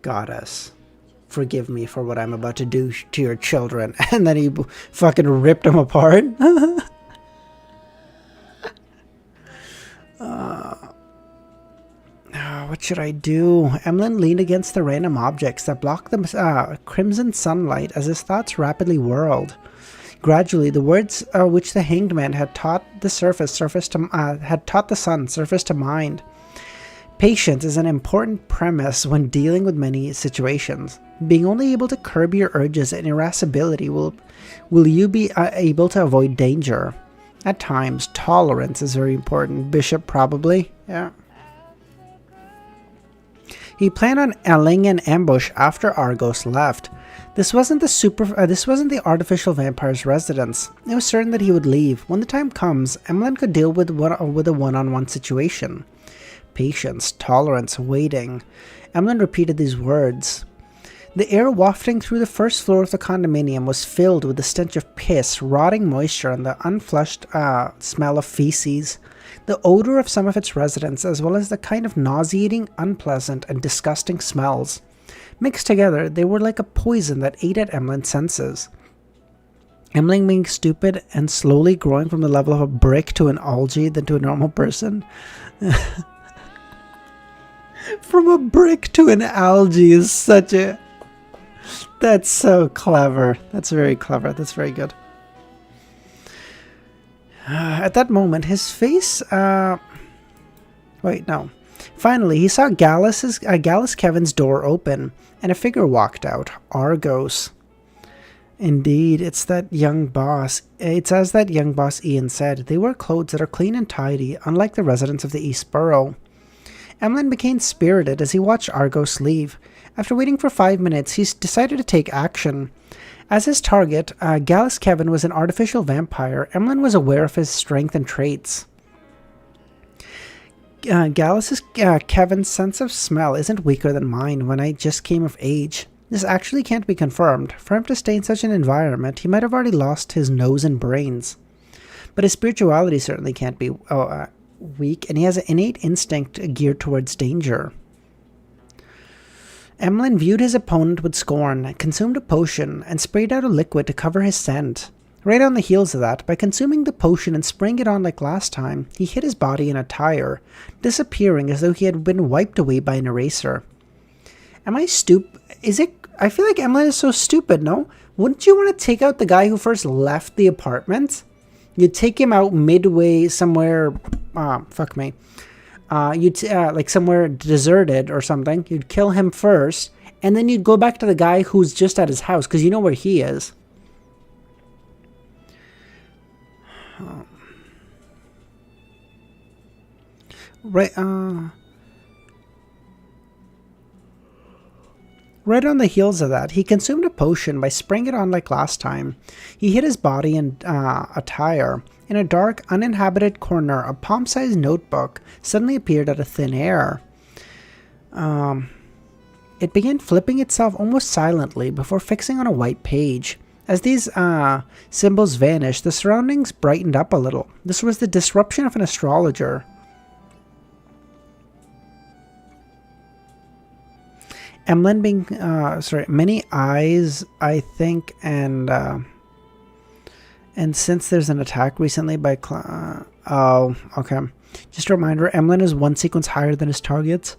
"Goddess, forgive me for what I'm about to do to your children," and then he fucking ripped them apart? What should I do? Emlyn leaned against the random objects that blocked the crimson sunlight as his thoughts rapidly whirled. Gradually, the words which the hanged man had taught the sun surfaced to mind. Patience is an important premise when dealing with many situations. Being only able to curb your urges and irascibility will you be able to avoid danger. At times, tolerance is very important. Bishop, probably. Yeah. He planned on laying an ambush after Argos left. This wasn't the artificial vampire's residence. It was certain that he would leave. When the time comes, Emlyn could deal with a one-on-one situation. Patience, tolerance, waiting. Emlyn repeated these words. The air wafting through the first floor of the condominium was filled with the stench of piss, rotting moisture, and the unflushed smell of feces. The odor of some of its residents, as well as the kind of nauseating, unpleasant, and disgusting smells. Mixed together, they were like a poison that ate at Emlyn's senses. Emlyn being stupid and slowly growing from the level of a brick to an algae then to a normal person. From a brick to an algae is such a... That's so clever. That's very clever. That's very good. At that moment, his face... Wait, no. Finally, he saw Gallus Kevin's door open, and a figure walked out. Argos. Indeed, it's that young boss. It's as that young boss Ian said. They wear clothes that are clean and tidy, unlike the residents of the East Borough. Emlyn became spirited as he watched Argos leave. After waiting for 5 minutes, he decided to take action. As his target, Gallus Kevin was an artificial vampire. Emlyn was aware of his strength and traits. Gallus Kevin's sense of smell isn't weaker than mine when I just came of age. This actually can't be confirmed. For him to stay in such an environment, he might have already lost his nose and brains. But his spirituality certainly can't be weak, and he has an innate instinct geared towards danger. Emlyn viewed his opponent with scorn, consumed a potion, and sprayed out a liquid to cover his scent. Right on the heels of that, by consuming the potion and spraying it on like last time, he hit his body in a tire, disappearing as though he had been wiped away by an eraser. Am I stupid? I feel like Emlyn is so stupid, no? Wouldn't you want to take out the guy who first left the apartment? You'd take him out midway somewhere, fuck me. Like somewhere deserted or something. You'd kill him first, and then you'd go back to the guy who's just at his house, because you know where he is. Right on the heels of that, he consumed a potion by spraying it on like last time. He hit his body in a tire. In a dark, uninhabited corner, a palm-sized notebook suddenly appeared out of thin air. It began flipping itself almost silently before fixing on a white page. As these symbols vanished, the surroundings brightened up a little. This was the disruption of an astrologer. Emlyn being, many eyes, I think, and since there's an attack recently by, oh, okay. Just a reminder, Emlyn is one sequence higher than his targets.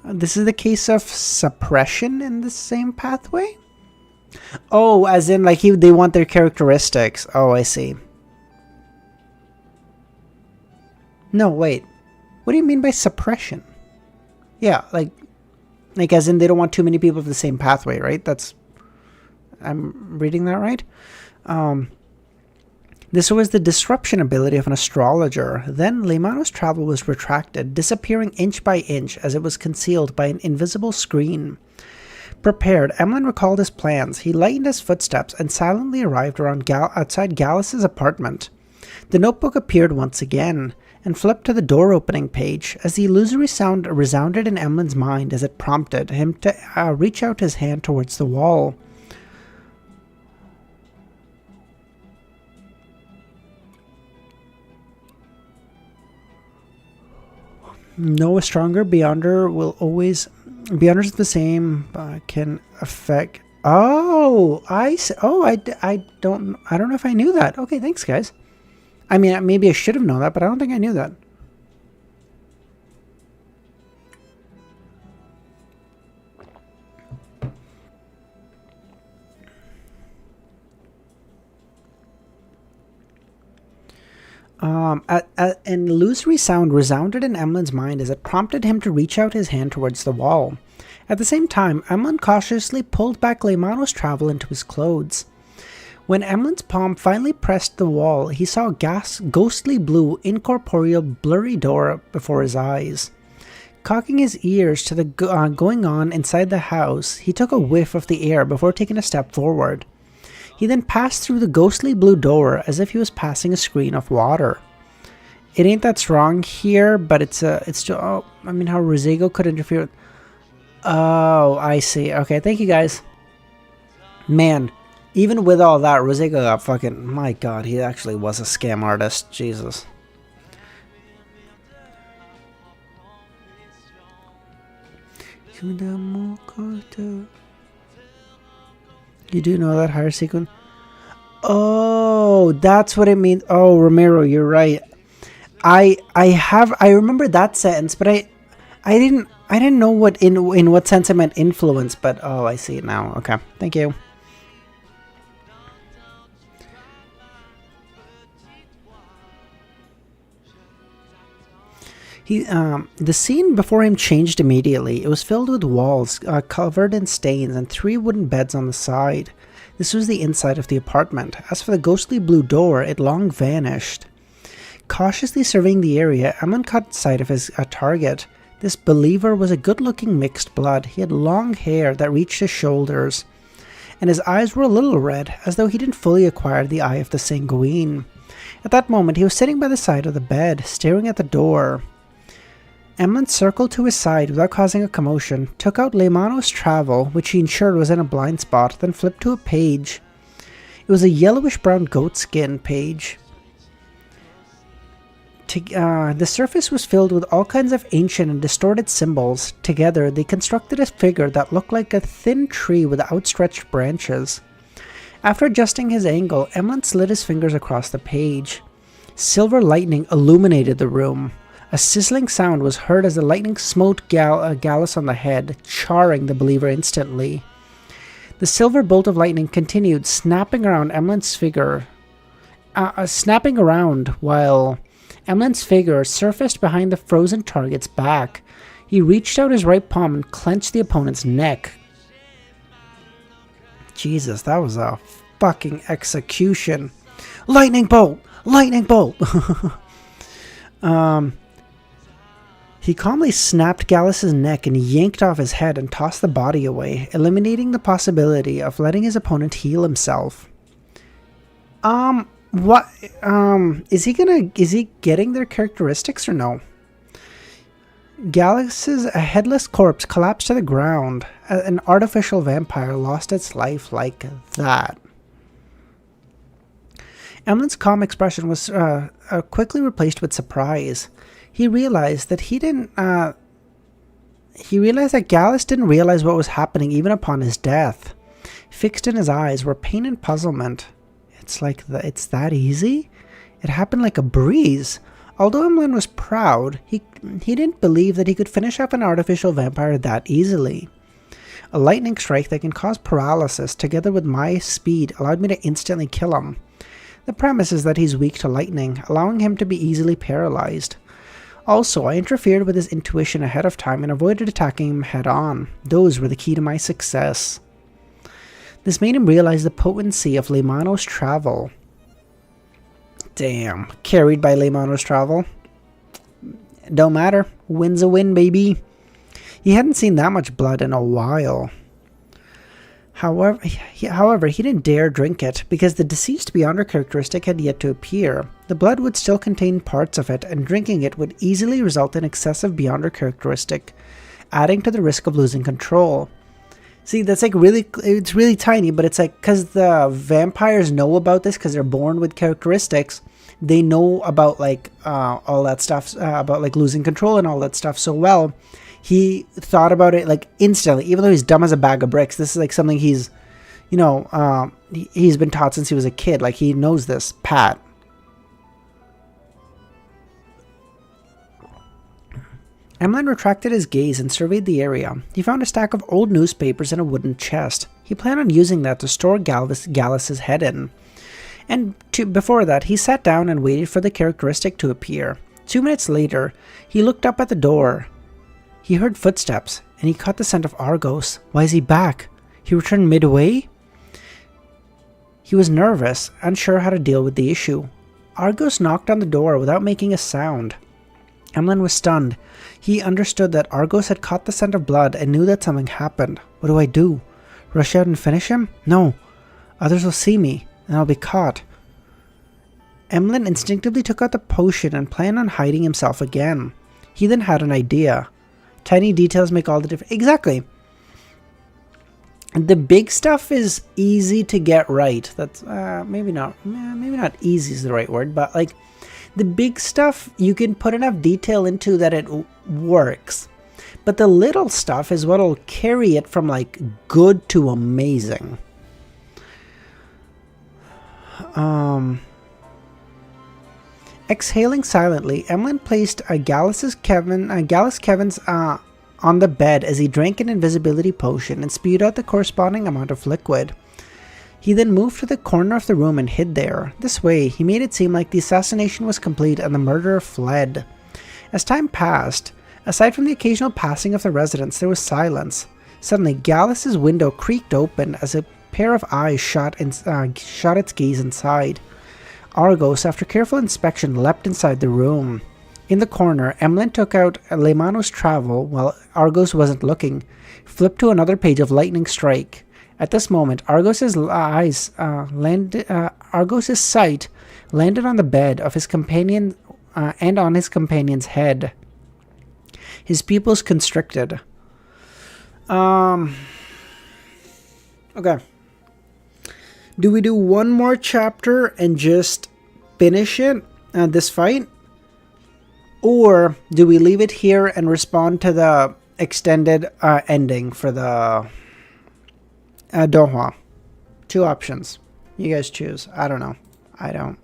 This is the case of suppression in the same pathway? Oh, as in, like, they want their characteristics. Oh, I see. No, wait. What do you mean by suppression? Yeah, like as in they don't want too many people of the same pathway, right? I'm reading that right? This was the disruption ability of an astrologer. Then Leimano's travel was retracted, disappearing inch by inch as it was concealed by an invisible screen. Prepared, Emlyn recalled his plans. He lightened his footsteps and silently arrived outside Gallus's apartment. The notebook appeared once again, and flipped to the door-opening page, as the illusory sound resounded in Emlyn's mind as it prompted him to reach out his hand towards the wall. No, a stronger Beyonder will always... Beyonders the same, can affect... Oh, I don't know if I knew that. Okay, thanks, guys. I mean, maybe I should have known that, but I don't think I knew that. An illusory sound resounded in Emlyn's mind as it prompted him to reach out his hand towards the wall. At the same time, Emlyn cautiously pulled back Leimano's travel into his clothes. When Emlyn's palm finally pressed the wall, he saw a ghostly blue, incorporeal, blurry door before his eyes. Cocking his ears to the going on inside the house, he took a whiff of the air before taking a step forward. He then passed through the ghostly blue door as if he was passing a screen of water. It ain't that strong here, but it's still... Oh, I mean, how Rosego could interfere with... Oh, I see. Okay, thank you, guys. Man, even with all that, Rosego got fucking... My god, he actually was a scam artist. Jesus. You do know that higher sequence? Oh, that's what it means. Oh, Romero, you're right. I remember that sentence, but I didn't know what in what sense it meant influence, but oh, I see it now. Okay. Thank you. The scene before him changed immediately. It was filled with walls covered in stains and 3 wooden beds on the side. This was the inside of the apartment. As for the ghostly blue door, it long vanished. Cautiously surveying the area, Emlyn caught sight of his target. This believer was a good-looking mixed blood. He had long hair that reached his shoulders, and his eyes were a little red, as though he didn't fully acquire the eye of the sanguine. At that moment, he was sitting by the side of the bed, staring at the door. Emlyn circled to his side without causing a commotion, took out Leymano's travel, which he ensured was in a blind spot, then flipped to a page. It was a yellowish-brown goatskin page. The surface was filled with all kinds of ancient and distorted symbols. Together, they constructed a figure that looked like a thin tree with outstretched branches. After adjusting his angle, Emlyn slid his fingers across the page. Silver lightning illuminated the room. A sizzling sound was heard as the lightning smote Gallus on the head, charring the believer instantly. The silver bolt of lightning continued, snapping around Emlyn's figure, while Emlyn's figure surfaced behind the frozen target's back. He reached out his right palm and clenched the opponent's neck. Jesus, that was a fucking execution. Lightning bolt! Lightning bolt! He calmly snapped Gallus's neck and yanked off his head and tossed the body away, eliminating the possibility of letting his opponent heal himself. What? Is he getting their characteristics or no? Gallus's headless corpse collapsed to the ground. An artificial vampire lost its life like that. Emlyn's calm expression was quickly replaced with surprise. He realized that Gallus didn't realize what was happening even upon his death. Fixed in his eyes were pain and puzzlement. It's that easy? It happened like a breeze. Although Emlyn was proud, he didn't believe that he could finish off an artificial vampire that easily. A lightning strike that can cause paralysis, together with my speed, allowed me to instantly kill him. The premise is that he's weak to lightning, allowing him to be easily paralyzed. Also, I interfered with his intuition ahead of time and avoided attacking him head-on. Those were the key to my success. This made him realize the potency of Leymano's travel. Damn. Carried by Leymano's travel. Don't matter. Win's a win, baby. He hadn't seen that much blood in a while. However, he didn't dare drink it, because the deceased Beyonder characteristic had yet to appear. The blood would still contain parts of it, and drinking it would easily result in excessive Beyonder characteristic, adding to the risk of losing control. See, that's like it's really tiny, but it's like, because the vampires know about this, because they're born with characteristics, they know about like all that stuff, about like losing control and all that stuff so well. He thought about it like instantly, even though he's dumb as a bag of bricks. This is like something he's, he's been taught since he was a kid. Like, he knows this, pat. Emlyn retracted his gaze and surveyed the area. He found a stack of old newspapers in a wooden chest. He planned on using that to store Gallus's head in. And before that, he sat down and waited for the characteristic to appear. 2 minutes later, he looked up at the door. He heard footsteps, and he caught the scent of Argos. Why is he back? He returned midway? He was nervous, unsure how to deal with the issue. Argos knocked on the door without making a sound. Emlyn was stunned. He understood that Argos had caught the scent of blood and knew that something happened. What do I do? Rush out and finish him? No. Others will see me, and I'll be caught. Emlyn instinctively took out the potion and planned on hiding himself again. He then had an idea. Tiny details make all the difference. Exactly. The big stuff is easy to get right. That's maybe not easy is the right word, but like the big stuff you can put enough detail into that it works. But the little stuff is what'll carry it from like good to amazing. Exhaling silently, Emlyn placed Gallus Kevin's on the bed as he drank an invisibility potion and spewed out the corresponding amount of liquid. He then moved to the corner of the room and hid there. This way, he made it seem like the assassination was complete and the murderer fled. As time passed, aside from the occasional passing of the residents, there was silence. Suddenly, Gallus's window creaked open as a pair of eyes shot its gaze inside. Argos, after careful inspection, leapt inside the room. In the corner, Emlyn took out Lemano's travel while Argos wasn't looking, flipped to another page of Lightning Strike. At this moment, Argos's sight landed on the bed of his companion and on his companion's head. His pupils constricted. Okay. Do we do one more chapter and just finish it, this fight? Or do we leave it here and respond to the extended ending for the Dohwa? Two options. You guys choose. I don't know. I don't.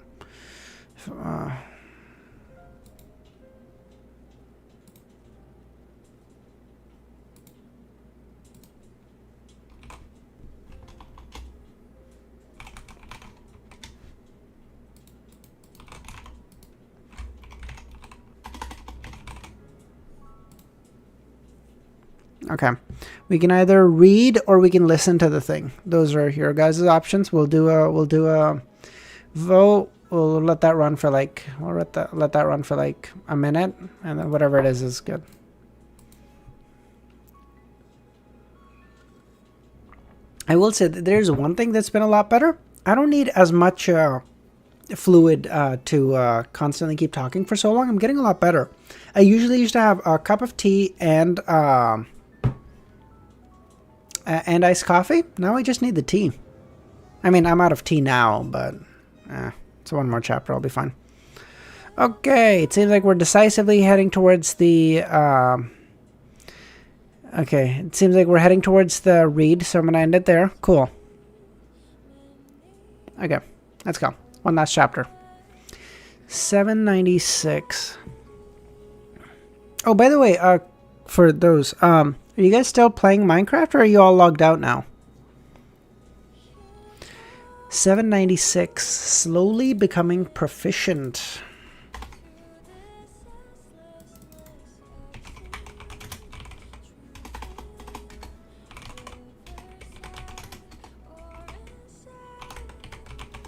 Okay, we can either read or we can listen to the thing. Those are your guys' options. We'll do a vote. We'll let that run for like a minute, and then whatever it is good. I will say that there's one thing that's been a lot better. I don't need as much fluid to constantly keep talking for so long. I'm getting a lot better. I usually used to have a cup of tea and iced coffee. Now I just need the tea. I mean, I'm out of tea now, but it's one more chapter. I'll be fine. Okay, it seems like we're decisively heading towards the... okay, it seems like we're heading towards the read, so I'm going to end it there. Cool. Okay, let's go. One last chapter. 796. Oh, by the way, for those, are you guys still playing Minecraft, or are you all logged out now? 796. Slowly becoming proficient.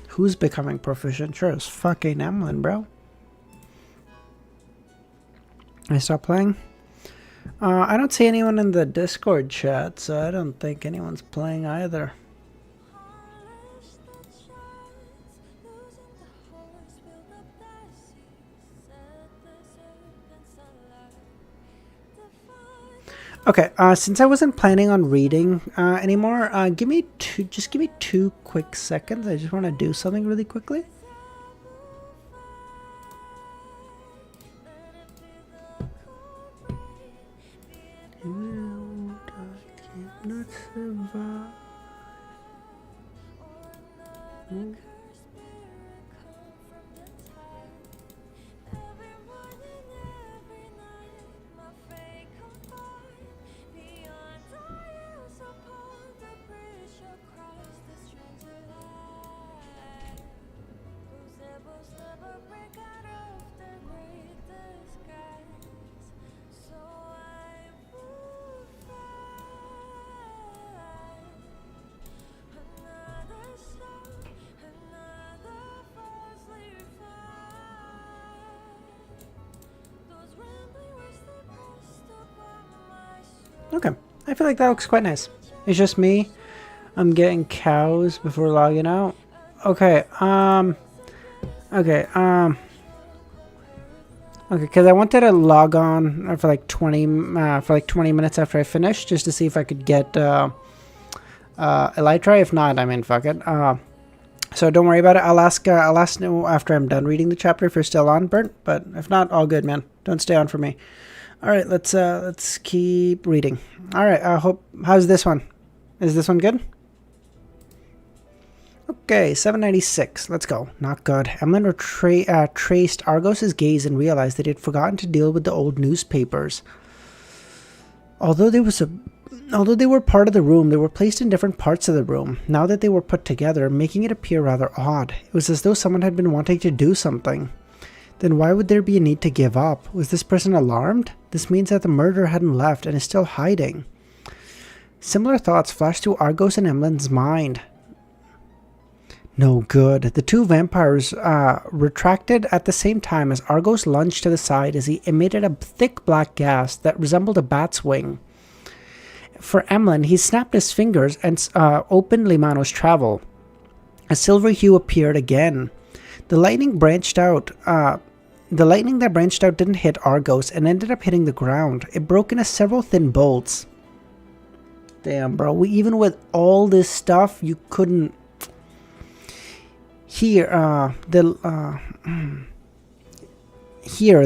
Who's becoming proficient? Sure, it's fucking Emlyn, bro. I stop playing? I don't see anyone in the Discord chat, so I don't think anyone's playing either. Okay, since I wasn't planning on reading anymore, give me 2 quick seconds. I just want to do something really quickly. Okay, I feel like that looks quite nice. It's just me. I'm getting cows before logging out. Okay, okay, because I wanted to log on for like 20 minutes after I finished, just to see if I could get Elytra. If not, I mean, fuck it. So don't worry about it. I'll ask after I'm done reading the chapter if you're still on, Burnt. But if not, all good, man. Don't stay on for me. All right, let's keep reading. All right, how's this one? Is this one good? Okay, 796. Let's go. Not good. Emlyn traced Argos's gaze and realized that he had forgotten to deal with the old newspapers. Although they were part of the room, they were placed in different parts of the room. Now that they were put together, making it appear rather odd. It was as though someone had been wanting to do something. Then why would there be a need to give up? Was this person alarmed? This means that the murderer hadn't left and is still hiding. Similar thoughts flashed through Argos and Emlyn's mind. No good. The two vampires retracted at the same time as Argos lunged to the side as he emitted a thick black gas that resembled a bat's wing. For Emlyn, he snapped his fingers and opened Limano's travel. A silver hue appeared again. The lightning that branched out didn't hit Argos and ended up hitting the ground. It broke into several thin bolts. Damn, bro. Even with all this stuff, you couldn't... Here,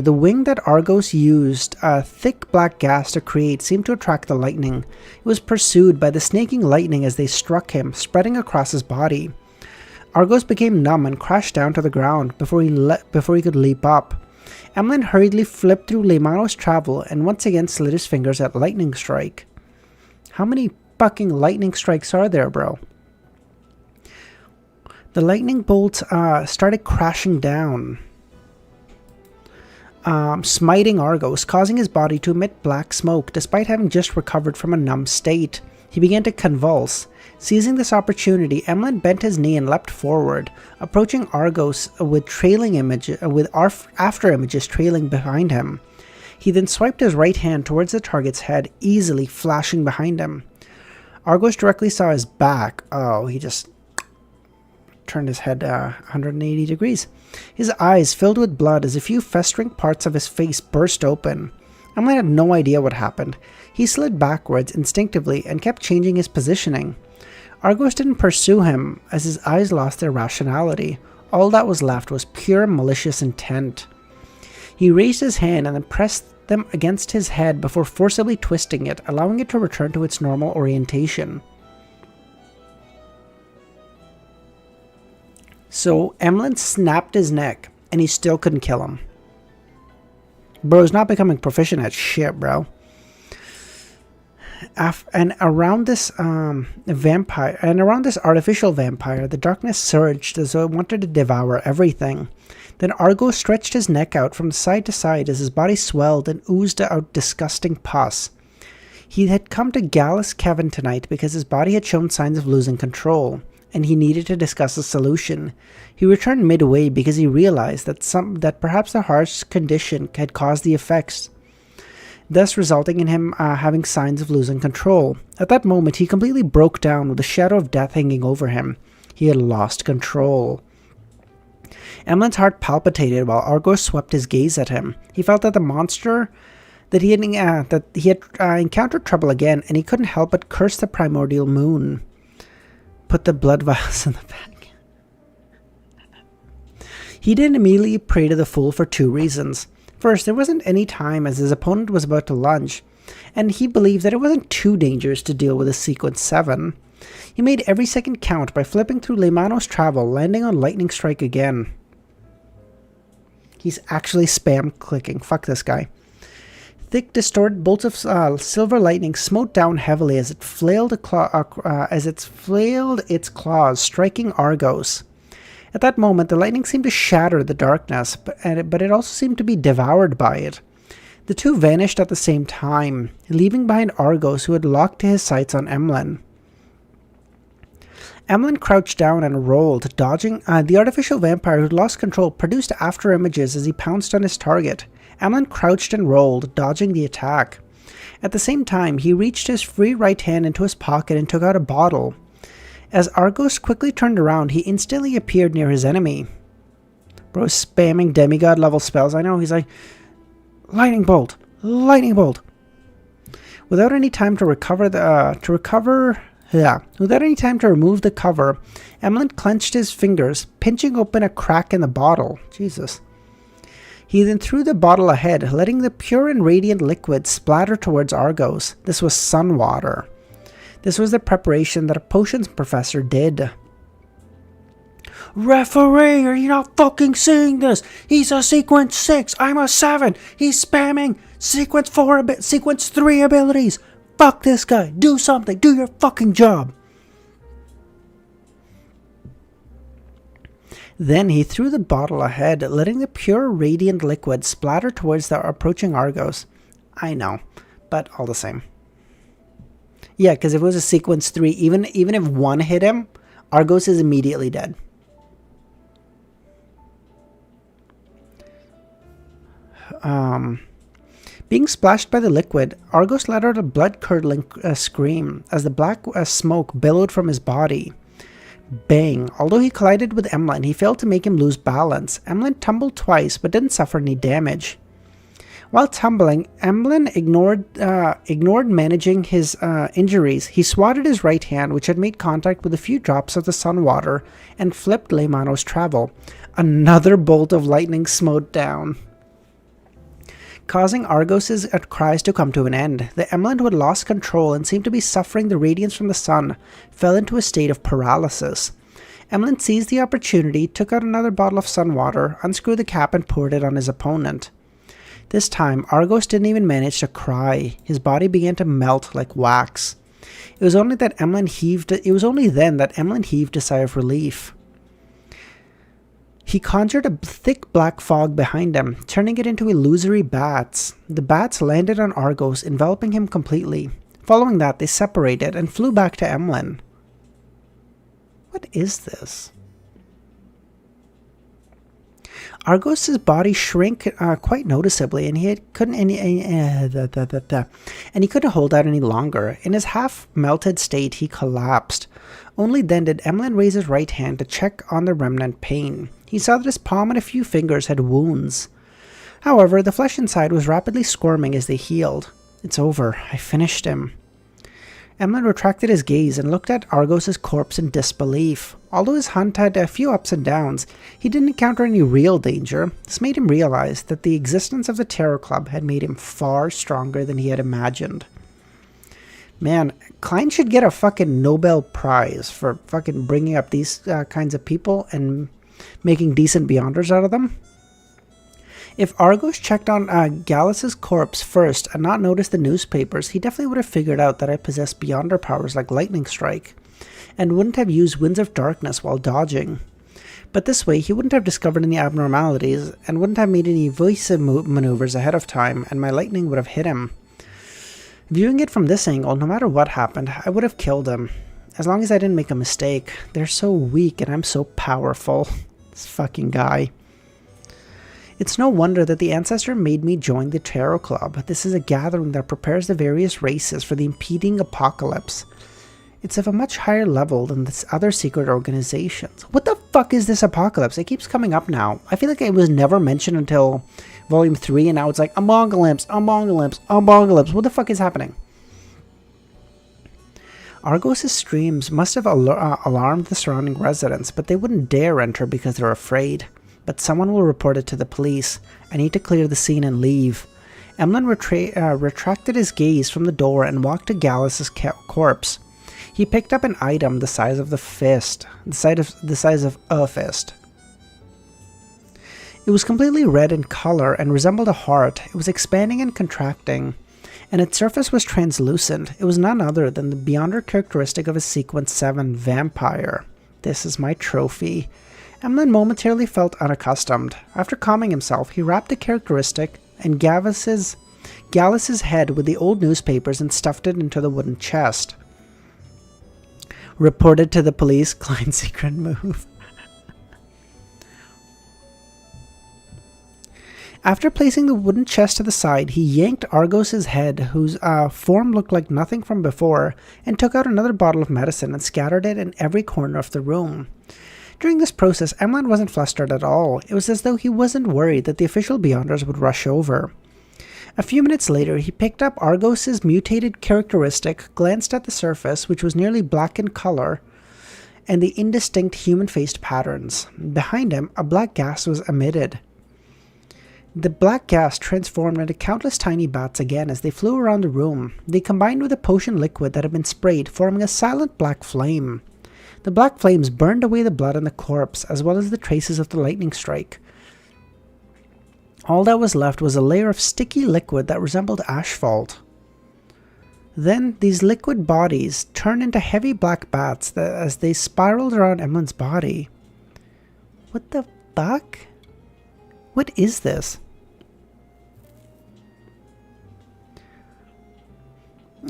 the wing that Argos used thick black gas to create seemed to attract the lightning. It was pursued by the snaking lightning as they struck him, spreading across his body. Argos became numb and crashed down to the ground before he could leap up. Emlyn hurriedly flipped through Limano's travel and once again slid his fingers at Lightning Strike. How many fucking lightning strikes are there, bro? The lightning bolts started crashing down, smiting Argos, causing his body to emit black smoke despite having just recovered from a numb state. He began to convulse. Seizing this opportunity, Emlyn bent his knee and leapt forward, approaching Argos with after images trailing behind him. He then swiped his right hand towards the target's head, easily flashing behind him. Argos directly saw his back. Oh, he just turned his head 180 degrees. His eyes filled with blood as a few festering parts of his face burst open. Emlyn had no idea what happened. He slid backwards instinctively and kept changing his positioning. Argos didn't pursue him as his eyes lost their rationality. All that was left was pure malicious intent. He raised his hand and then pressed them against his head before forcibly twisting it, allowing it to return to its normal orientation. So Emlyn snapped his neck, and he still couldn't kill him. Bro's not becoming proficient at shit, bro. And around this artificial vampire, the darkness surged as though it wanted to devour everything. Then Argos stretched his neck out from side to side as his body swelled and oozed out disgusting pus. He had come to Gallus Kevin tonight because his body had shown signs of losing control, and he needed to discuss a solution. He returned midway because he realized that perhaps the harsh condition had caused the effects, thus resulting in him having signs of losing control. At that moment, he completely broke down with the shadow of death hanging over him. He had lost control. Emlyn's heart palpitated while Argos swept his gaze at him. He felt that the monster that he had encountered trouble again, and he couldn't help but curse the primordial moon. Put the blood vials in the bag. He didn't immediately pray to the fool for two reasons. First, there wasn't any time as his opponent was about to lunge, and he believed that it wasn't too dangerous to deal with a Sequence 7. He made every second count by flipping through Limano's travel, landing on Lightning Strike again. He's actually spam clicking. Fuck this guy. Thick, distorted bolts of silver lightning smote down heavily as it flailed its claws, striking Argos. At that moment, the lightning seemed to shatter the darkness, but it also seemed to be devoured by it. The two vanished at the same time, leaving behind Argos, who had locked to his sights on Emlyn. Emlyn crouched down and rolled, dodging. The artificial vampire who'd lost control produced after images as he pounced on his target. Emlyn crouched and rolled, dodging the attack. At the same time, he reached his free right hand into his pocket and took out a bottle. As Argos quickly turned around, he instantly appeared near his enemy. Bro's spamming demigod level spells. I know, he's like, lightning bolt, lightning bolt. Without any time to remove the cover, Emlyn clenched his fingers, pinching open a crack in the bottle. Jesus. He then threw the bottle ahead, letting the pure and radiant liquid splatter towards Argos. This was sun water. This was the preparation that a potions professor did. Referee, are you not fucking seeing this? He's a sequence 6, I'm a 7. He's spamming sequence 3 abilities. Fuck this guy. Do something. Do your fucking job. Then he threw the bottle ahead, letting the pure radiant liquid splatter towards the approaching Argos. I know, but all the same. Yeah, because if it was a sequence 3, even if one hit him, Argos is immediately dead. Being splashed by the liquid, Argos let out a blood-curdling scream as the black smoke billowed from his body. Bang! Although he collided with Emlyn, he failed to make him lose balance. Emlyn tumbled twice, but didn't suffer any damage. While tumbling, Emlyn ignored managing his injuries. He swatted his right hand, which had made contact with a few drops of the sun water, and flipped Leymano's travel. Another bolt of lightning smote down, causing Argos's cries to come to an end. The Emlyn, who had lost control and seemed to be suffering the radiance from the sun, fell into a state of paralysis. Emlyn seized the opportunity, took out another bottle of sun water, unscrewed the cap, and poured it on his opponent. This time, Argos didn't even manage to cry. His body began to melt like wax. It was only then that Emlyn heaved a sigh of relief. He conjured a thick black fog behind him, turning it into illusory bats. The bats landed on Argos, enveloping him completely. Following that, they separated and flew back to Emlyn. What is this? Argos's body shrank quite noticeably, and he couldn't hold out any longer. In his half-melted state, he collapsed. Only then did Emlyn raise his right hand to check on the remnant pain. He saw that his palm and a few fingers had wounds. However, the flesh inside was rapidly squirming as they healed. It's over. I finished him. Emlyn retracted his gaze and looked at Argos's corpse in disbelief. Although his hunt had a few ups and downs, he didn't encounter any real danger. This made him realize that the existence of the Tarot Club had made him far stronger than he had imagined. Man, Klein should get a fucking Nobel Prize for fucking bringing up these kinds of people and making decent Beyonders out of them. If Argos checked on Gallus' corpse first and not noticed the newspapers, he definitely would have figured out that I possessed Beyonder powers like Lightning Strike, and wouldn't have used Winds of Darkness while dodging. But this way, he wouldn't have discovered any abnormalities, and wouldn't have made any evasive maneuvers ahead of time, and my lightning would have hit him. Viewing it from this angle, no matter what happened, I would have killed him. As long as I didn't make a mistake. They're so weak, and I'm so powerful. This fucking guy. It's no wonder that the ancestor made me join the Tarot Club. This is a gathering that prepares the various races for the impending apocalypse. It's of a much higher level than this other secret organizations. What the fuck is this apocalypse? It keeps coming up now. I feel like it was never mentioned until Volume 3, and now it's like, Amongolimps. What the fuck is happening? Argos' streams must have alarmed the surrounding residents, but they wouldn't dare enter because they're afraid. But someone will report it to the police. I need to clear the scene and leave. Emlyn retracted his gaze from the door and walked to Gallus' corpse. He picked up an item the size of the size of a fist. It was completely red in color and resembled a heart. It was expanding and contracting, and its surface was translucent. It was none other than the Beyonder characteristic of a Sequence 7 vampire. This is my trophy. Emlyn momentarily felt unaccustomed. After calming himself, he wrapped the characteristic in Gallus's head with the old newspapers and stuffed it into the wooden chest. Reported to the police, Klein's secret move. After placing the wooden chest to the side, he yanked Argos' head, whose form looked like nothing from before, and took out another bottle of medicine and scattered it in every corner of the room. During this process, Emlyn wasn't flustered at all. It was as though he wasn't worried that the official Beyonders would rush over. A few minutes later, he picked up Argos' mutated characteristic, glanced at the surface, which was nearly black in color, and the indistinct human-faced patterns. Behind him, a black gas was emitted. The black gas transformed into countless tiny bats again as they flew around the room. They combined with a potion liquid that had been sprayed, forming a silent black flame. The black flames burned away the blood on the corpse, as well as the traces of the lightning strike. All that was left was a layer of sticky liquid that resembled asphalt. Then, these liquid bodies turned into heavy black bats as they spiraled around Emlyn's body. What the fuck? What is this?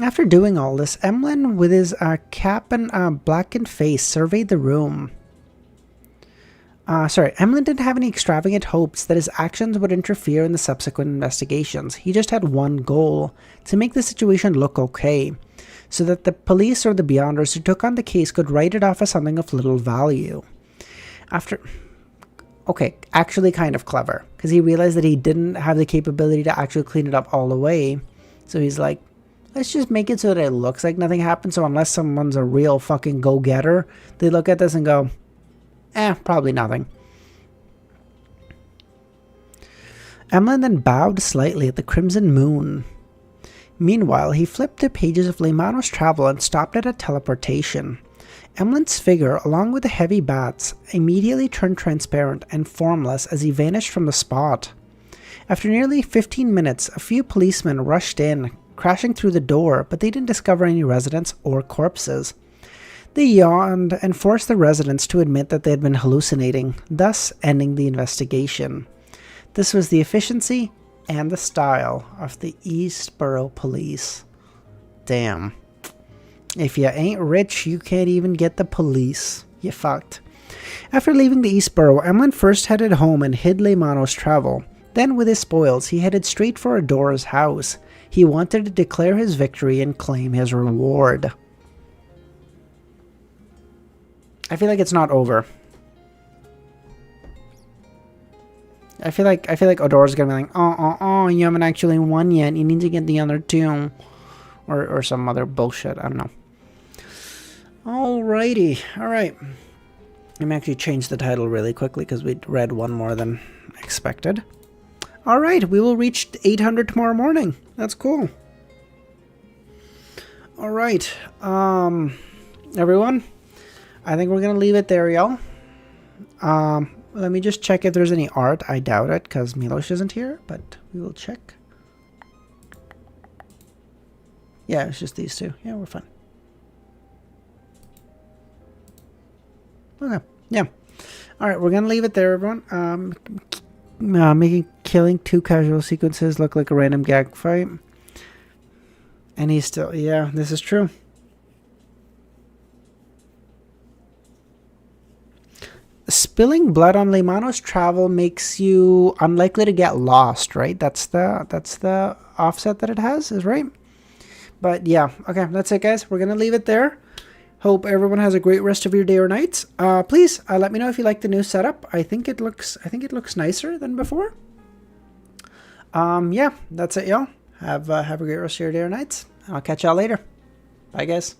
After doing all this, Emlyn, with his cap and blackened face, surveyed the room. Emlyn didn't have any extravagant hopes that his actions would interfere in the subsequent investigations. He just had one goal: to make the situation look okay, so that the police or the Beyonders who took on the case could write it off as something of little value. Actually kind of clever, because he realized that he didn't have the capability to actually clean it up all the way. So he's like, let's just make it so that it looks like nothing happened, so unless someone's a real fucking go-getter, they look at this and go, probably nothing. Emlyn then bowed slightly at the crimson moon. Meanwhile, he flipped the pages of Leymano's travel and stopped at a teleportation. Emlyn's figure, along with the heavy bats, immediately turned transparent and formless as he vanished from the spot. After nearly 15 minutes, a few policemen rushed in, crashing through the door, but they didn't discover any residents or corpses. They yawned and forced the residents to admit that they had been hallucinating, thus ending the investigation. This was the efficiency and the style of the Eastborough Police. Damn. If you ain't rich, you can't even get the police. You fucked. After leaving the Eastborough, Emlyn first headed home and hid Leymano's travel. Then, with his spoils, he headed straight for Adora's house. He wanted to declare his victory and claim his reward. I feel like it's not over. I feel like Adora's gonna be like, you haven't actually won yet. You need to get the other two. Or some other bullshit. I don't know. Alrighty. Alright. Let me actually change the title really quickly because we read one more than expected. Alright, we will reach 800 tomorrow morning. That's cool. Alright. Everyone, I think we're going to leave it there, y'all. Let me just check if there's any art. I doubt it because Milos isn't here, but we will check. Yeah, it's just these two. Yeah, we're fine. Okay. Yeah. Alright, we're going to leave it there, everyone. Killing two casual sequences look like a random gag fight. And he's still... Yeah, this is true. Spilling blood on Leymano's travel makes you unlikely to get lost, right? That's the offset that it has, is right? But yeah, okay, that's it, guys. We're gonna leave it there. Hope everyone has a great rest of your day or night. Please let me know if you like the new setup. I think it looks nicer than before. Yeah, that's it, y'all. Have a great rest of your day or night. I'll catch y'all later. Bye, guys.